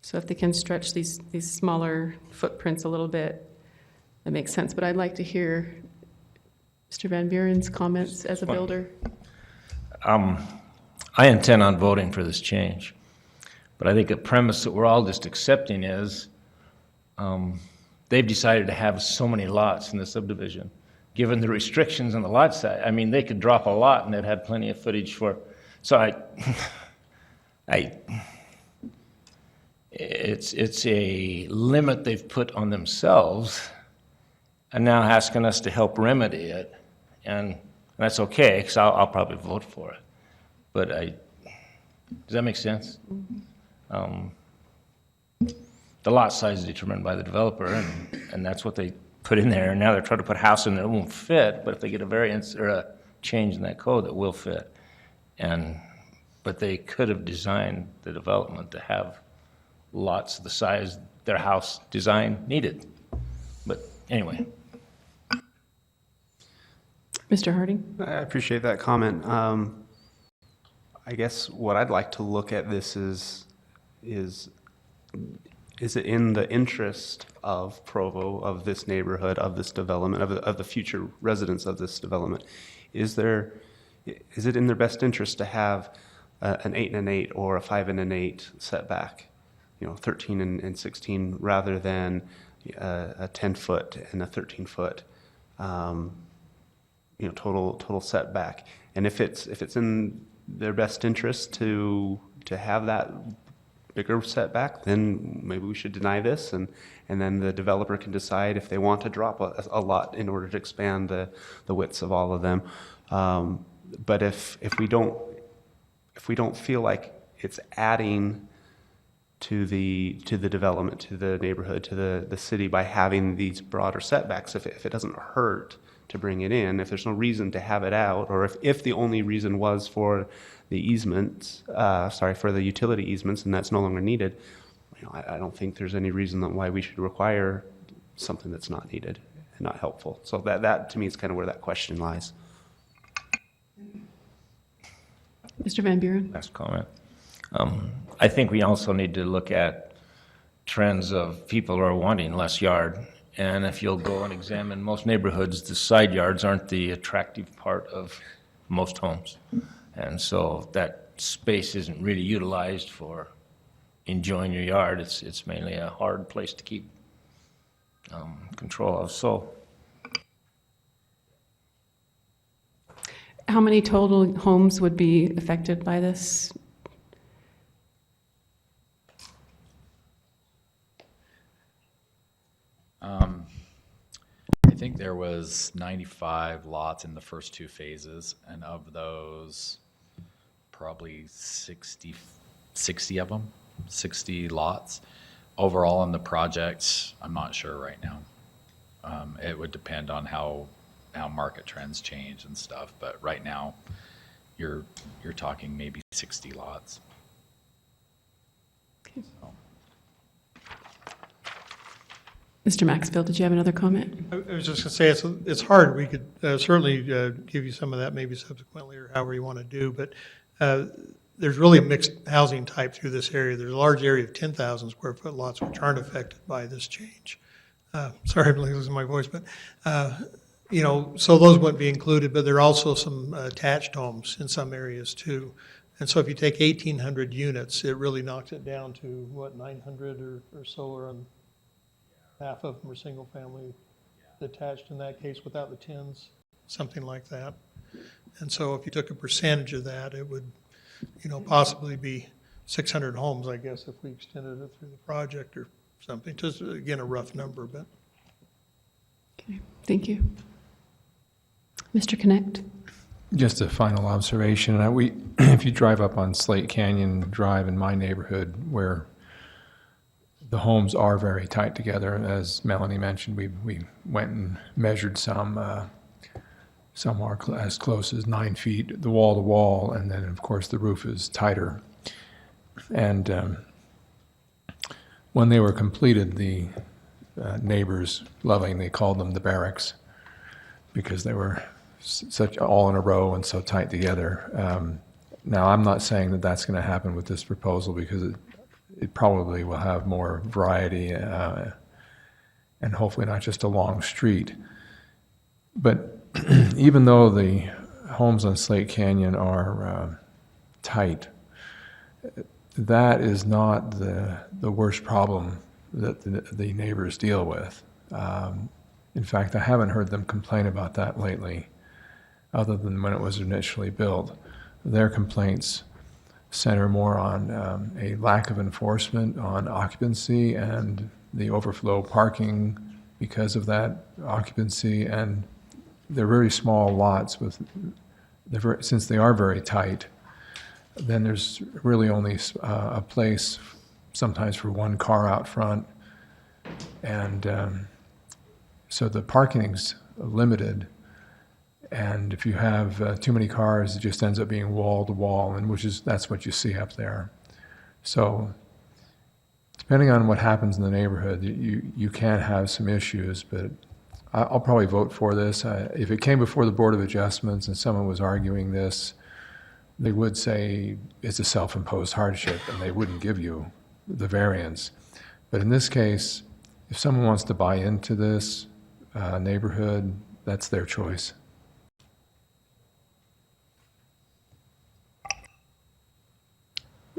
so if they can stretch these smaller footprints a little bit, that makes sense. But I'd like to hear Mr. Van Buren's comments as a builder. I intend on voting for this change, but I think a premise that we're all just accepting is they've decided to have so many lots in the subdivision. Given the restrictions on the lot size, I mean, they could drop a lot and they'd have plenty of footage for. So it's a limit they've put on themselves, and now asking us to help remedy it, and that's okay because I'll probably vote for it. But does that make sense? The lot size is determined by the developer, and that's what they put in there. And now they're trying to put a house in there that won't fit, but if they get a variance or a change in that code, that will fit. But they could have designed the development to have lots of the size their house design needed. But anyway. Mr. Harding? I appreciate that comment. I guess what I'd like to look at this is it in the interest of Provo, of this neighborhood, of this development, of the future residents of this development? Is it in their best interest to have an 8 and an 8 or a 5 and an 8 setback, 13 and 16, rather than a 10-foot and a 13-foot, total setback? And if it's in their best interest to have that bigger setback, then maybe we should deny this, and then the developer can decide if they want to drop a lot in order to expand the widths of all of them. But if we don't feel like it's adding to the development, to the neighborhood, to the city by having these broader setbacks, if it doesn't hurt to bring it in, if there's no reason to have it out, or if the only reason was for the easements, for the utility easements, and that's no longer needed, I don't think there's any reason why we should require something that's not needed and not helpful. So that to me is kind of where that question lies. Mr. Van Buren? Last comment. I think we also need to look at trends of people who are wanting less yard. And if you'll go and examine most neighborhoods, the side yards aren't the attractive part of most homes. And so that space isn't really utilized for enjoying your yard. It's mainly a hard place to keep control of. So, how many total homes would be affected by this? I think there was 95 lots in the first two phases, and of those, probably 60 of them, 60 lots. Overall in the project, I'm not sure right now. It would depend on how market trends change and stuff, but right now, you're talking maybe 60 lots. Okay. Mr. Maxfield, did you have another comment? I was just going to say, it's hard. We could certainly give you some of that maybe subsequently or however you want to do, but there's really a mixed housing type through this area. There's a large area of 10,000 square foot lots which aren't affected by this change. Sorry, I'm losing my voice, but, you know, so those wouldn't be included, but there are also some attached homes in some areas too. And so if you take 1,800 units, it really knocks it down to, what, 900 or so, or half of them are single family detached in that case without the tins, something like that. And so if you took a percentage of that, it would, you know, possibly be 600 homes, I guess, if we extended it through the project or something. Just, again, a rough number, but. Okay, thank you. Mr. Connect? Just a final observation. If you drive up on Slate Canyon Drive in my neighborhood, where the homes are very tight together, as Melanie mentioned, we went and measured some are as close as 9 feet, the wall to wall, and then of course the roof is tighter. And when they were completed, the neighbors lovingly called them the barracks because they were such all in a row and so tight together. Now, I'm not saying that that's going to happen with this proposal because it probably will have more variety and hopefully not just a long street. But even though the homes on Slate Canyon are tight, that is not the worst problem that the neighbors deal with. In fact, I haven't heard them complain about that lately, other than when it was initially built. Their complaints center more on a lack of enforcement on occupancy and the overflow parking because of that occupancy, and they're very small lots since they are very tight, then there's really only a place sometimes for one car out front, and so the parking's limited, and if you have too many cars, it just ends up being wall to wall, and that's what you see up there. So depending on what happens in the neighborhood, you can have some issues, but I'll probably vote for this. If it came before the Board of Adjustments and someone was arguing this, they would say it's a self-imposed hardship and they wouldn't give you the variance. But in this case, if someone wants to buy into this neighborhood, that's their choice.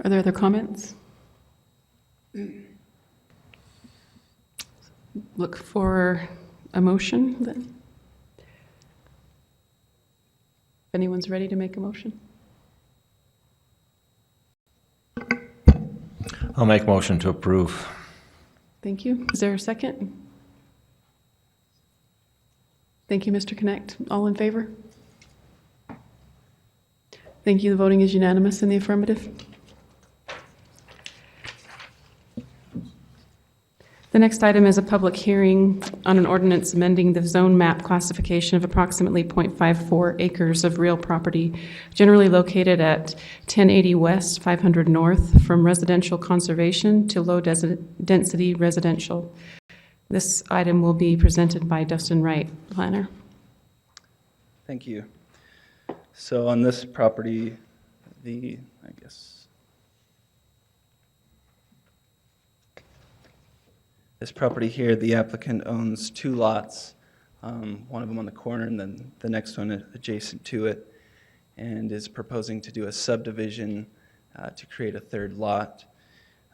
Are there other comments? Look for a motion then. If anyone's ready to make a motion. I'll make motion to approve. Thank you. Is there a second? Thank you, Mr. Connect. All in favor? Thank you. The voting is unanimous in the affirmative. The next item is a public hearing on an ordinance amending the zone map classification of approximately 0.54 acres of real property generally located at 1080 West, 500 North, from residential conservation to low-density residential. This item will be presented by Dustin Wright, planner. Thank you. So on this property, this property here, the applicant owns 2 lots, one of them on the corner and then the next one adjacent to it, and is proposing to do a subdivision to create a 3rd lot.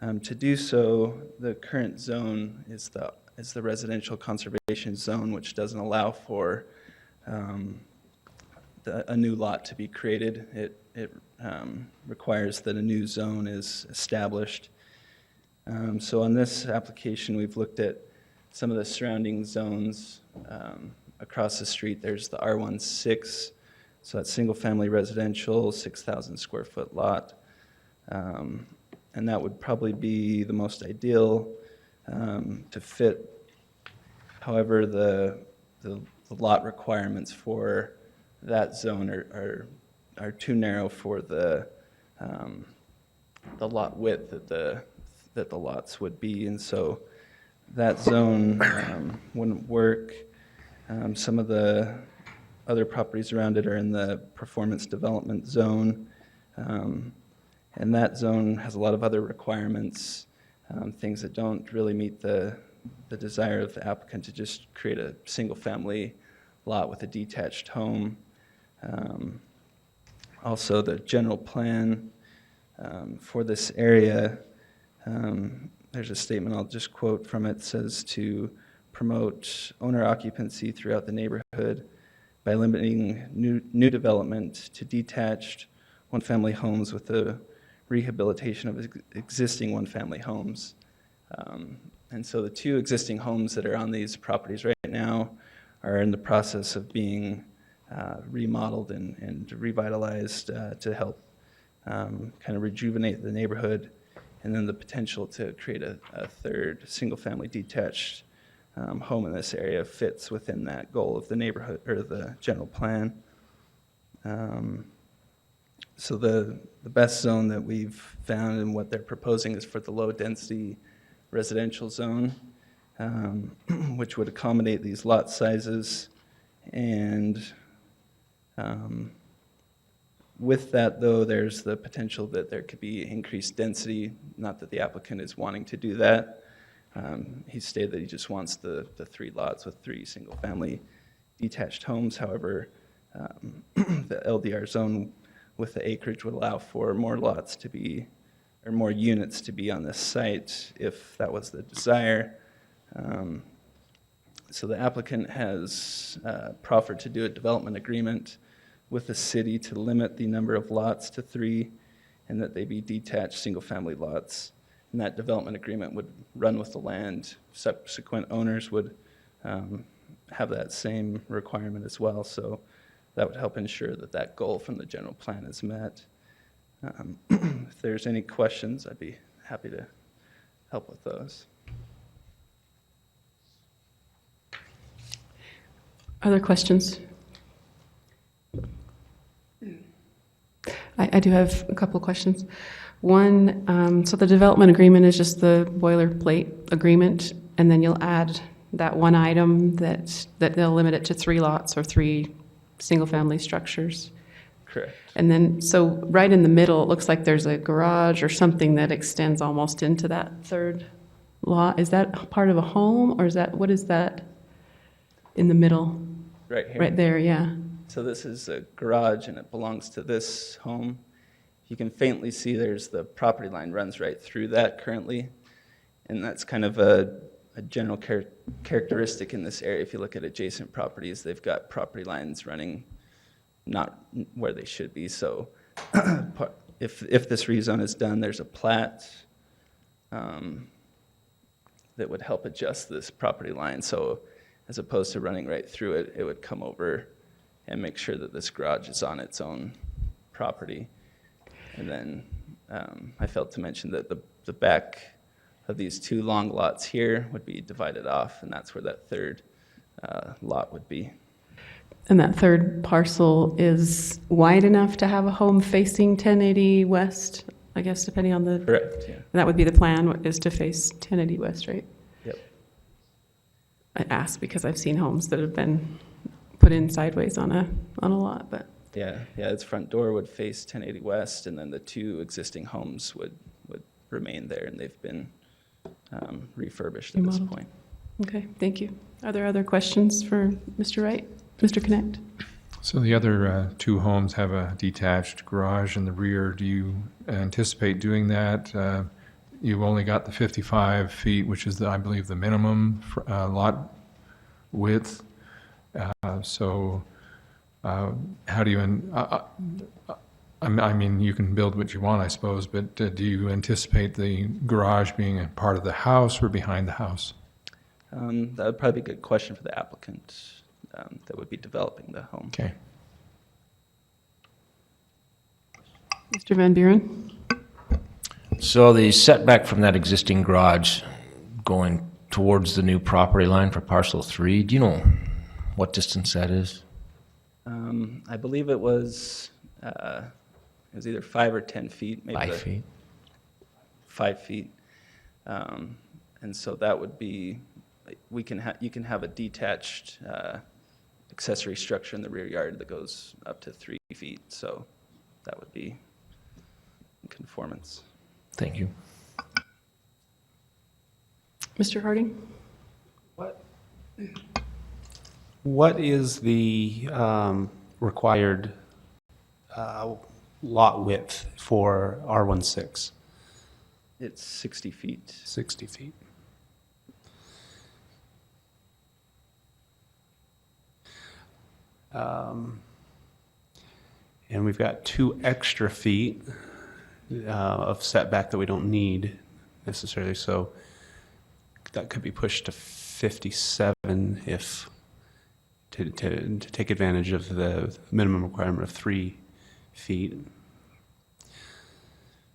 To do so, the current zone is the residential conservation zone, which doesn't allow for a new lot to be created. It requires that a new zone is established. So on this application, we've looked at some of the surrounding zones. Across the street, there's the R16, so that's single-family residential, 6,000 square foot lot. And that would probably be the most ideal to fit. However, the lot requirements for that zone are too narrow for the lot width that the lots would be, and so that zone wouldn't work. Some of the other properties around it are in the performance development zone, And that zone has a lot of other requirements, things that don't really meet the desire of the applicant to just create a single-family lot with a detached home. Also, the general plan for this area, there's a statement I'll just quote from it. It says to promote owner occupancy throughout the neighborhood by limiting new development to detached one-family homes with the rehabilitation of existing one-family homes. And so the two existing homes that are on these properties right now are in the process of being remodeled and revitalized to help kind of rejuvenate the neighborhood, and then the potential to create a third single-family detached home in this area fits within that goal of the neighborhood or the general plan. So the best zone that we've found and what they're proposing is for the low-density residential zone, which would accommodate these lot sizes. And with that, though, there's the potential that there could be increased density, not that the applicant is wanting to do that. He stated that he just wants the 3 lots with 3 single-family detached homes. However, the LDR zone with the acreage would allow for more lots to be, or more units to be on this site if that was the desire. So the applicant has proffered to do a development agreement with the city to limit the number of lots to 3 and that they be detached single-family lots. And that development agreement would run with the land. Subsequent owners would have that same requirement as well. So that would help ensure that that goal from the general plan is met. If there's any questions, I'd be happy to help with those. Other questions? I do have a couple of questions. One, so the development agreement is just the boilerplate agreement, and then you'll add that one item that they'll limit it to 3 lots or 3 single-family structures. Correct. And then, so right in the middle, it looks like there's a garage or something that extends almost into that 3rd lot. Is that part of a home, or is that, what is that in the middle? Right here. Right there, yeah. So this is a garage and it belongs to this home. You can faintly see there's the property line runs right through that currently. And that's kind of a general characteristic in this area. If you look at adjacent properties, they've got property lines running not where they should be. So if this rezone is done, there's a plat that would help adjust this property line. So as opposed to running right through it, it would come over and make sure that this garage is on its own property. And then I failed to mention that the back of these 2 long lots here would be divided off, and that's where that 3rd lot would be. And that 3rd parcel is wide enough to have a home facing 1080 west, I guess, depending on the... Correct, yeah. And that would be the plan, is to face 1080 west, right? Yep. I ask because I've seen homes that have been put in sideways on a lot, but... Yeah, its front door would face 1080 west, and then the 2 existing homes would remain there, and they've been refurbished at this Remodeled. point. Okay, thank you. Are there other questions for Mr. Wright? Mr. Connect? So the other 2 homes have a detached garage in the rear. Do you anticipate doing that? You've only got the 55 feet, which is, I believe, the minimum lot width. So how do you, I mean, you can build what you want, I suppose, but do you anticipate the garage being a part of the house or behind the house? That would probably be a good question for the applicant that would be developing the home. Okay. Mr. Van Buren? So the setback from that existing garage going towards the new property line for parcel 3, do you know what distance that is? I believe it was either 5 or 10 feet. Maybe 5 feet. 5 feet. And so that would be, you can have a detached accessory structure in the rear yard that goes up to 3 feet. So that would be conformance. Thank you. Mr. Harding? What is the required lot width for R16? It's 60 feet. 60 feet. And we've got 2 extra feet of setback that we don't need necessarily, so that could be pushed to 57 if to take advantage of the minimum requirement of 3 feet.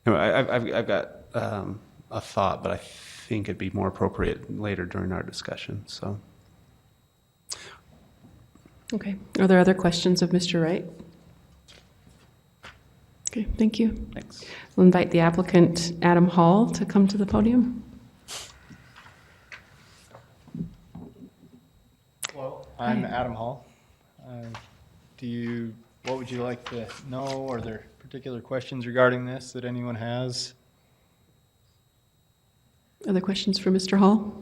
Anyway, I've got a thought, but I think it'd be more appropriate later during our discussion. So, Okay. Are there other questions of Mr. Wright? Okay, thank you. Thanks. We'll invite the applicant, Adam Hall, to come to the podium. Hello, I'm Hi. Adam Hall. What would you like to know? Are there particular questions regarding this that anyone has? Other questions for Mr. Hall?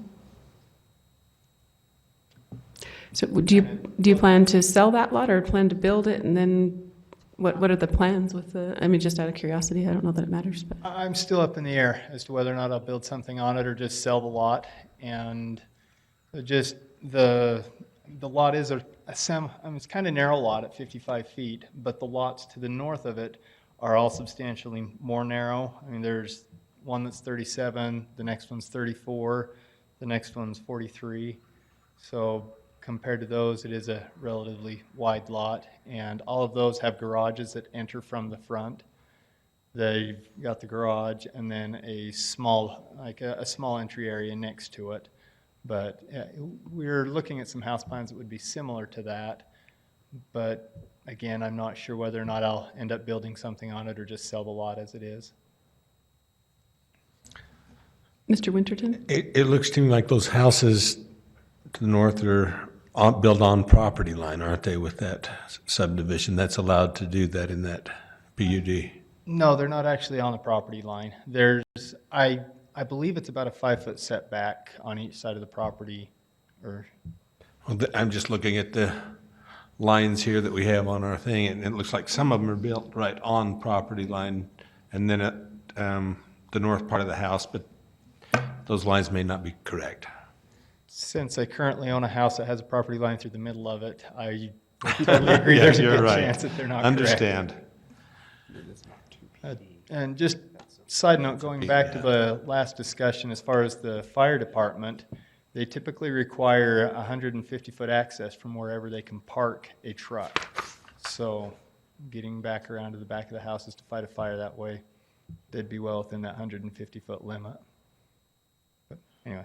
So do you plan to sell that lot or plan to build it, and then what are the plans with I mean, just out of curiosity, I don't know that it matters, but. I'm still up in the air as to whether or not I'll build something on it or just sell the lot. And just the lot is it's kind of narrow lot at 55 feet, but the lots to the north of it are all substantially more narrow. I mean, there's one that's 37, the next one's 34, the next one's 43. So compared to those, it is a relatively wide lot, and all of those have garages that enter from the front. They've got the garage and then a small entry area next to it. But we're looking at some house plans that would be similar to that. But again, I'm not sure whether or not I'll end up building something on it or just sell the lot as it is. Mr. Winterton? It looks to me like those houses to the north are built on property line, aren't they, with that subdivision? That's allowed to do that in that PUD. No, they're not actually on the property line. I believe it's about a 5-foot setback on each side of the property. Well, I'm just looking at the lines here that we have on our thing, and it looks like some of them are built right on property line, and then at the north part of the house, but those lines may not be correct. Since I currently own a house that has a property line through the middle of it, I totally agree. Yeah, There's a you're good right. chance that they're not Understand. correct. And just side note, going back to the last discussion, as far as the fire department, they typically require a 150-foot access from wherever they can park a truck. So getting back around to the back of the houses to fight a fire that way, they'd be well within that 150-foot limit. But anyway.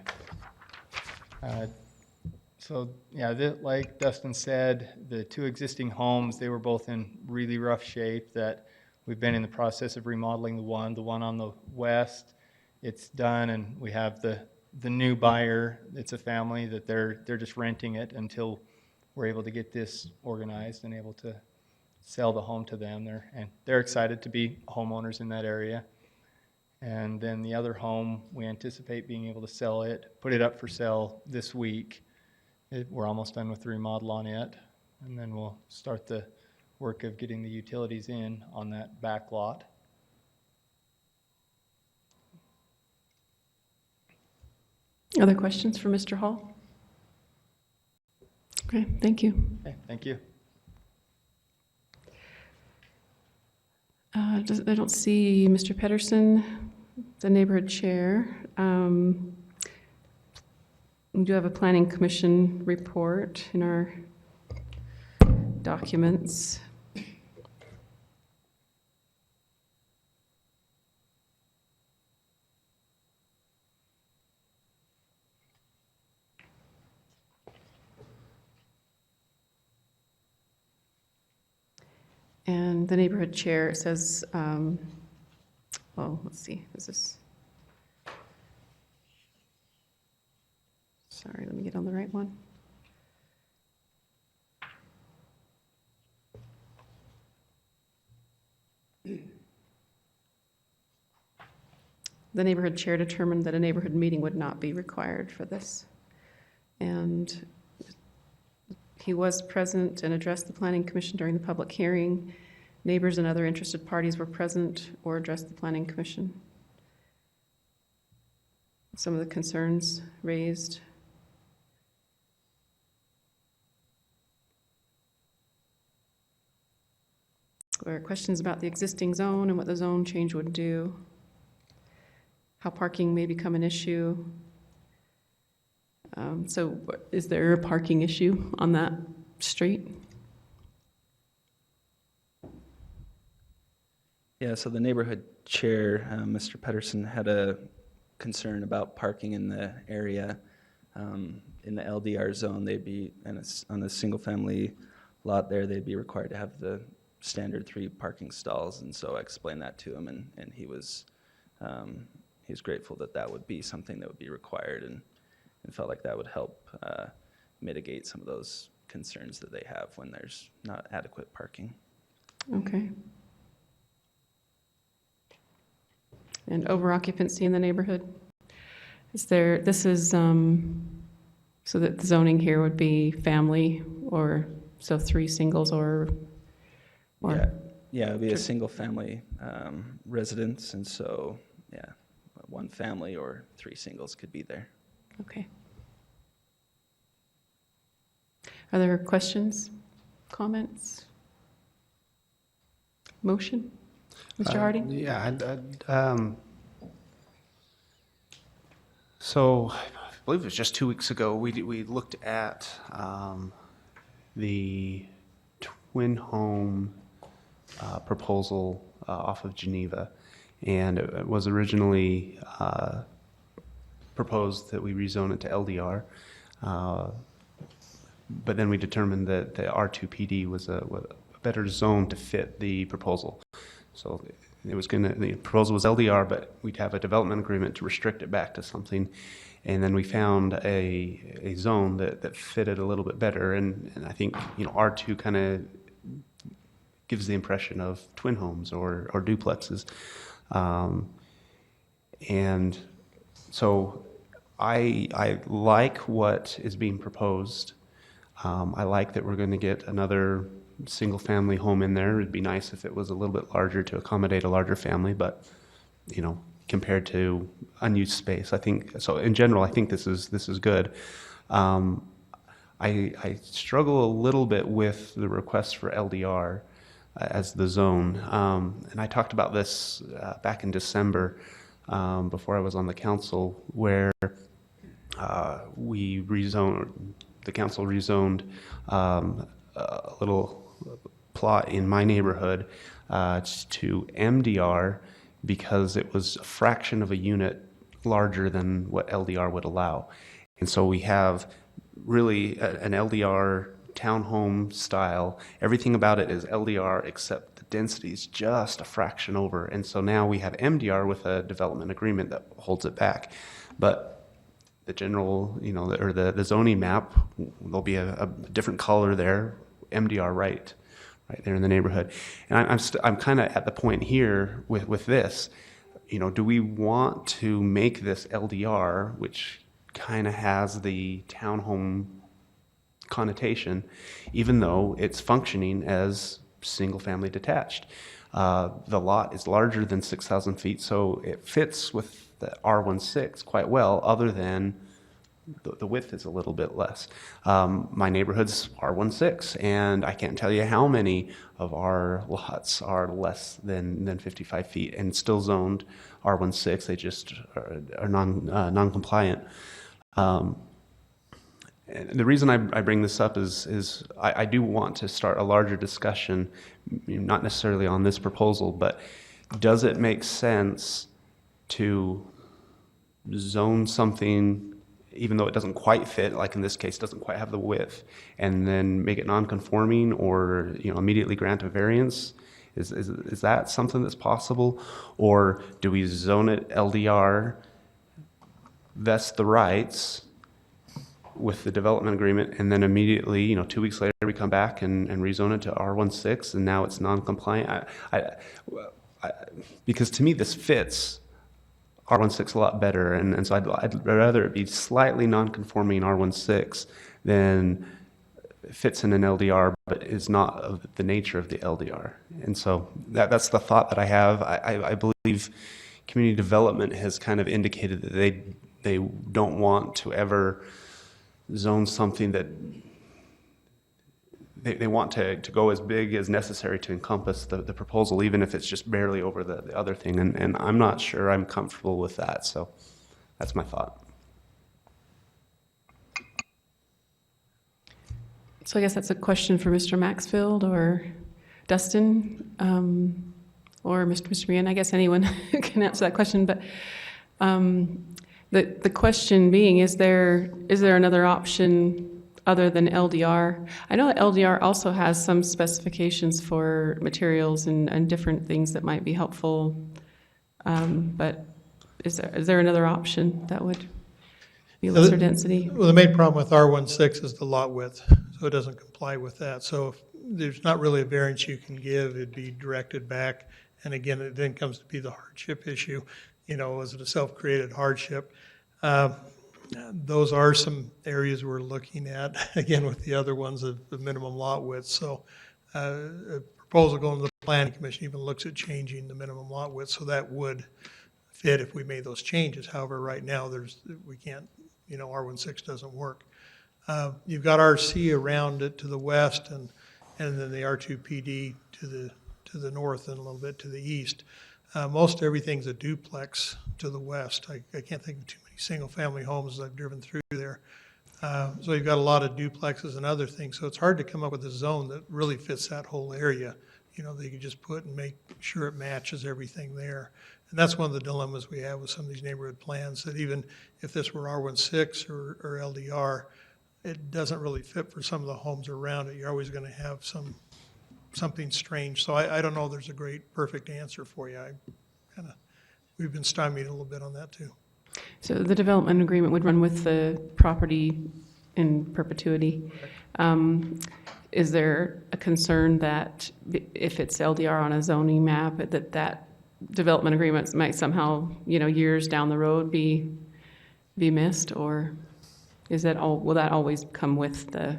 So yeah, like Dustin said, the 2 existing homes, they were both in really rough shape that we've been in the process of remodeling the one on the west. It's done, and we have the new buyer. It's a family that they're just renting it until we're able to get this organized and able to sell the home to them. They're excited to be homeowners in that area. And then the other home, we anticipate being able to sell it, put it up for sale this week. We're almost done with the remodel on it, and then we'll start the work of getting the utilities in on that back lot. Other questions for Mr. Hall? Okay, thank you. Okay, thank you. I don't see Mr. Pedersen, the neighborhood chair. We do have a planning commission report in our documents. And the neighborhood chair says, well, let's see, is this? Sorry, let me get on the right one. the neighborhood chair determined that a neighborhood meeting would not be required for this. And he was present and addressed the Planning Commission during the public hearing. Neighbors and other interested parties were present or addressed the Planning Commission. Some of the concerns raised. There are questions about the existing zone and what the zone change would do, how parking may become an issue. So is there a parking issue on that street? Yeah, so the neighborhood chair, Mr. Pedersen, had a concern about parking in the area. In the LDR zone, they'd be, on a single-family lot there, they'd be required to have the standard 3 parking stalls, and so I explained that to him, and he was grateful that that would be something that would be required, and felt like that would help mitigate some of those concerns that they have when there's not adequate parking. Okay. And over occupancy in the neighborhood? Is there, this is, so that the zoning here would be family, or, so 3 singles or? Yeah, it would be a single-family residence, and so, yeah, 1 family or 3 singles could be there. Okay. Are there questions, comments? Motion? Mr. Harding? Yeah, so I believe it was just 2 weeks ago, we looked at the twin home proposal off of Geneva, and it was originally proposed that we rezone it to LDR, but then we determined that the R2PD was a better zone to fit the proposal. So it was the proposal was LDR, but we'd have a development agreement to restrict it back to something. And then we found a zone that fitted a little bit better. And I think, R2 kind of gives the impression of twin homes or duplexes. And so I like what is being proposed. I like that we're going to get another single-family home in there. It'd be nice if it was a little bit larger to accommodate a larger family, but compared to unused space, I think so. In general, I think this is good. I struggle a little bit with the request for LDR as the zone, and I talked about this back in December before I was on the council, where the council rezoned a little plot in my neighborhood to MDR because it was a fraction of a unit larger than what LDR would allow. And so we have really an LDR townhome style. Everything about it is LDR except the density is just a fraction over. And so now we have MDR with a development agreement that holds it back. But the general, or the zoning map, there'll be a different color there, MDR right there in the neighborhood. And I'm kind of at the point here with this, do we want to make this LDR, which kind of has the townhome connotation, even though it's functioning as single-family detached? The lot is larger than 6,000 feet, so it fits with the R16 quite well, other than the width is a little bit less. My neighborhood's R16, and I can't tell you how many of our lots are less than 55 feet and still zoned R16. They just are non-compliant. And the reason I bring this up is I do want to start a larger discussion, not necessarily on this proposal, but does it make sense to zone something even though it doesn't quite fit, like in this case, doesn't quite have the width, and then make it non-conforming or immediately grant a variance? Is that something that's possible? Or do we zone it LDR, vest the rights with the development agreement, and then immediately, 2 weeks later, we come back and rezone it to R16, and now it's non-compliant? Because to me, this fits R16 a lot better, and so I'd rather it be slightly non-conforming R16 than fits in an LDR but is not of the nature of the LDR. And so that's the thought that I have. I believe community development has kind of indicated that they don't want to ever zone something that they want to go as big as necessary to encompass the proposal, even if it's just barely over the other thing. And I'm not sure I'm comfortable with that. So that's my thought. So I guess that's a question for Mr. Maxfield or Dustin, or Mr. Meehan. I guess anyone can answer that question, but the question being, is there another option other than LDR? I know that LDR also has some specifications for materials and different things that might be helpful, but is there another option that would be lesser density? Well, the main problem with R16 is the lot width, so it doesn't comply with that. So if there's not really a variance you can give, it'd be directed back. And again, it then comes to be the hardship issue. You know, is it a self-created hardship? Those are some areas we're looking at, again, with the other ones of the minimum lot width. So a proposal going to the Planning Commission even looks at changing the minimum lot width, so that would fit if we made those changes. However, right now, we can't, you know, R16 doesn't work. You've got RC around it to the west, and then the R2PD to the north and a little bit to the east. Most everything's a duplex to the west. I can't think of too many single-family homes as I've driven through there. So you've got a lot of duplexes and other things. So it's hard to come up with a zone that really fits that whole area, you know, that you could just put and make sure it matches everything there. And that's one of the dilemmas we have with some of these neighborhood plans, that even if this were R16 or LDR, it doesn't really fit for some of the homes around it. You're always going to have something strange. So I don't know if there's a great perfect answer for you. We've been stymied a little bit on that too. So the development agreement would run with the property in perpetuity. Is there a concern that if it's LDR on a zoning map, that development agreements might somehow, you know, years down the road be missed, or will that always come with the?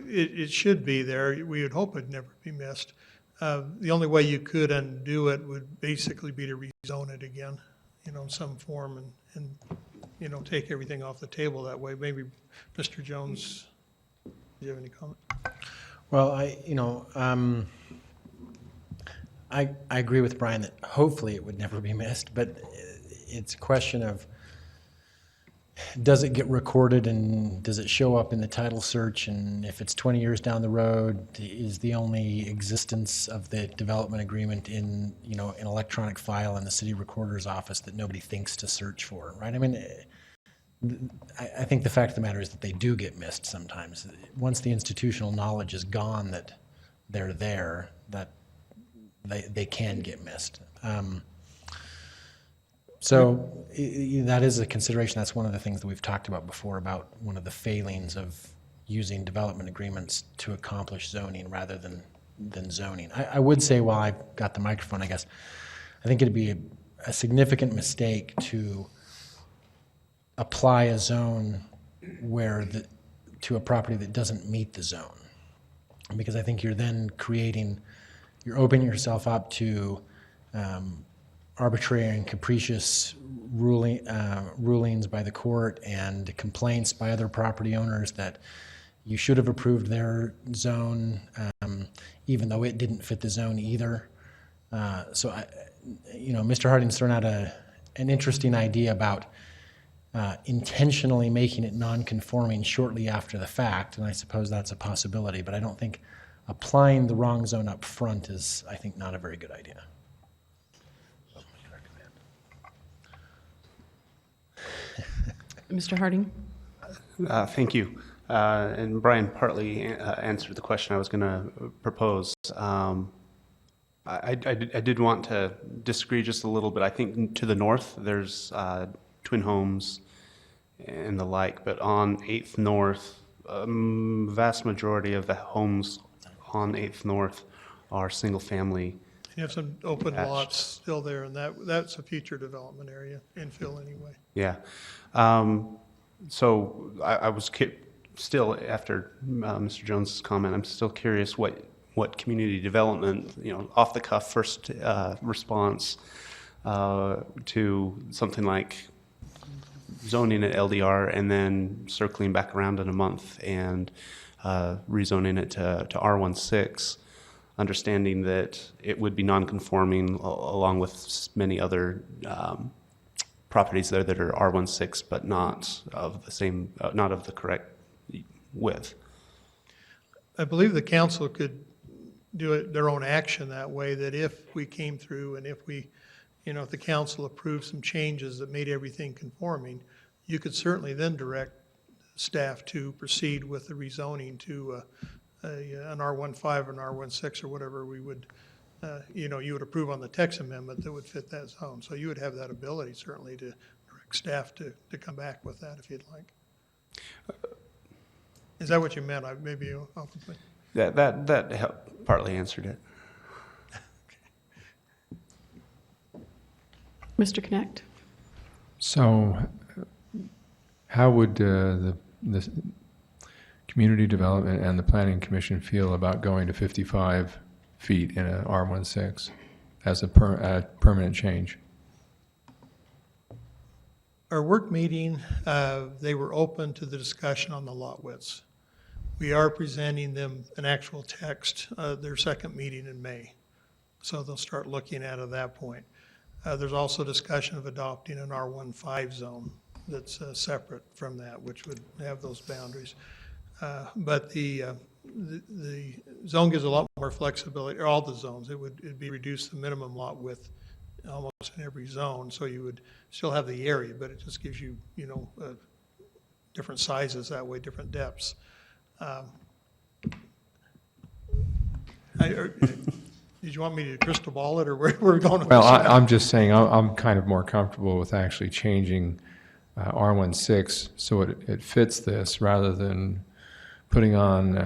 It should be there. We would hope it'd never be missed. The only way you could undo it would basically be to rezone it again, you know, in some form, and you know, take everything off the table that way. Maybe Mr. Jones, do you have any comment? Well, I agree with Brian that hopefully it would never be missed, but it's a question of, does it get recorded and does it show up in the title search? And if it's 20 years down the road, is the only existence of the development agreement in, you know, an electronic file in the city recorder's office that nobody thinks to search for, right? I mean, I think the fact of the matter is that they do get missed sometimes. Once the institutional knowledge is gone that they're there, that they can get missed. So that is a consideration. That's one of the things that we've talked about before, about one of the failings of using development agreements to accomplish zoning rather than zoning. I would say, while I've got the microphone, I guess, I think it'd be a significant mistake to apply a zone to a property that doesn't meet the zone. Because I think you're then you're opening yourself up to arbitrary and capricious rulings by the court and complaints by other property owners that you should have approved their zone, even though it didn't fit the zone either. So, Mr. Harding's thrown out an interesting idea about intentionally making it non-conforming shortly after the fact, and I suppose that's a possibility, but I don't think applying the wrong zone up front is, I think, not a very good idea. Mr. Harding? Thank you. And Brian partly answered the question I was going to propose. I did want to disagree just a little bit. I think to the north there's twin homes and the like, but on 8th North, vast majority of the homes on 8th North are single family You have some open Attached. lots still there, and that's a future development area, infill anyway. Yeah. So I was still, after Mr. Jones' comment, I'm still curious what community development, off the cuff first response to something like zoning at LDR and then circling back around in a month and rezoning it to R16, understanding that it would be non-conforming along with many other properties there that are R16, but not of the same, not of the correct width. I believe the council could do it, their own action that way, that if we came through and if we, if the council approved some changes that made everything conforming, you could certainly then direct staff to proceed with the rezoning to an R15 or an R16 or whatever we would, you would approve on the text amendment that would fit that zone. So you would have that ability certainly to direct staff to come back with that if you'd like. Is that what you meant? Maybe I'll complete. That helped, partly answered it. Mr. Connect? So how would the Community Development and the Planning Commission feel about going to 55 feet in a R16 as a permanent change? Our work meeting, they were open to the discussion on the lot widths. We are presenting them an actual text, their second meeting in May. So they'll start looking at it at that point. There's also discussion of adopting an R15 zone that's separate from that, which would have those boundaries. But the zone gives a lot more flexibility, or all the zones. It'd be reduce the minimum lot width almost in every zone, so you would still have the area, but it just gives you, different sizes that way, different depths. Did you want me to crystal ball it, or where we're going with Well, this? I'm just saying, I'm kind of more comfortable with actually changing R16 so it fits this rather than putting on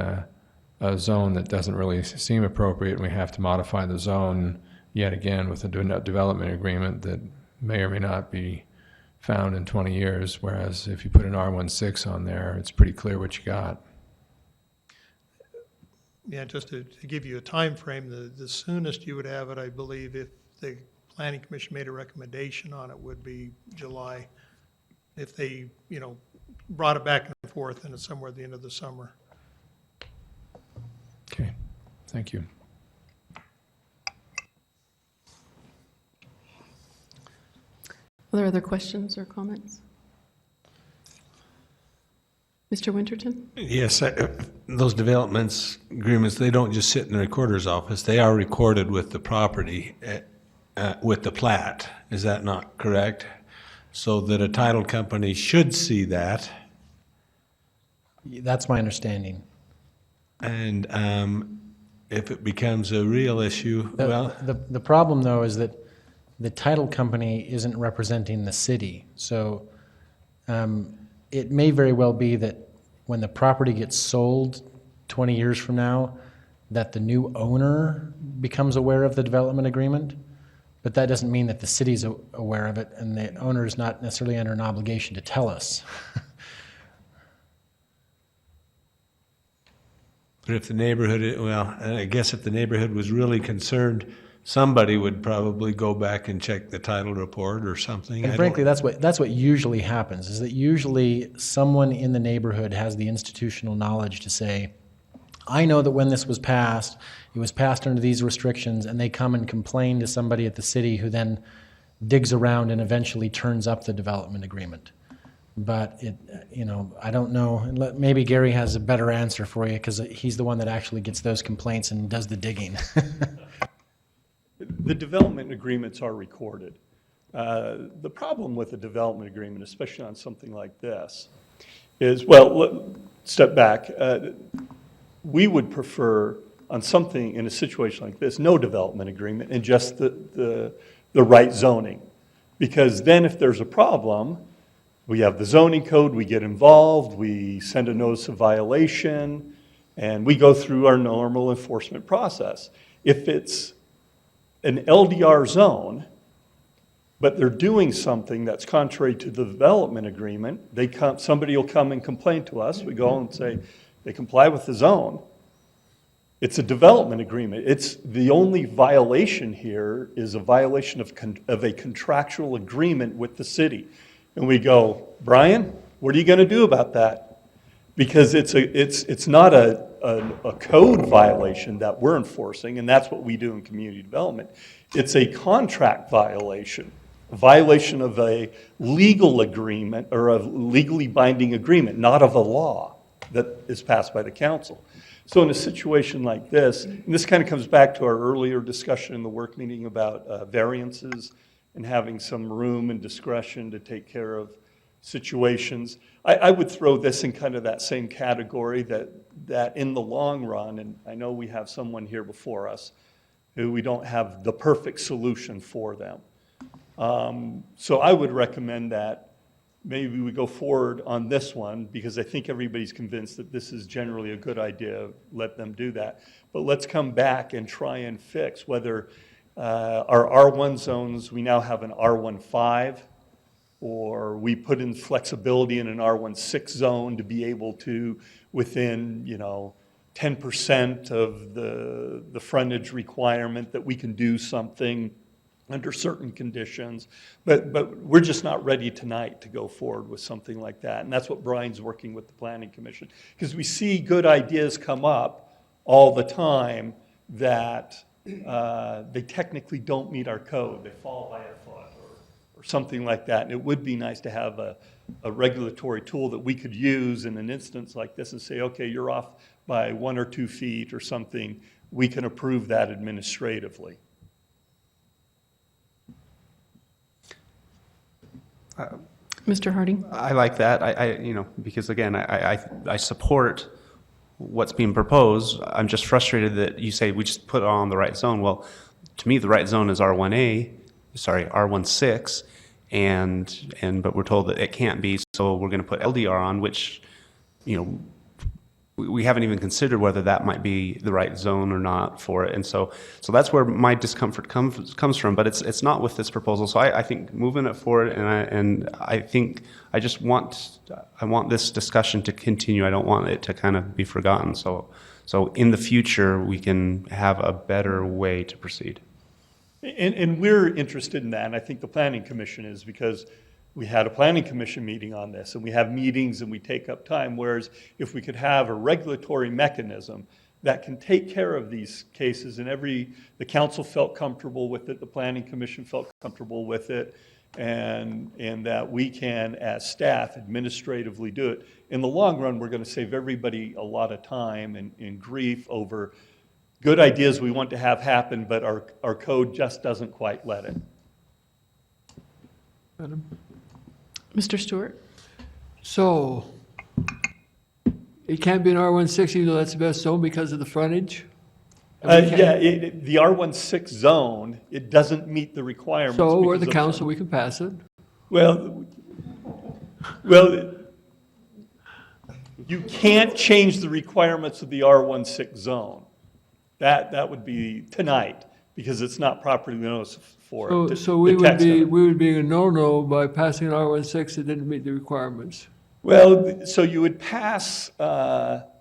a zone that doesn't really seem appropriate, and we have to modify the zone yet again with a development agreement that may or may not be found in 20 years, whereas if you put an R16 on there, it's pretty clear what you got. Yeah, just to give you a time frame, the soonest you would have it, I believe, if the Planning Commission made a recommendation on it, would be July. If they, brought it back and forth, and it's somewhere at the end of the summer. Okay, thank you. Are there other questions or comments? Mr. Winterton? Yes, those developments agreements, they don't just sit in the recorder's office. They are recorded with the property, with the plat. Is that not correct? So that a title company should see that. That's my understanding. And if it becomes a real issue, well, The problem, though, is that the title company isn't representing the city. So it may very well be that when the property gets sold 20 years from now, that the new owner becomes aware of the development agreement, but that doesn't mean that the city's aware of it, and the owner is not necessarily under an obligation to tell us. but if the neighborhood, well, I guess if the neighborhood was really concerned, somebody would probably go back and check the title report or something. And frankly, that's what usually happens, is that usually someone in the neighborhood has the institutional knowledge to say, I know that when this was passed, it was passed under these restrictions, and they come and complain to somebody at the city who then digs around and eventually turns up the development agreement. But I don't know, maybe Gary has a better answer for you, because he's the one that actually gets those complaints and does the digging. The development agreements are recorded. The problem with a development agreement, especially on something like this, is, well, step back. We would prefer on something in a situation like this, no development agreement and just the right zoning. Because then if there's a problem, we have the zoning code, we get involved, we send a notice of violation, and we go through our normal enforcement process. If it's an LDR zone, but they're doing something that's contrary to the development agreement, somebody will come and complain to us. We go and say, they comply with the zone. It's a development agreement. It's the only violation here is a violation of a contractual agreement with the city. And we go, Brian, what are you going to do about that? Because it's not a code violation that we're enforcing, and that's what we do in community development. It's a contract violation, a violation of a legal agreement or a legally binding agreement, not of a law that is passed by the council. So in a situation like this, and this kind of comes back to our earlier discussion in the work meeting about variances and having some room and discretion to take care of situations, I would throw this in kind of that same category that in the long run, and I know we have someone here before us who we don't have the perfect solution for them. So I would recommend that maybe we go forward on this one, because I think everybody's convinced that this is generally a good idea, let them do that. But let's come back and try and fix whether our R1 zones, we now have an R15, or we put in flexibility in an R16 zone to be able to, within 10% of the frontage requirement, that we can do something under certain conditions, but we're just not ready tonight to go forward with something like that. And that's what Brian's working with the Planning Commission, because we see good ideas come up all the time that they technically don't meet our code. They fall by a foot or something like that. And it would be nice to have a regulatory tool that we could use in an instance like this and say, okay, you're off by 1 or 2 feet or something. We can approve that administratively. Mr. Harding? I like that. Because again, I support what's being proposed. I'm just frustrated that you say we just put it on the right zone. Well, to me, the right zone is R16, but we're told that it can't be, so we're going to put LDR on, which, we haven't even considered whether that might be the right zone or not for it. And so that's where my discomfort comes from, but it's not with this proposal. So I think moving it forward, and I think I want this discussion to continue. I don't want it to kind of be forgotten. So in the future, we can have a better way to proceed. And we're interested in that, and I think the Planning Commission is, because we had a Planning Commission meeting on this, and we have meetings and we take up time, whereas if we could have a regulatory mechanism that can take care of these cases, and the council felt comfortable with it, the Planning Commission felt comfortable with it, and that we can, as staff, administratively do it. In the long run, we're going to save everybody a lot of time and grief over good ideas we want to have happen, but our code just doesn't quite let it. Madam? Mr. Stewart? So, it can't be an R16, even though that's the best zone because of the frontage? The R16 zone, it doesn't meet the requirements. So, we're because the of council, we can pass it. Well, you can't change the requirements of the R16 zone. That would be tonight, because it's not properly noticed for it. So we would be a no-no by passing an R16 that didn't meet the requirements. Well, so you would pass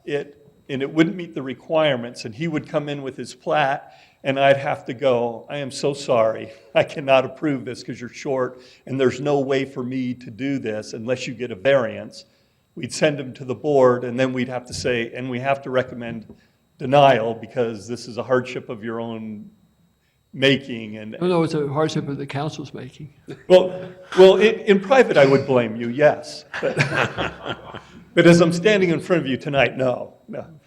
it, and it wouldn't meet the requirements, and he would come in with his plat, and I'd have to go, I am so sorry, I cannot approve this because you're short, and there's no way for me to do this unless you get a variance. We'd send him to the board, and then we'd have to say, and we have to recommend denial because this is a hardship of your own making. And No, it's a hardship that the council's making. Well, in private, I would blame you, yes. But as I'm standing in front of you tonight, no.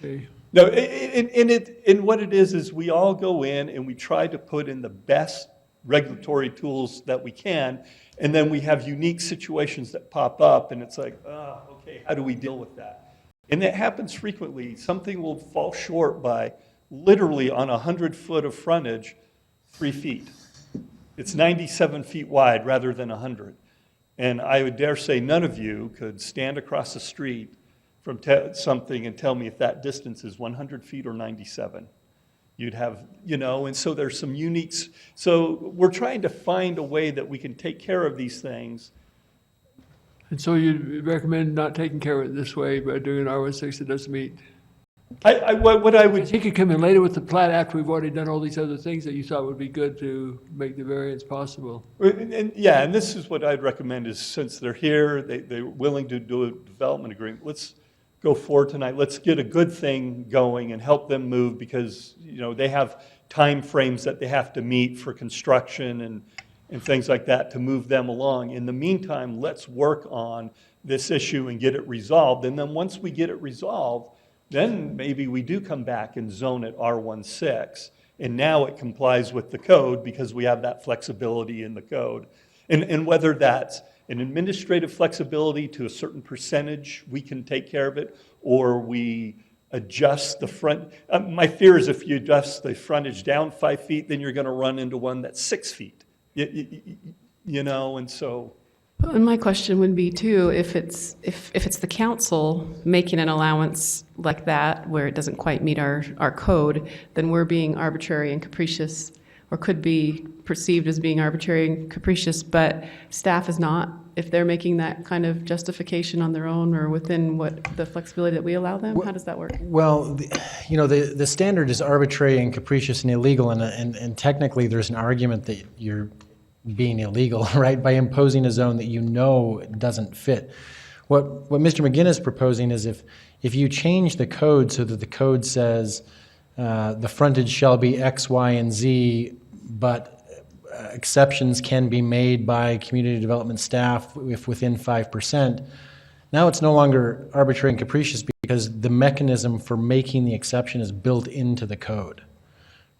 Okay. No, and what it is we all go in and we try to put in the best regulatory tools that we can, and then we have unique situations that pop up, and it's like, okay, how do we deal with that? And that happens frequently. Something will fall short by literally on 100 foot of frontage, 3 feet. It's 97 feet wide rather than 100. And I would dare say none of you could stand across the street from something and tell me if that distance is 100 feet or 97. You'd have, and so there's some unique, so we're trying to find a way that we can take care of these things. And so you'd recommend not taking care of it this way, by doing an R16 that doesn't meet? What I would. He could come in later with the plat after we've already done all these other things that you thought would be good to make the variance possible. And this is what I'd recommend is, since they're here, they're willing to do a development agreement, let's go forward tonight. Let's get a good thing going and help them move, because, they have time frames that they have to meet for construction and things like that to move them along. In the meantime, let's work on this issue and get it resolved. And then once we get it resolved, then maybe we do come back and zone it R16. And now it complies with the code because we have that flexibility in the code. And whether that's an administrative flexibility to a certain percentage, we can take care of it, or we adjust the front. My fear is if you adjust the frontage down 5 feet, then you're going to run into one that's 6 feet. And so. And my question would be too, if it's the council making an allowance like that, where it doesn't quite meet our code, then we're being arbitrary and capricious, or could be perceived as being arbitrary and capricious, but staff is not, if they're making that kind of justification on their own or within what the flexibility that we allow them. How does that work? Well, the standard is arbitrary and capricious and illegal, and technically there's an argument that you're being illegal, right, by imposing a zone that doesn't fit. What Mr. McGinn is proposing is if you change the code so that the code says the frontage shall be X, Y, and Z, but exceptions can be made by community development staff if within 5%, now it's no longer arbitrary and capricious because the mechanism for making the exception is built into the code.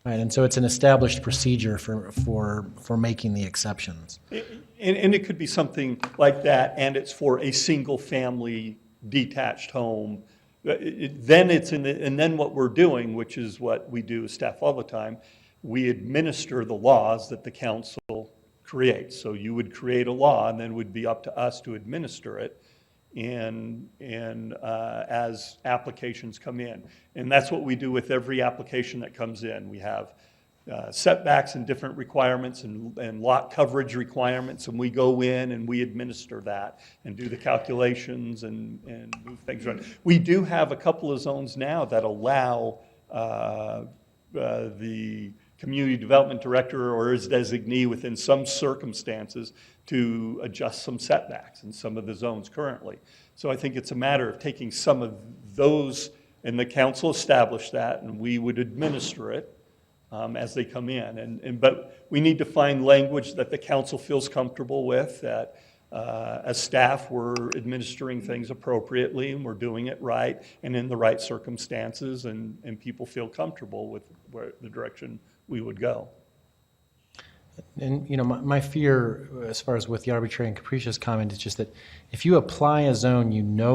Right, and so it's an established procedure for making the exceptions. And it could be something like that, and it's for a single-family detached home. Then what we're doing, which is what we do as staff all the time, we administer the laws that the council creates. So you would create a law, and then it would be up to us to administer it. And as applications come in. And that's what we do with every application that comes in. We have setbacks and different requirements and lot coverage requirements, and we go in and we administer that and do the calculations and move things around. We do have a couple of zones now that allow the community development director or his designee within some circumstances to adjust some setbacks in some of the zones currently. So I think it's a matter of taking some of those, and the council established that, and we would administer it as they come in. But we need to find language that the council feels comfortable with, that as staff, we're administering things appropriately and we're doing it right and in the right circumstances, and people feel comfortable with where the direction we would go. And my fear, as far as with the arbitrary and capricious comment, is just that if you apply a zone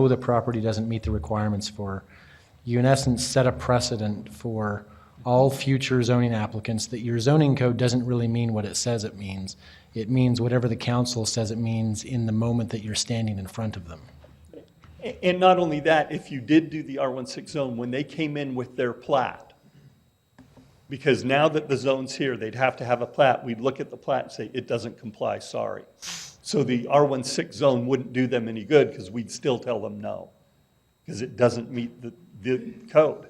the property doesn't meet the requirements for, you in essence set a precedent for all future zoning applicants that your zoning code doesn't really mean what it says it means. It means whatever the council says it means in the moment that you're standing in front of them. And not only that, if you did do the R16 zone, when they came in with their plat, because now that the zone's here, they'd have to have a plat. We'd look at the plat and say, it doesn't comply, sorry. So the R16 zone wouldn't do them any good because we'd still tell them no, because it doesn't meet the code.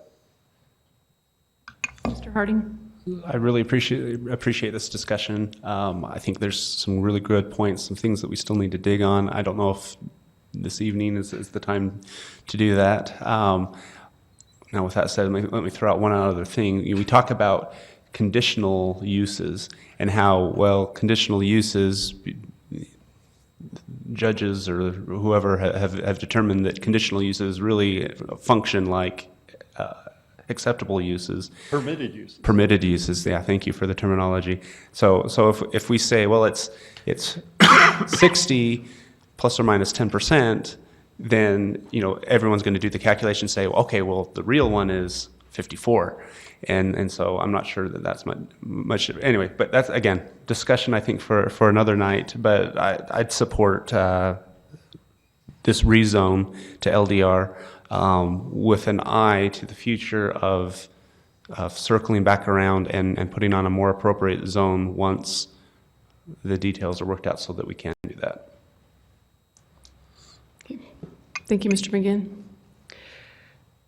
Mr. Harding? I really appreciate this discussion. I think there's some really good points, some things that we still need to dig on. I don't know if this evening is the time to do that. Now, with that said, let me throw out one other thing. We talk about conditional uses and how, well, conditional uses, judges or whoever have determined that conditional uses really function like acceptable uses. Permitted uses. Permitted uses, yeah, thank you for the terminology. So if we say, well, it's 60 plus or minus 10%, then everyone's going to do the calculation and say, okay, well, the real one is 54. And so I'm not sure that that's much anyway, but that's, again, discussion, I think, for another night. But I'd support this rezone to LDR with an eye to the future of of circling back around and putting on a more appropriate zone once the details are worked out so that we can do that. Thank you, Mr. McGinn.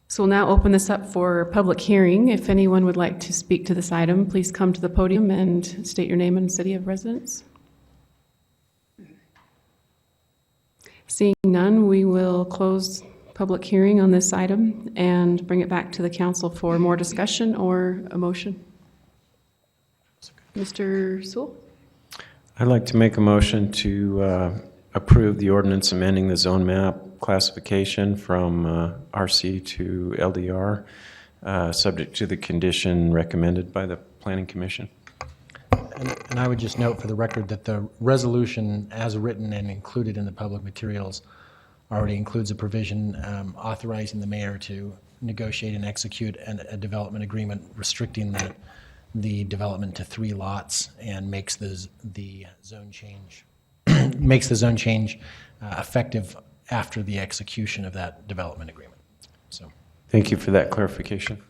So we'll now open this up for public hearing. If anyone would like to speak to this item, please come to the podium and state your name and city of residence. Seeing none, we will close public hearing on this item and bring it back to the council for more discussion or a motion. Mr. Sewell? I'd like to make a motion to approve the ordinance amending the zone map classification from RC to LDR, subject to the condition recommended by the Planning Commission. And I would just note for the record that the resolution as written and included in the public materials already includes a provision authorizing the mayor to negotiate and execute a development agreement restricting the development to 3 lots and makes the zone change effective after the execution of that development agreement. So, thank you for that clarification.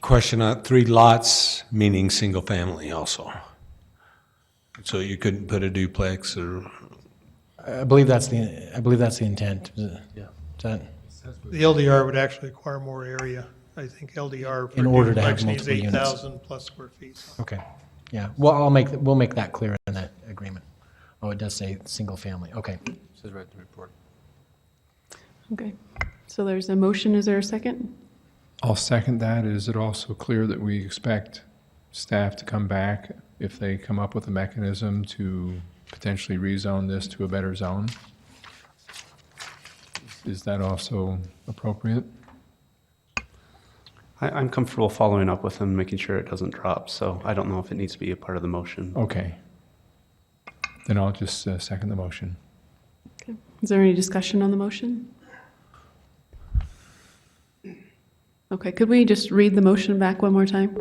Question on 3 lots, meaning single family also. So you couldn't put a duplex or? I believe that's the intent. Yeah. The LDR would actually require more area. I think LDR for In order to have duplex needs multiple units. 8,000 plus square feet. Okay. Yeah. Well, we'll make that clear in that agreement. Oh, it does say single family. Okay. Says right in the report. Okay. So there's a motion. Is there a second? I'll second that. Is it also clear that we expect staff to come back if they come up with a mechanism to potentially rezone this to a better zone? Is that also appropriate? I'm comfortable following up with them, making sure it doesn't drop, so I don't know if it needs to be a part of the motion. Okay. Then I'll just second the motion. Okay. Is there any discussion on the motion? Okay, could we just read the motion back one more time?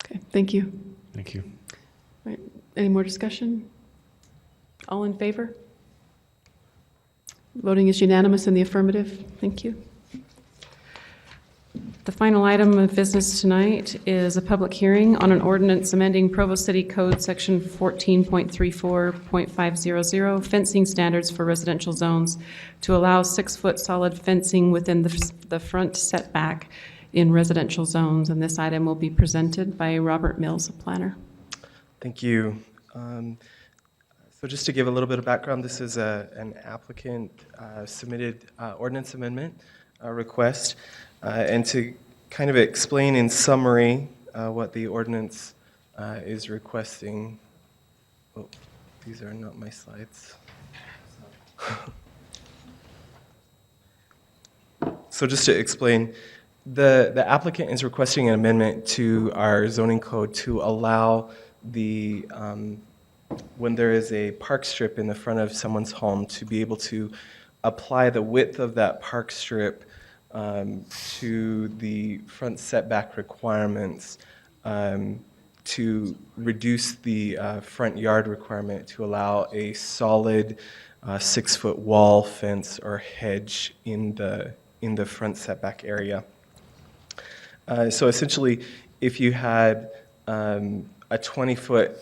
Okay, thank you. Thank you. Right. Any more discussion? All in favor? Voting is unanimous in the affirmative. Thank you. The final item of business tonight is a public hearing on an ordinance amending Provo City Code Section 14.34.500, fencing standards for residential zones to allow 6-foot solid fencing within the front setback in residential zones. And this item will be presented by Robert Mills, a planner. Thank you. So just to give a little bit of background, this is an applicant submitted ordinance amendment request. And to kind of explain in summary what the ordinance is requesting. Oh, these are not my slides. So just to explain, the applicant is requesting an amendment to our zoning code to allow the when there is a park strip in the front of someone's home to be able to apply the width of that park strip to the front setback requirements to reduce the front yard requirement to allow a solid 6-foot wall, fence, or hedge in the front setback area. So essentially, if you had a 20-foot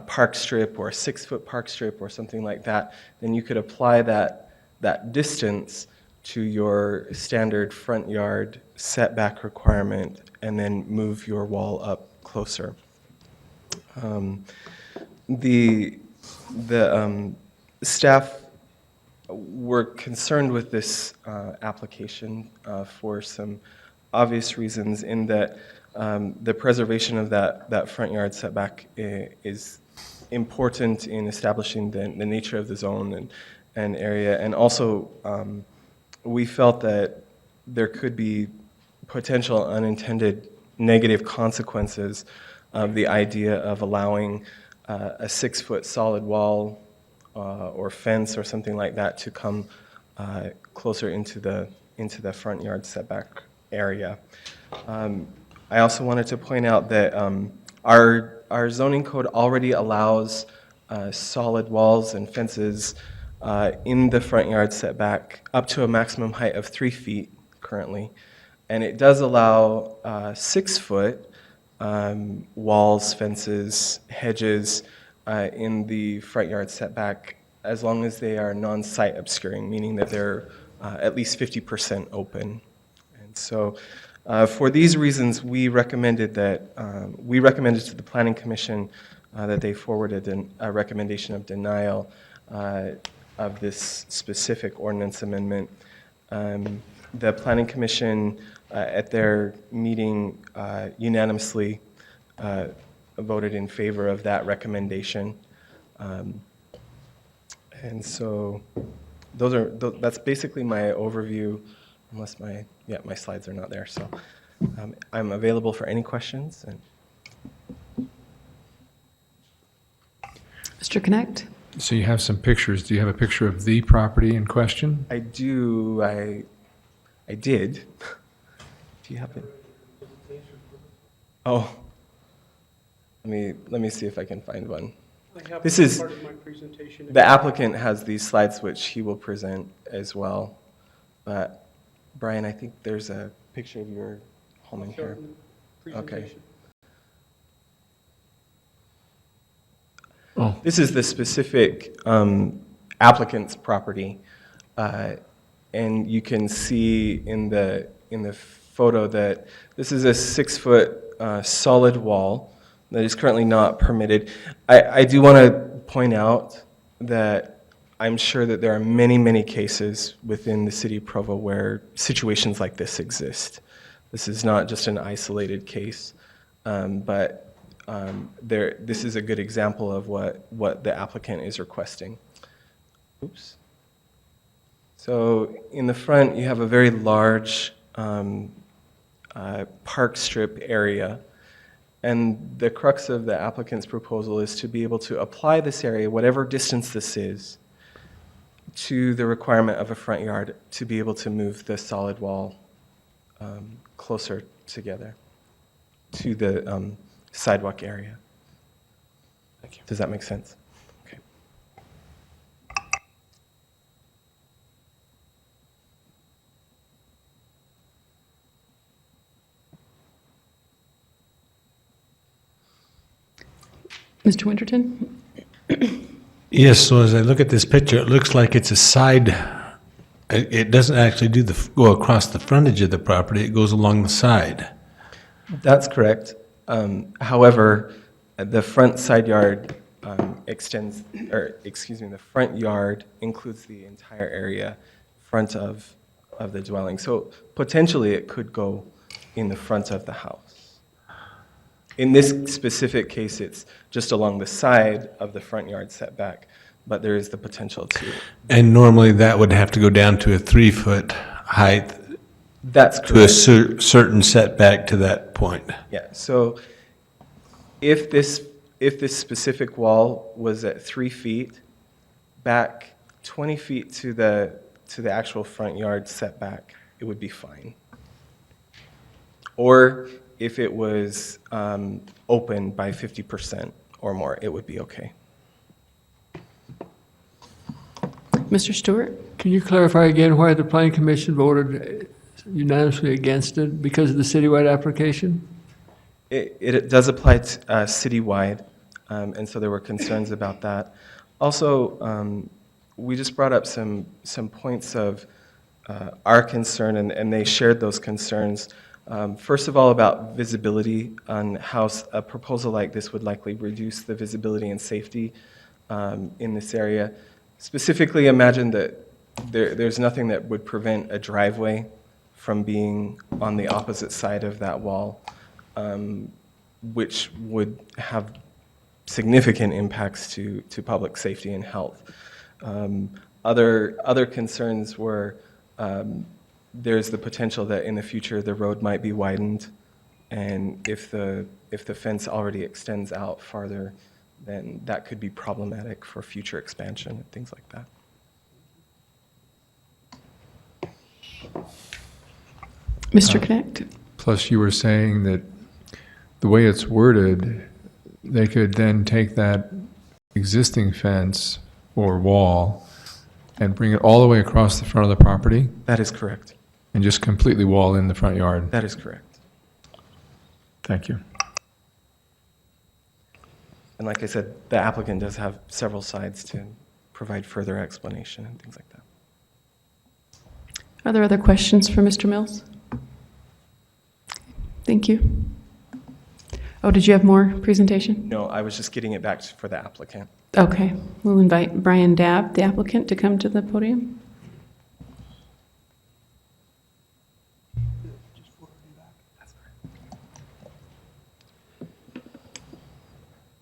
park strip or a 6-foot park strip or something like that, then you could apply that distance to your standard front yard setback requirement and then move your wall up closer. The staff were concerned with this application for some obvious reasons, in that the preservation of that front yard setback is important in establishing the nature of the zone and area, and also we felt that there could be potential unintended negative consequences of the idea of allowing a 6-foot solid wall or fence or something like that to come closer into the front yard setback area. I also wanted to point out that our zoning code already allows solid walls and fences in the front yard setback up to a maximum height of 3 feet currently. And it does allow 6-foot walls, fences, hedges in the front yard setback as long as they are non-site obscuring, meaning that they're at least 50% open. And so for these reasons, we recommended to the Planning Commission that they forwarded a recommendation of denial of this specific ordinance amendment. The Planning Commission at their meeting unanimously voted in favor of that recommendation. And so that's basically my overview, unless my slides are not there. So I'm available for any questions. Mr. Connect? So you have some pictures. Do you have a picture of the property in question? I do. I did. Do you happen? Oh, let me see if I can find one. This is part of my presentation. The applicant has these slides which he will present as well. But Brian, I think there's a picture of your home in here. Okay. Oh. This is the specific applicant's property, and you can see in the photo that this is a 6-foot solid wall that is currently not permitted. I do want to point out that I'm sure that there are many, many cases within the city of Provo where situations like this exist. This is not just an isolated case, but this is a good example of what the applicant is requesting. Oops. So in the front, you have a very large park strip area. And the crux of the applicant's proposal is to be able to apply this area, whatever distance this is, to the requirement of a front yard to be able to move the solid wall closer together to the sidewalk area. Thank you. Does that make sense? Okay. Mr. Winterton? Yes, so as I look at this picture, it looks like it's a side, it doesn't actually go across the frontage of the property, it goes along the side. That's correct. However, the front side yard the front yard includes the entire area front of the dwelling. So potentially it could go in the front of the house. In this specific case, it's just along the side of the front yard setback, but there is the potential to. And normally that would have to go down to a 3-foot height. That's correct. To a certain setback to that point. Yeah, so if this specific wall was at 3 feet, back 20 feet to the actual front yard setback, it would be fine. Or if it was open by 50% or more, it would be okay. Mr. Stewart? Can you clarify again why the Planning Commission voted unanimously against it? Because of the citywide application? It does apply to citywide, and so there were concerns about that. Also, we just brought up some points of our concern, and they shared those concerns. First of all, about visibility, on how a proposal like this would likely reduce the visibility and safety in this area. Specifically, imagine that there's nothing that would prevent a driveway from being on the opposite side of that wall, which would have significant impacts to public safety and health. Other concerns were there's the potential that in the future the road might be widened, and if the fence already extends out farther, then that could be problematic for future expansion and things like that. Mr. Connect? Plus, you were saying that the way it's worded, they could then take that existing fence or wall and bring it all the way across the front of the property That is correct. and just completely wall in the front yard. That is correct. Thank you. And like I said, the applicant does have several sides to provide further explanation and things like that. Are there other questions for Mr. Mills? Thank you. Oh, did you have more presentation? No, I was just getting it back for the applicant. Okay, we'll invite Brian Dabb, the applicant, to come to the podium.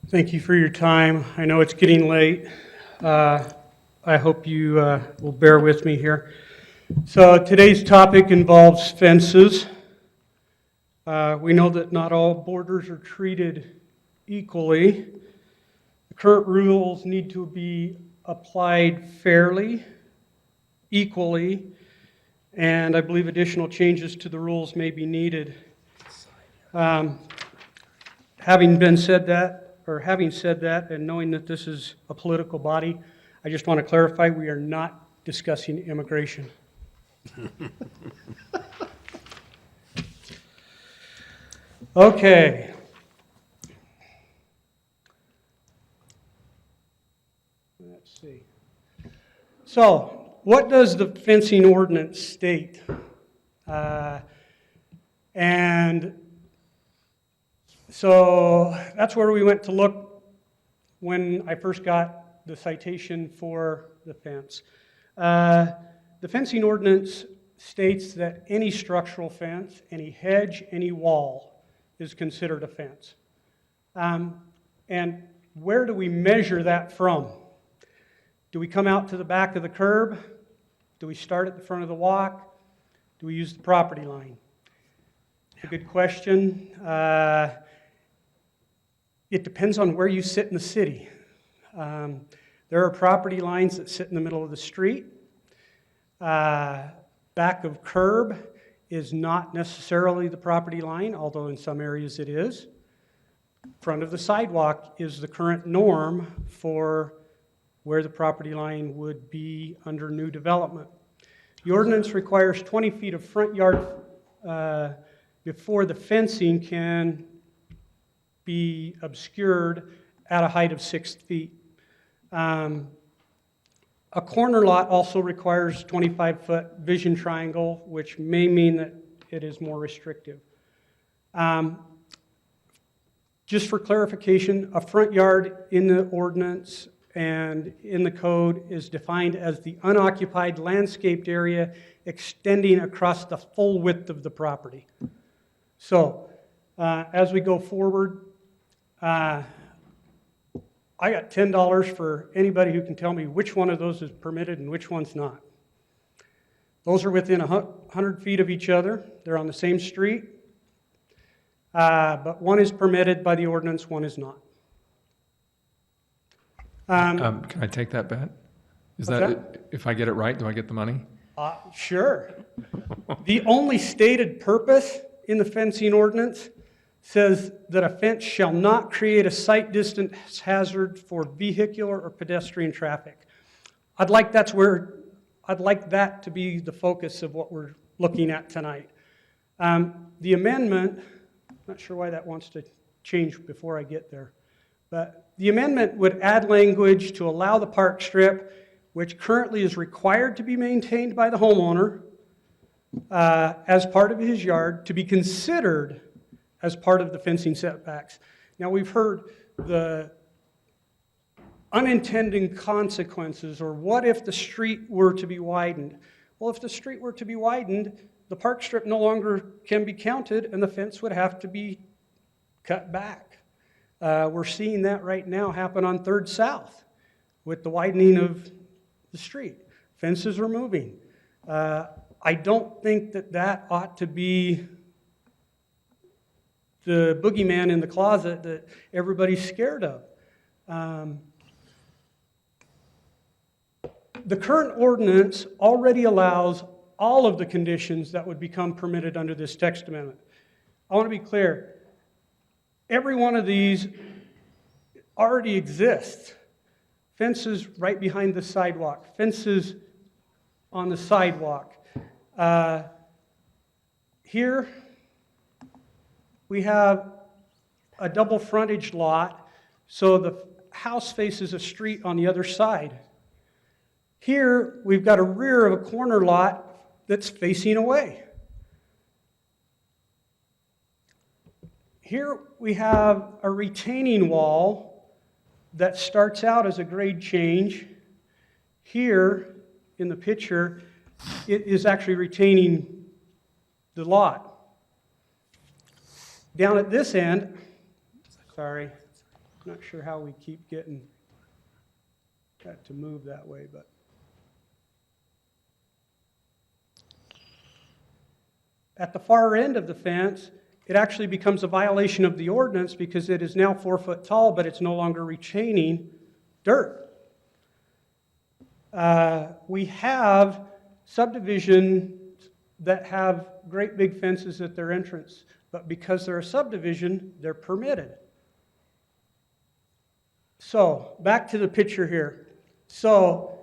Thank you for your time. I know it's getting late. I hope you will bear with me here. So today's topic involves fences. We know that not all borders are treated equally. The current rules need to be applied fairly, equally, and I believe additional changes to the rules may be needed. Having said that, and knowing that this is a political body, I just want to clarify, we are not discussing immigration. Okay. Let's see. So, what does the fencing ordinance state? And so that's where we went to look when I first got the citation for the fence. The fencing ordinance states that any structural fence, any hedge, any wall is considered a fence. And where do we measure that from? Do we come out to the back of the curb? Do we start at the front of the walk? Do we use the property line? It's a good question. It depends on where you sit in the city. There are property lines that sit in the middle of the street. Back of curb is not necessarily the property line, although in some areas it is. Front of the sidewalk is the current norm for where the property line would be under new development. The ordinance requires 20 feet of front yard before the fencing can be obscured at a height of 6 feet. A corner lot also requires 25-foot vision triangle, which may mean that it is more restrictive. Just for clarification, a front yard in the ordinance and in the code is defined as the unoccupied landscaped area extending across the full width of the property. So, as we go forward, I got $10 for anybody who can tell me which one of those is permitted and which one's not. Those are within 100 feet of each other. They're on the same street. But one is permitted by the ordinance, one is not. Can I take that bet? Is What's that, if I get it right, do I get the money? Sure. The only stated purpose in the fencing ordinance says that a fence shall not create a sight distance hazard for vehicular or pedestrian traffic. I'd like that to be the focus of what we're looking at tonight. The amendment, I'm not sure why that wants to change before I get there, but the amendment would add language to allow the park strip, which currently is required to be maintained by the homeowner as part of his yard, to be considered as part of the fencing setbacks. Now, we've heard the unintended consequences, or what if the street were to be widened? Well, if the street were to be widened, the park strip no longer can be counted and the fence would have to be cut back. We're seeing that right now happen on 3rd South with the widening of the street. Fences are moving. I don't think that ought to be the boogeyman in the closet that everybody's scared of. The current ordinance already allows all of the conditions that would become permitted under this text amendment. I want to be clear. Every one of these already exists. Fences right behind the sidewalk, fences on the sidewalk. Here, we have a double frontage lot, so the house faces a street on the other side. Here, we've got a rear of a corner lot that's facing away. Here, we have a retaining wall that starts out as a grade change. Here, in the picture, it is actually retaining the lot. Down at this end, sorry, not sure how we keep getting that to move that way, but at the far end of the fence, it actually becomes a violation of the ordinance because it is now 4 foot tall, but it's no longer retaining dirt. We have subdivisions that have great big fences at their entrance, but because they're a subdivision, they're permitted. So, back to the picture here. So,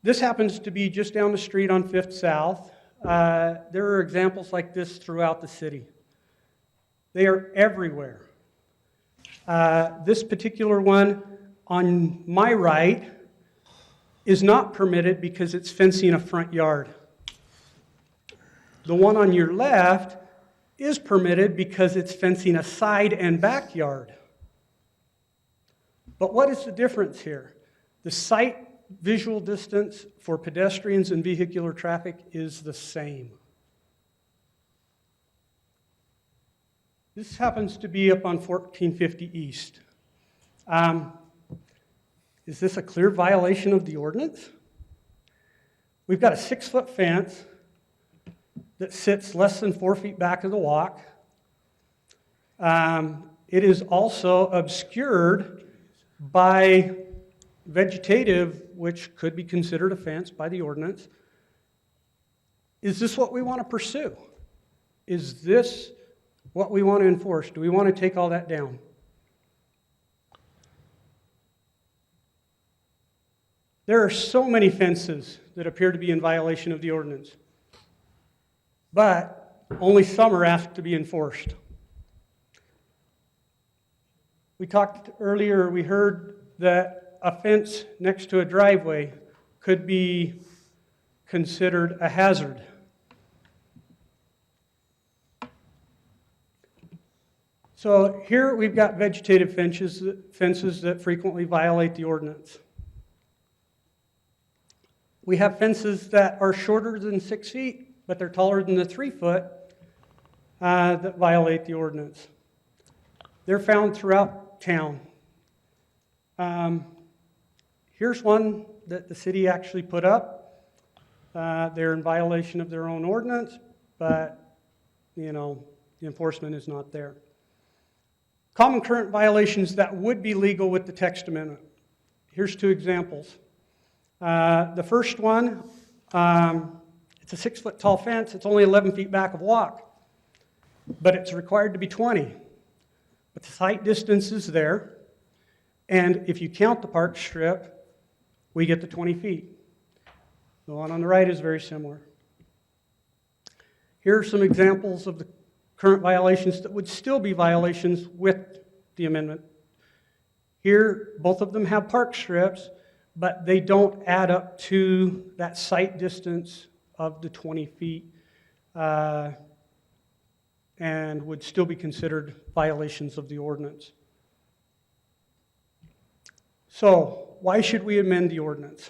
this happens to be just down the street on 5th South. There are examples like this throughout the city. They are everywhere. This particular one on my right is not permitted because it's fencing a front yard. The one on your left is permitted because it's fencing a side and backyard. But what is the difference here? The sight visual distance for pedestrians and vehicular traffic is the same. This happens to be up on 1450 East. Is this a clear violation of the ordinance? We've got a 6-foot fence that sits less than 4 feet back of the walk. It is also obscured by vegetative, which could be considered a fence by the ordinance. Is this what we want to pursue? Is this what we want to enforce? Do we want to take all that down? There are so many fences that appear to be in violation of the ordinance, but only some are asked to be enforced. We talked earlier, we heard that a fence next to a driveway could be considered a hazard. So here we've got vegetative fences that frequently violate the ordinance. We have fences that are shorter than 6 feet, but they're taller than the 3 foot that violate the ordinance. They're found throughout town. Here's one that the city actually put up. They're in violation of their own ordinance, but, the enforcement is not there. Common current violations that would be legal with the text amendment. Here's 2 examples. The first one, it's a 6-foot tall fence. It's only 11 feet back of walk, but it's required to be 20. But the sight distance is there, and if you count the park strip, we get to 20 feet. The one on the right is very similar. Here are some examples of the current violations that would still be violations with the amendment. Here, both of them have park strips, but they don't add up to that sight distance of the 20 feet and would still be considered violations of the ordinance. So, why should we amend the ordinance?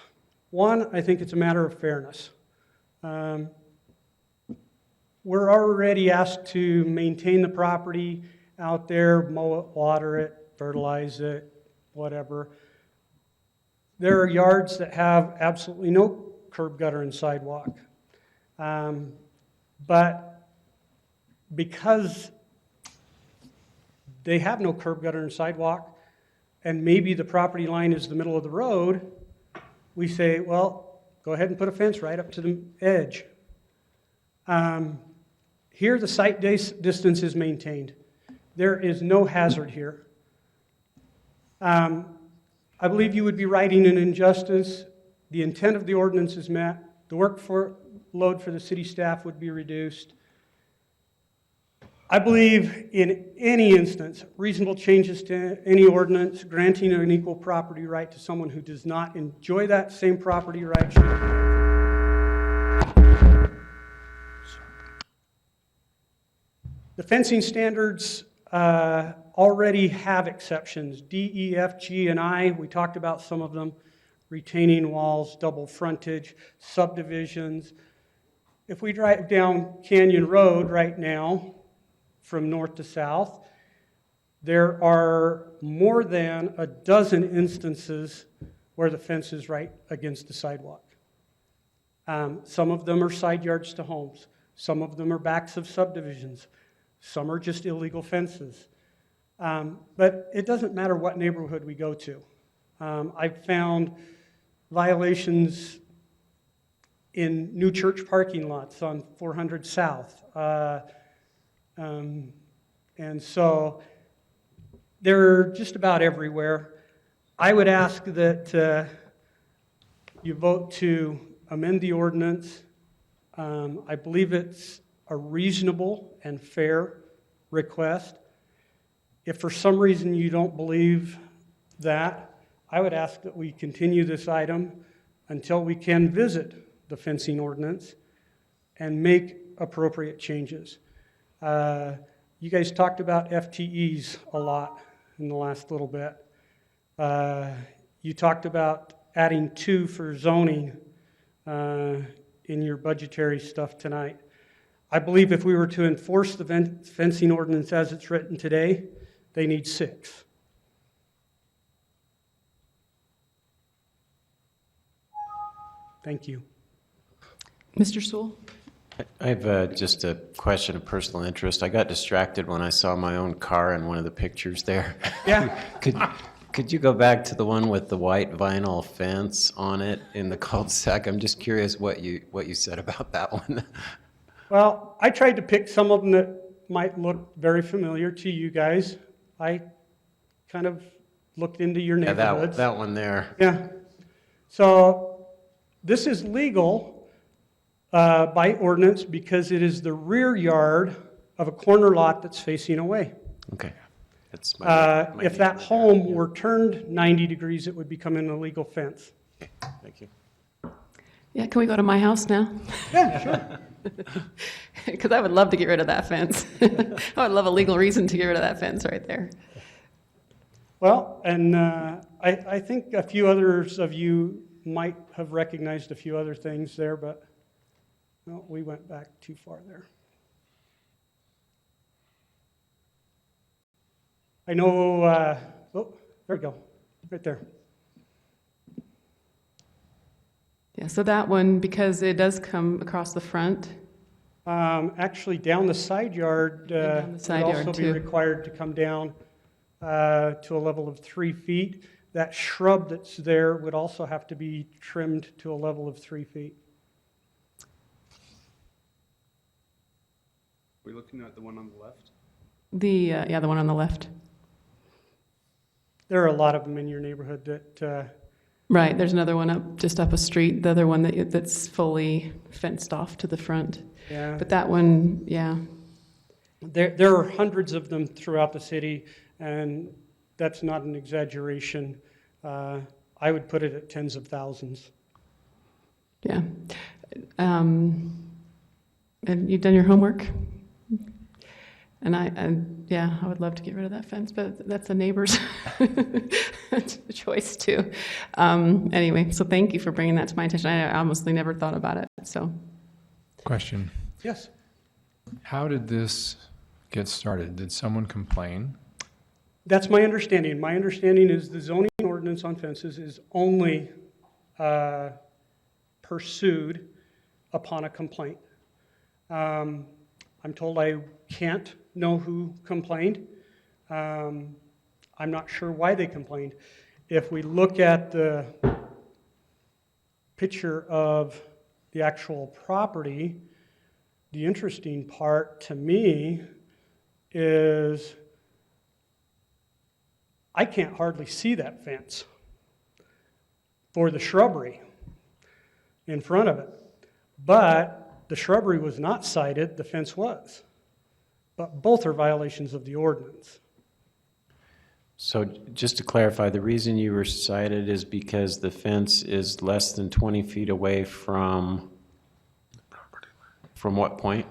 One, I think it's a matter of fairness. We're already asked to maintain the property out there, mow it, water it, fertilize it, whatever. There are yards that have absolutely no curb, gutter, and sidewalk. But because they have no curb, gutter, and sidewalk, and maybe the property line is the middle of the road, we say, well, go ahead and put a fence right up to the edge. Here, the site distance is maintained. There is no hazard here. I believe you would be writing an injustice. The intent of the ordinance is met. The workload for the city staff would be reduced. I believe in any instance, reasonable changes to any ordinance granting an equal property right to someone who does not enjoy that same property right should be granted. The fencing standards already have exceptions. D, E, F, G, and I, we talked about some of them. Retaining walls, double frontage, subdivisions. If we drive down Canyon Road right now, from north to south, there are more than a dozen instances where the fence is right against the sidewalk. Some of them are side yards to homes. Some of them are backs of subdivisions. Some are just illegal fences. But it doesn't matter what neighborhood we go to. I've found violations in new church parking lots on 400 South. And so they're just about everywhere. I would ask that you vote to amend the ordinance. I believe it's a reasonable and fair request. If for some reason you don't believe that, I would ask that we continue this item until we can visit the fencing ordinance and make appropriate changes. You guys talked about FTEs a lot in the last little bit. You talked about adding 2 for zoning in your budgetary stuff tonight. I believe if we were to enforce the fencing ordinance as it's written today, they need 6. Thank you. Mr. Sewell? I have just a question of personal interest. I got distracted when I saw my own car in one of the pictures there. Yeah. Could you go back to the one with the white vinyl fence on it in the cul-de-sac? I'm just curious what you said about that one. Well, I tried to pick some of them that might look very familiar to you guys. I kind of looked into your Yeah, neighborhoods. that one there. Yeah. So this is legal by ordinance because it is the rear yard of a corner lot that's facing away. Okay. That's my If that home were turned 90 degrees, it would become an illegal fence. Thank you. Yeah, can we go to my house now? Yeah, sure. Because I would love to get rid of that fence. I would love a legal reason to get rid of that fence right there. Well, and I think a few others of you might have recognized a few other things there, but no, we went back too far there. I know, oh, there we go, right there. Yeah, so that one, because it does come across the front. Actually, down the side yard, down the side would yard, also be too. required to come down to a level of 3 feet. That shrub that's there would also have to be trimmed to a level of 3 feet. We're looking at the one on the left? The one on the left. There are a lot of them in your neighborhood that, Right, there's another one just up a street, the other one that's fully fenced off to the front. Yeah. But that one, yeah. there are hundreds of them throughout the city, and that's not an exaggeration. I would put it at tens of thousands. Yeah. And you've done your homework? And I would love to get rid of that fence, but that's a neighbor's choice too. Anyway, so thank you for bringing that to my attention. I honestly never thought about it, so. Question. Yes. How did this get started? Did someone complain? That's my understanding. My understanding is the zoning ordinance on fences is only pursued upon a complaint. I'm told I can't know who complained. I'm not sure why they complained. If we look at the picture of the actual property, the interesting part to me is I can't hardly see that fence for the shrubbery in front of it. But the shrubbery was not cited, the fence was. But both are violations of the ordinance. So just to clarify, the reason you were cited is because the fence is less than 20 feet away from what point?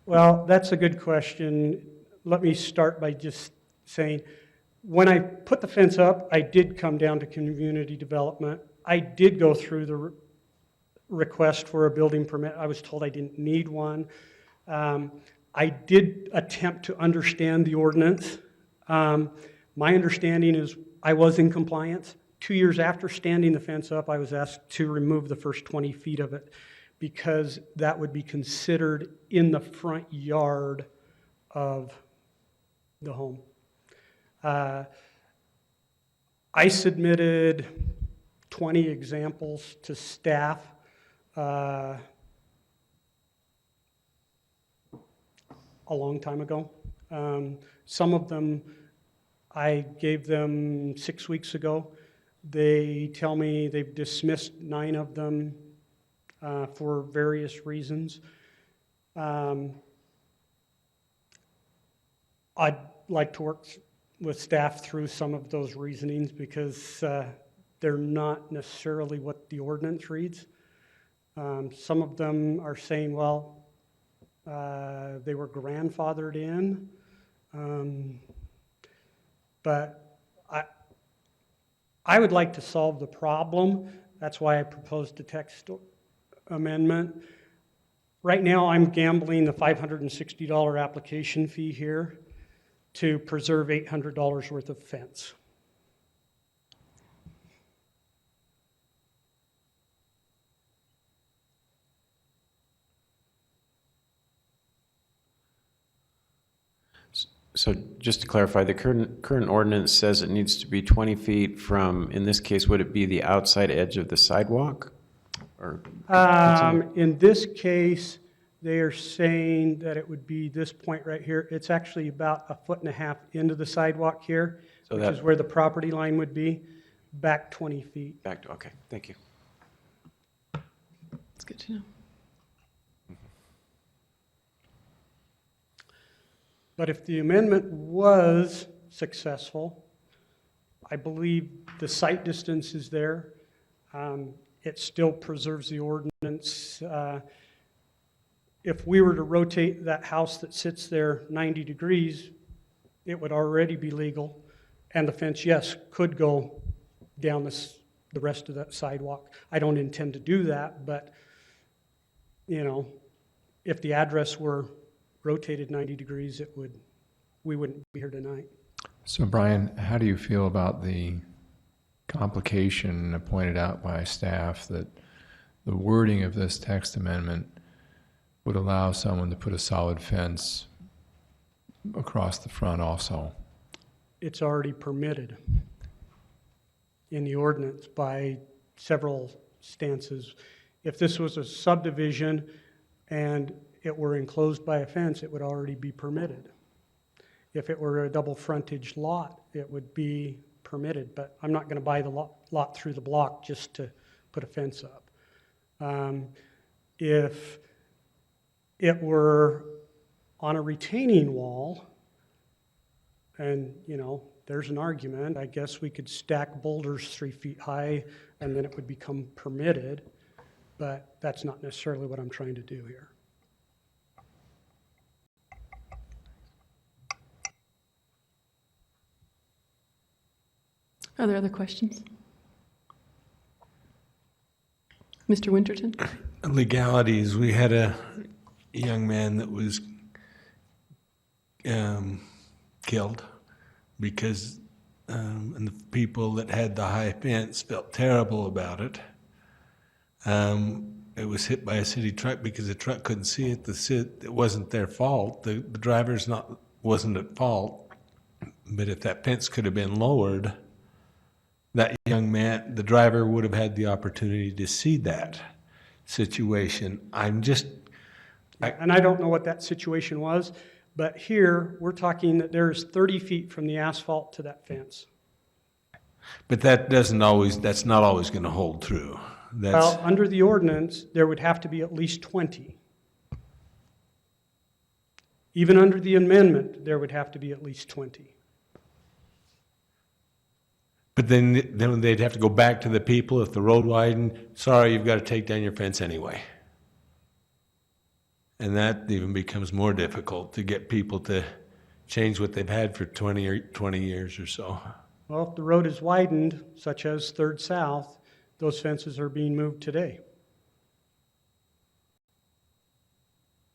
Well, that's a good question. Let me start by just saying, when I put the fence up, I did come down to community development. I did go through the request for a building permit. I was told I didn't need one. I did attempt to understand the ordinance. My understanding is I was in compliance. 2 years after standing the fence up, I was asked to remove the first 20 feet of it because that would be considered in the front yard of the home. I submitted 20 examples to staff a long time ago. Some of them I gave them 6 weeks ago. They tell me they've dismissed 9 of them for various reasons. I'd like to work with staff through some of those reasonings because they're not necessarily what the ordinance reads. Some of them are saying, well, they were grandfathered in. But I would like to solve the problem. That's why I proposed a text amendment. Right now, I'm gambling the $560 application fee here to preserve $800 worth of fence. So just to clarify, the current ordinance says it needs to be 20 feet from, in this case, would it be the outside edge of the sidewalk? Or In this case, they are saying that it would be this point right here. It's actually about 1.5 feet into the sidewalk here, So which that- is where the property line would be, back 20 feet. Back to, okay, thank you. It's good to know. But if the amendment was successful, I believe the site distance is there. It still preserves the ordinance. If we were to rotate that house that sits there 90 degrees, it would already be legal. And the fence, yes, could go down the rest of that sidewalk. I don't intend to do that, but, you know, if the address were rotated 90 degrees, we wouldn't be here tonight. So Brian, how do you feel about the complication pointed out by staff that the wording of this text amendment would allow someone to put a solid fence across the front also? It's already permitted in the ordinance by several stances. If this was a subdivision and it were enclosed by a fence, it would already be permitted. If it were a double frontage lot, it would be permitted, but I'm not going to buy the lot through the block just to put a fence up. If it were on a retaining wall, and, you know, there's an argument, I guess we could stack boulders 3 feet high and then it would become permitted, but that's not necessarily what I'm trying to do here. Are there other questions? Mr. Winterton? Legalities, we had a young man that was killed because and the people that had the high fence felt terrible about it. It was hit by a city truck because the truck couldn't see it. It wasn't their fault. The driver's wasn't at fault, But if that fence could have been lowered, that young man, the driver would have had the opportunity to see that situation. And I don't know what that situation was, but here, we're talking that there's 30 feet from the asphalt to that fence. But that's not always going to hold true. Well, under the ordinance, there would have to be at least 20. Even under the amendment, there would have to be at least 20. But then they'd have to go back to the people if the road widened. Sorry, you've got to take down your fence anyway. And that even becomes more difficult to get people to change what they've had for 20 years or so. Well, if the road is widened, such as Third South, those fences are being moved today.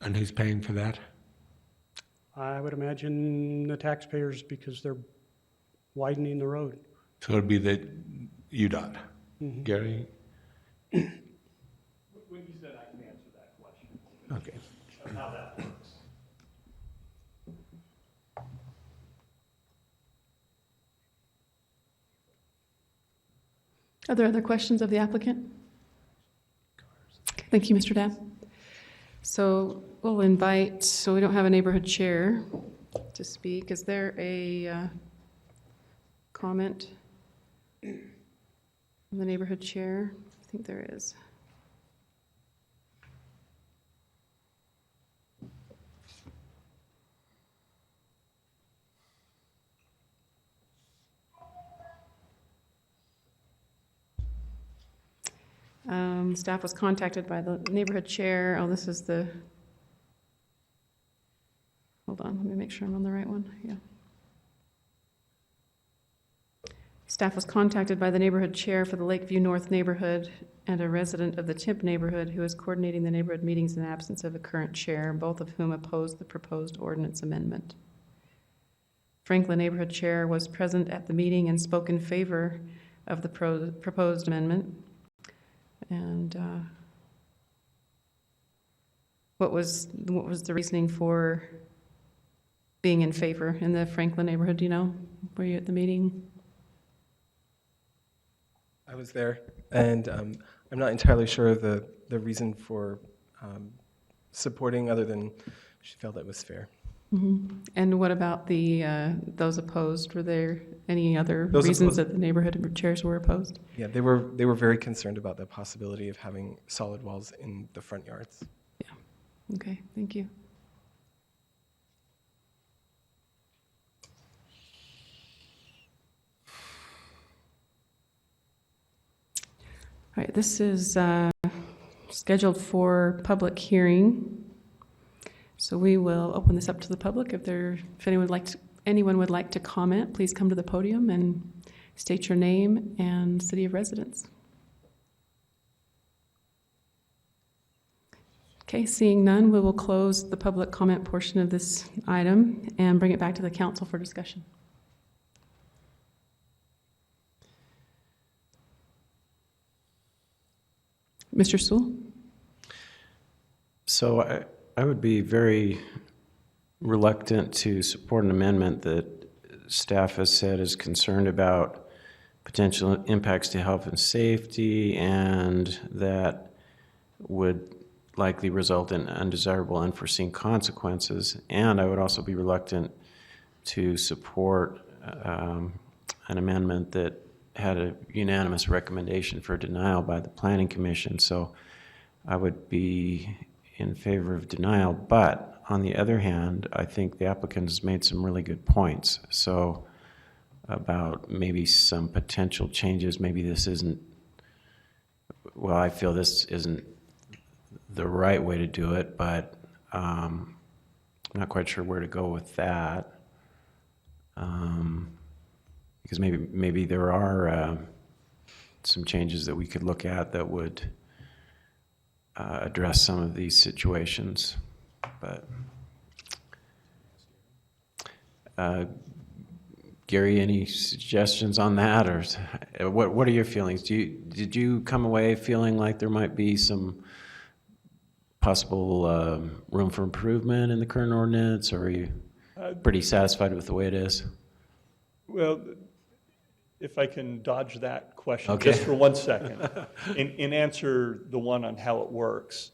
And who's paying for that? I would imagine the taxpayers, because they're widening the road. So it'd be the UDOT. Gary? When you said I can answer that question. Okay. Of how that works. Are there other questions of the applicant? Thank you, Mr. Dabb. So we'll invite, so we don't have a neighborhood chair to speak. Is there a comment from the neighborhood chair? I think there is. Staff was contacted by the neighborhood chair. Oh, this is the, hold on, let me make sure I'm on the right one. Yeah. Staff was contacted by the neighborhood chair for the Lakeview North neighborhood and a resident of the Timp neighborhood who is coordinating the neighborhood meetings in the absence of a current chair, both of whom opposed the proposed ordinance amendment. Franklin neighborhood chair was present at the meeting and spoke in favor of the proposed amendment. And what was the reasoning for being in favor in the Franklin neighborhood? Do you know? Were you at the meeting? I was there, and I'm not entirely sure of the reason for supporting, other than she felt it was fair. Mm-hmm. And what about the those opposed? Were there any other Those reasons opposed- that the neighborhood chairs were opposed? Yeah, they were very concerned about the possibility of having solid walls in the front yards. Okay, thank you. All right, this is scheduled for public hearing. So we will open this up to the public. If anyone would like to comment, please come to the podium and state your name and city of residence. Okay, seeing none, we will close the public comment portion of this item and bring it back to the council for discussion. Mr. Sewell? So I would be very reluctant to support an amendment that staff has said is concerned about potential impacts to health and safety, and that would likely result in undesirable, unforeseen consequences. And I would also be reluctant to support an amendment that had a unanimous recommendation for denial by the Planning Commission. So I would be in favor of denial, but on the other hand, I think the applicant has made some really good points. So about maybe some potential changes, maybe this isn't, well, I feel this isn't the right way to do it, but I'm not quite sure where to go with that. Because maybe there are some changes that we could look at that would address some of these situations, but Gary, any suggestions on that, or what are your feelings? Did you come away feeling like there might be some possible room for improvement in the current ordinance, or are you pretty satisfied with the way it is? Well, if I can dodge that question Okay. just for 1 second, and answer the one on how it works.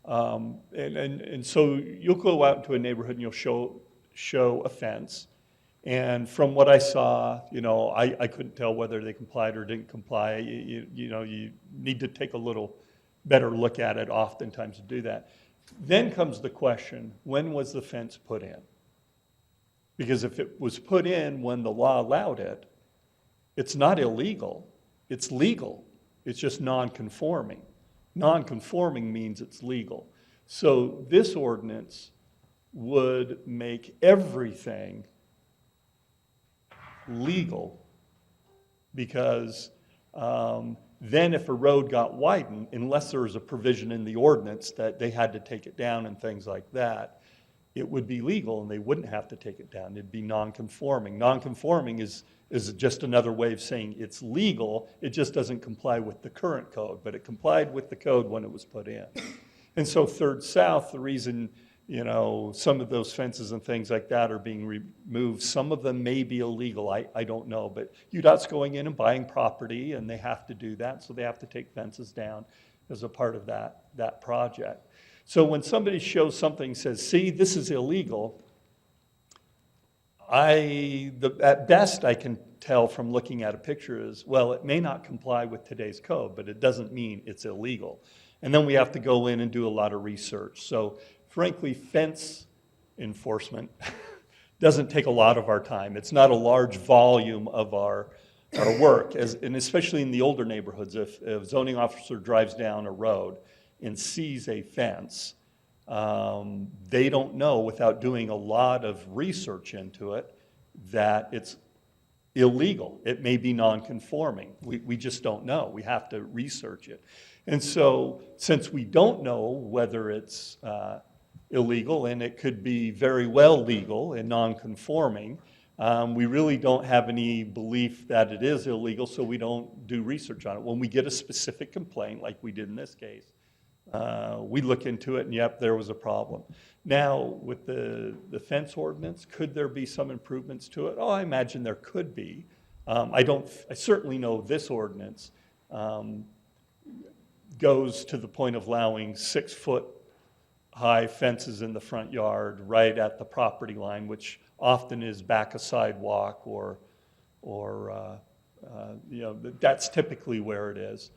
And so you'll go out into a neighborhood and you'll show a fence. And from what I saw, I couldn't tell whether they complied or didn't comply. You need to take a little better look at it oftentimes to do that. Then comes the question, when was the fence put in? Because if it was put in when the law allowed it, it's not illegal, it's legal. It's just non-conforming. Non-conforming means it's legal. So this ordinance would make everything legal, because then if a road got widened, unless there was a provision in the ordinance that they had to take it down and things like that, it would be legal and they wouldn't have to take it down. It'd be non-conforming. Non-conforming is just another way of saying it's legal. It just doesn't comply with the current code, but it complied with the code when it was put in. And so Third South, the reason some of those fences and things like that are being removed, some of them may be illegal, I don't know, but UDOT's going in and buying property and they have to do that, so they have to take fences down as a part of that project. So when somebody shows something, says, see, this is illegal, at best I can tell from looking at a picture is, well, it may not comply with today's code, but it doesn't mean it's illegal. And then we have to go in and do a lot of research. So frankly, fence enforcement doesn't take a lot of our time. It's not a large volume of our work, and especially in the older neighborhoods. If a zoning officer drives down a road and sees a fence, they don't know, without doing a lot of research into it, that it's illegal. It may be non-conforming. We just don't know. We have to research it. And so since we don't know whether it's illegal, and it could be very well legal and non-conforming, we really don't have any belief that it is illegal, so we don't do research on it. When we get a specific complaint, like we did in this case, we look into it, and yep, there was a problem. Now, with the fence ordinance, could there be some improvements to it? Oh, I imagine there could be. I certainly know this ordinance goes to the point of allowing 6-foot high fences in the front yard right at the property line, which often is back a sidewalk or that's typically where it is.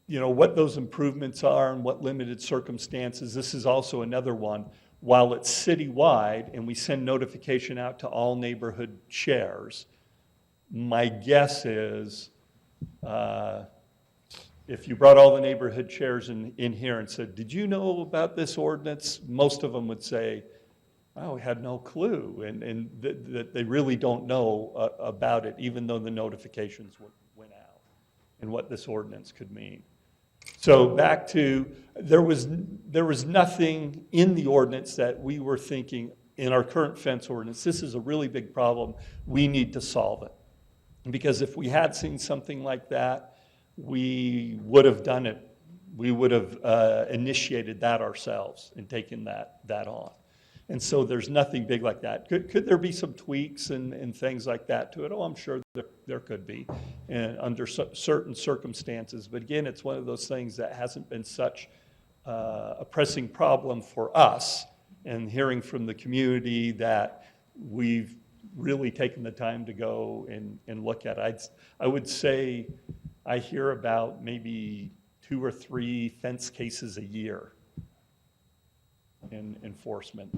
What those improvements are and what limited circumstances, this is also another one. While it's citywide and we send notification out to all neighborhood chairs, my guess is if you brought all the neighborhood chairs in here and said, did you know about this ordinance? Most of them would say, oh, we had no clue, and that they really don't know about it, even though the notifications went out and what this ordinance could mean. So back to, there was nothing in the ordinance that we were thinking, in our current fence ordinance, this is a really big problem, we need to solve it. Because if we had seen something like that, we would have done it. We would have initiated that ourselves and taken that on. And so there's nothing big like that. Could there be some tweaks and things like that to it? Oh, I'm sure there could be, and under certain circumstances. But again, it's one of those things that hasn't been such a pressing problem for us, and hearing from the community that we've really taken the time to go and look at it. I would say I hear about maybe 2 or 3 fence cases a year in enforcement.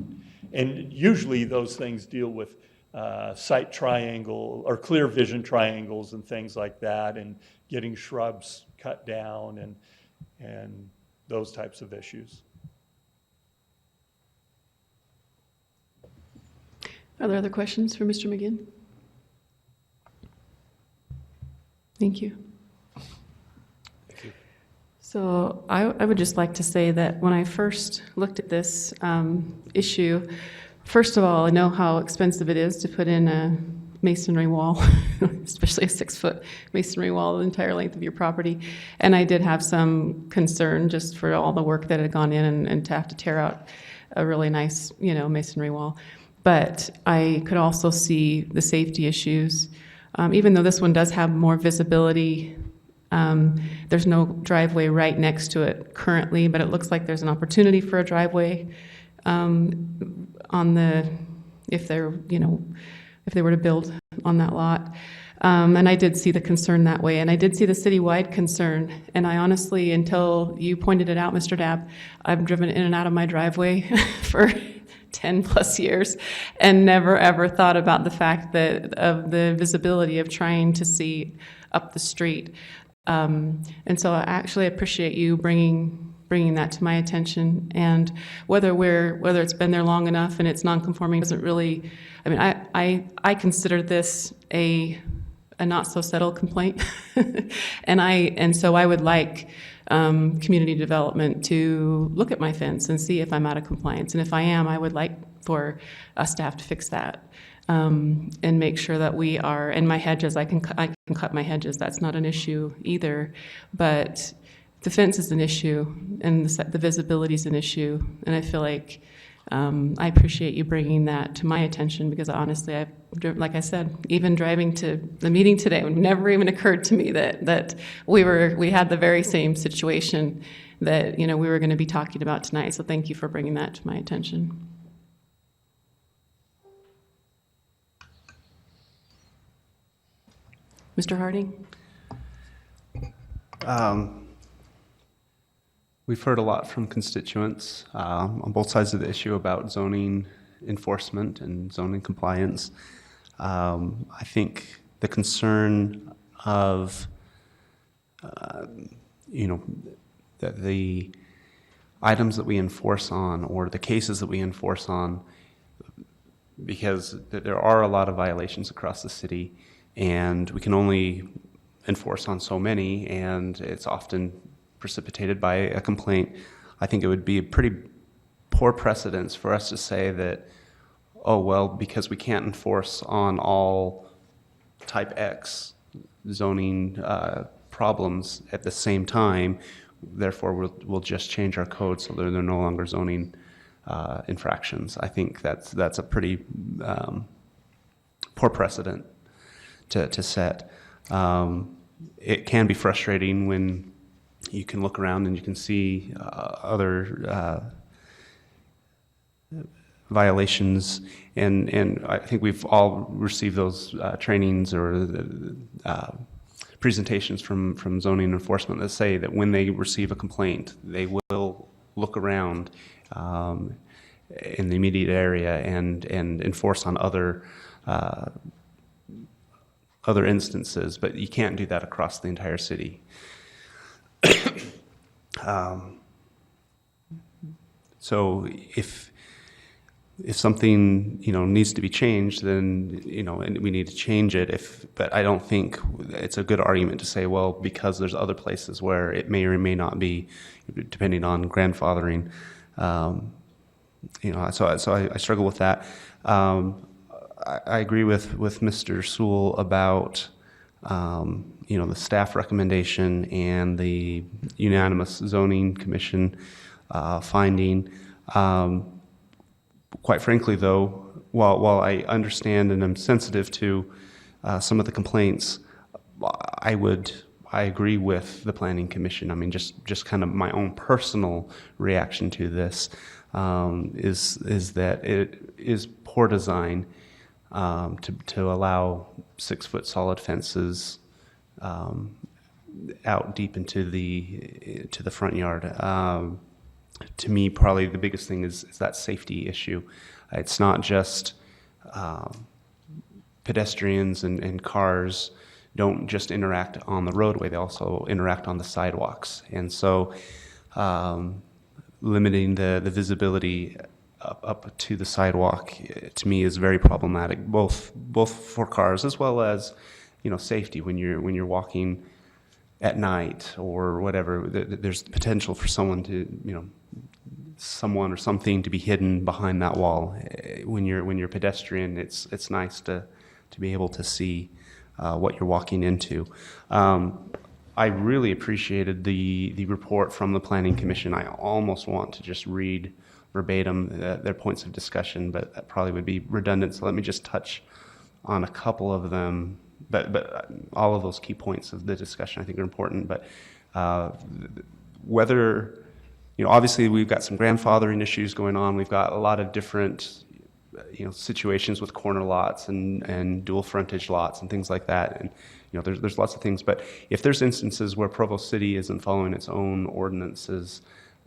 And usually those things deal with sight triangle or clear vision triangles and things like that, and getting shrubs cut down and those types of issues. Are there other questions for Mr. McGinn? Thank you. So I would just like to say that when I first looked at this issue, first of all, I know how expensive it is to put in a masonry wall, especially a 6-foot masonry wall the entire length of your property. And I did have some concern just for all the work that had gone in and to have to tear out a really nice, masonry wall. but I could also see the safety issues. Even though this one does have more visibility, there's no driveway right next to it currently, but it looks like there's an opportunity for a driveway on the, if they're, if they were to build on that lot. And I did see the concern that way, and I did see the citywide concern. And I honestly, until you pointed it out, Mr. Dabb, I've driven in and out of my driveway for 10 plus years and never ever thought about the fact that of the visibility of trying to see up the street. And so I actually appreciate you bringing that to my attention. And whether it's been there long enough and it's non-conforming doesn't really, I mean, I consider this a not so settled complaint. and so I would like community development to look at my fence and see if I'm out of compliance. And if I am, I would like for staff to fix that. And make sure that we are, and my hedges, I can cut my hedges, that's not an issue either, but the fence is an issue, and the visibility is an issue, and I feel like I appreciate you bringing that to my attention, because honestly, like I said, even driving to the meeting today, it never even occurred to me that we had the very same situation that we were going to be talking about tonight, so thank you for bringing that to my attention. Mr. Harding? We've heard a lot from constituents on both sides of the issue about zoning enforcement and zoning compliance. I think the concern of, that the items that we enforce on, or the cases that we enforce on, because there are a lot of violations across the city, and we can only enforce on so many, and it's often precipitated by a complaint. I think it would be a pretty poor precedence for us to say that, oh, well, because we can't enforce on all type X zoning problems at the same time, therefore we'll just change our code so that they're no longer zoning infractions. I think that's a pretty poor precedent to set. It can be frustrating when you can look around and you can see other violations, and I think we've all received those trainings or presentations from zoning enforcement that say that when they receive a complaint, they will look around in the immediate area and enforce on other instances, but you can't do that across the entire city. So if something needs to be changed, then and we need to change it. But I don't think it's a good argument to say, well, because there's other places where it may or may not be, depending on grandfathering. So I struggle with that. I agree with Mr. Sewell about the staff recommendation and the unanimous zoning commission finding. Quite frankly, though, while I understand and I'm sensitive to some of the complaints, I agree with the planning commission. I mean, just kind of my own personal reaction to this is that it is poor design to allow 6-foot solid fences out deep into the front yard. To me, probably the biggest thing is that safety issue. It's not just pedestrians and cars don't just interact on the roadway, they also interact on the sidewalks. And so limiting the visibility up to the sidewalk, to me, is very problematic, both for cars as well as safety when you're walking at night or whatever. There's the potential for someone or something to be hidden behind that wall. When you're pedestrian, it's nice to be able to see what you're walking into. I really appreciated the report from the Planning Commission. I almost want to just read verbatim their points of discussion, but that probably would be redundant. So let me just touch on a couple of them. But all of those key points of the discussion I think are important. But whether, obviously we've got some grandfathering issues going on. We've got a lot of different, situations with corner lots and dual frontage lots and things like that. And, there's lots of things. But if there's instances where Provo City isn't following its own ordinances,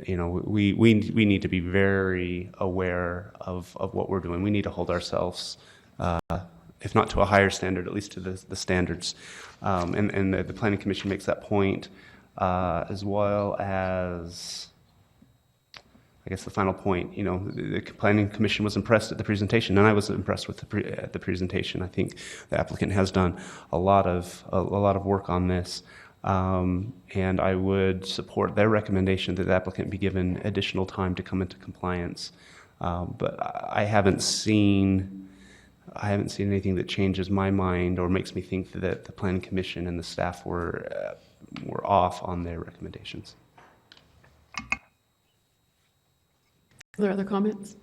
we need to be very aware of what we're doing. We need to hold ourselves, if not to a higher standard, at least to the standards. And the Planning Commission makes that point, as well as, I guess the final point, the Planning Commission was impressed at the presentation, and I was impressed with the presentation. I think the applicant has done a lot of work on this, and I would support their recommendation that the applicant be given additional time to come into compliance. But I haven't seen anything that changes my mind or makes me think that the Planning Commission and the staff were off on their recommendations. Are there other comments?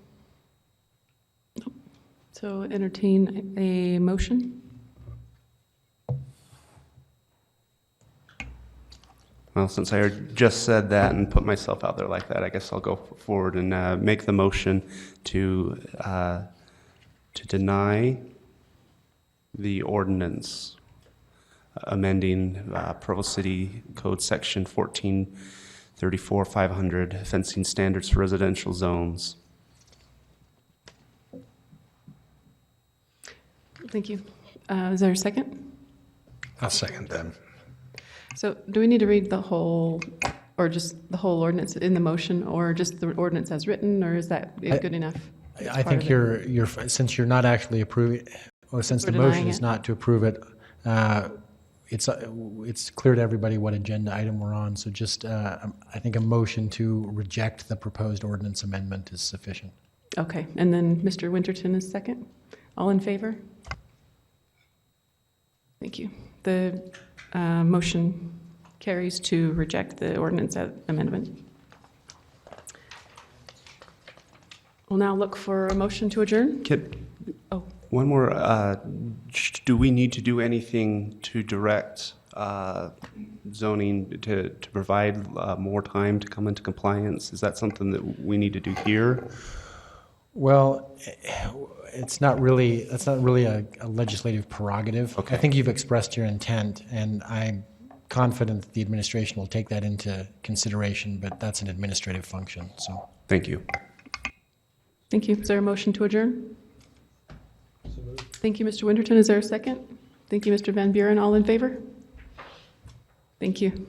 Nope. So entertain a motion. Well, since I just said that and put myself out there like that, I guess I'll go forward and make the motion to deny the ordinance amending Provo City Code Section 1434-500 fencing standards for residential zones. Thank you. Is there a second? I'll second that. So do we need to read the whole, or just the whole ordinance in the motion, or just the ordinance as written, or is that good enough? I think since you're not actually approving, or since We're the motion denying is it. not to approve it, it's clear to everybody what agenda item we're on. So just, I think a motion to reject the proposed ordinance amendment is sufficient. Okay, and then Mr. Winterton is second. All in favor? Thank you. The motion carries to reject the ordinance amendment. We'll now look for a motion to adjourn. Oh. One more, do we need to do anything to direct zoning to provide more time to come into compliance? Is that something that we need to do here? Well, that's not really a legislative prerogative. Okay. I think you've expressed your intent, and I'm confident that the administration will take that into consideration, but that's an administrative function, so. Thank you. Thank you. Is there a motion to adjourn? Thank you, Mr. Winterton. Is there a second? Thank you, Mr. Van Buren. All in favor? Thank you.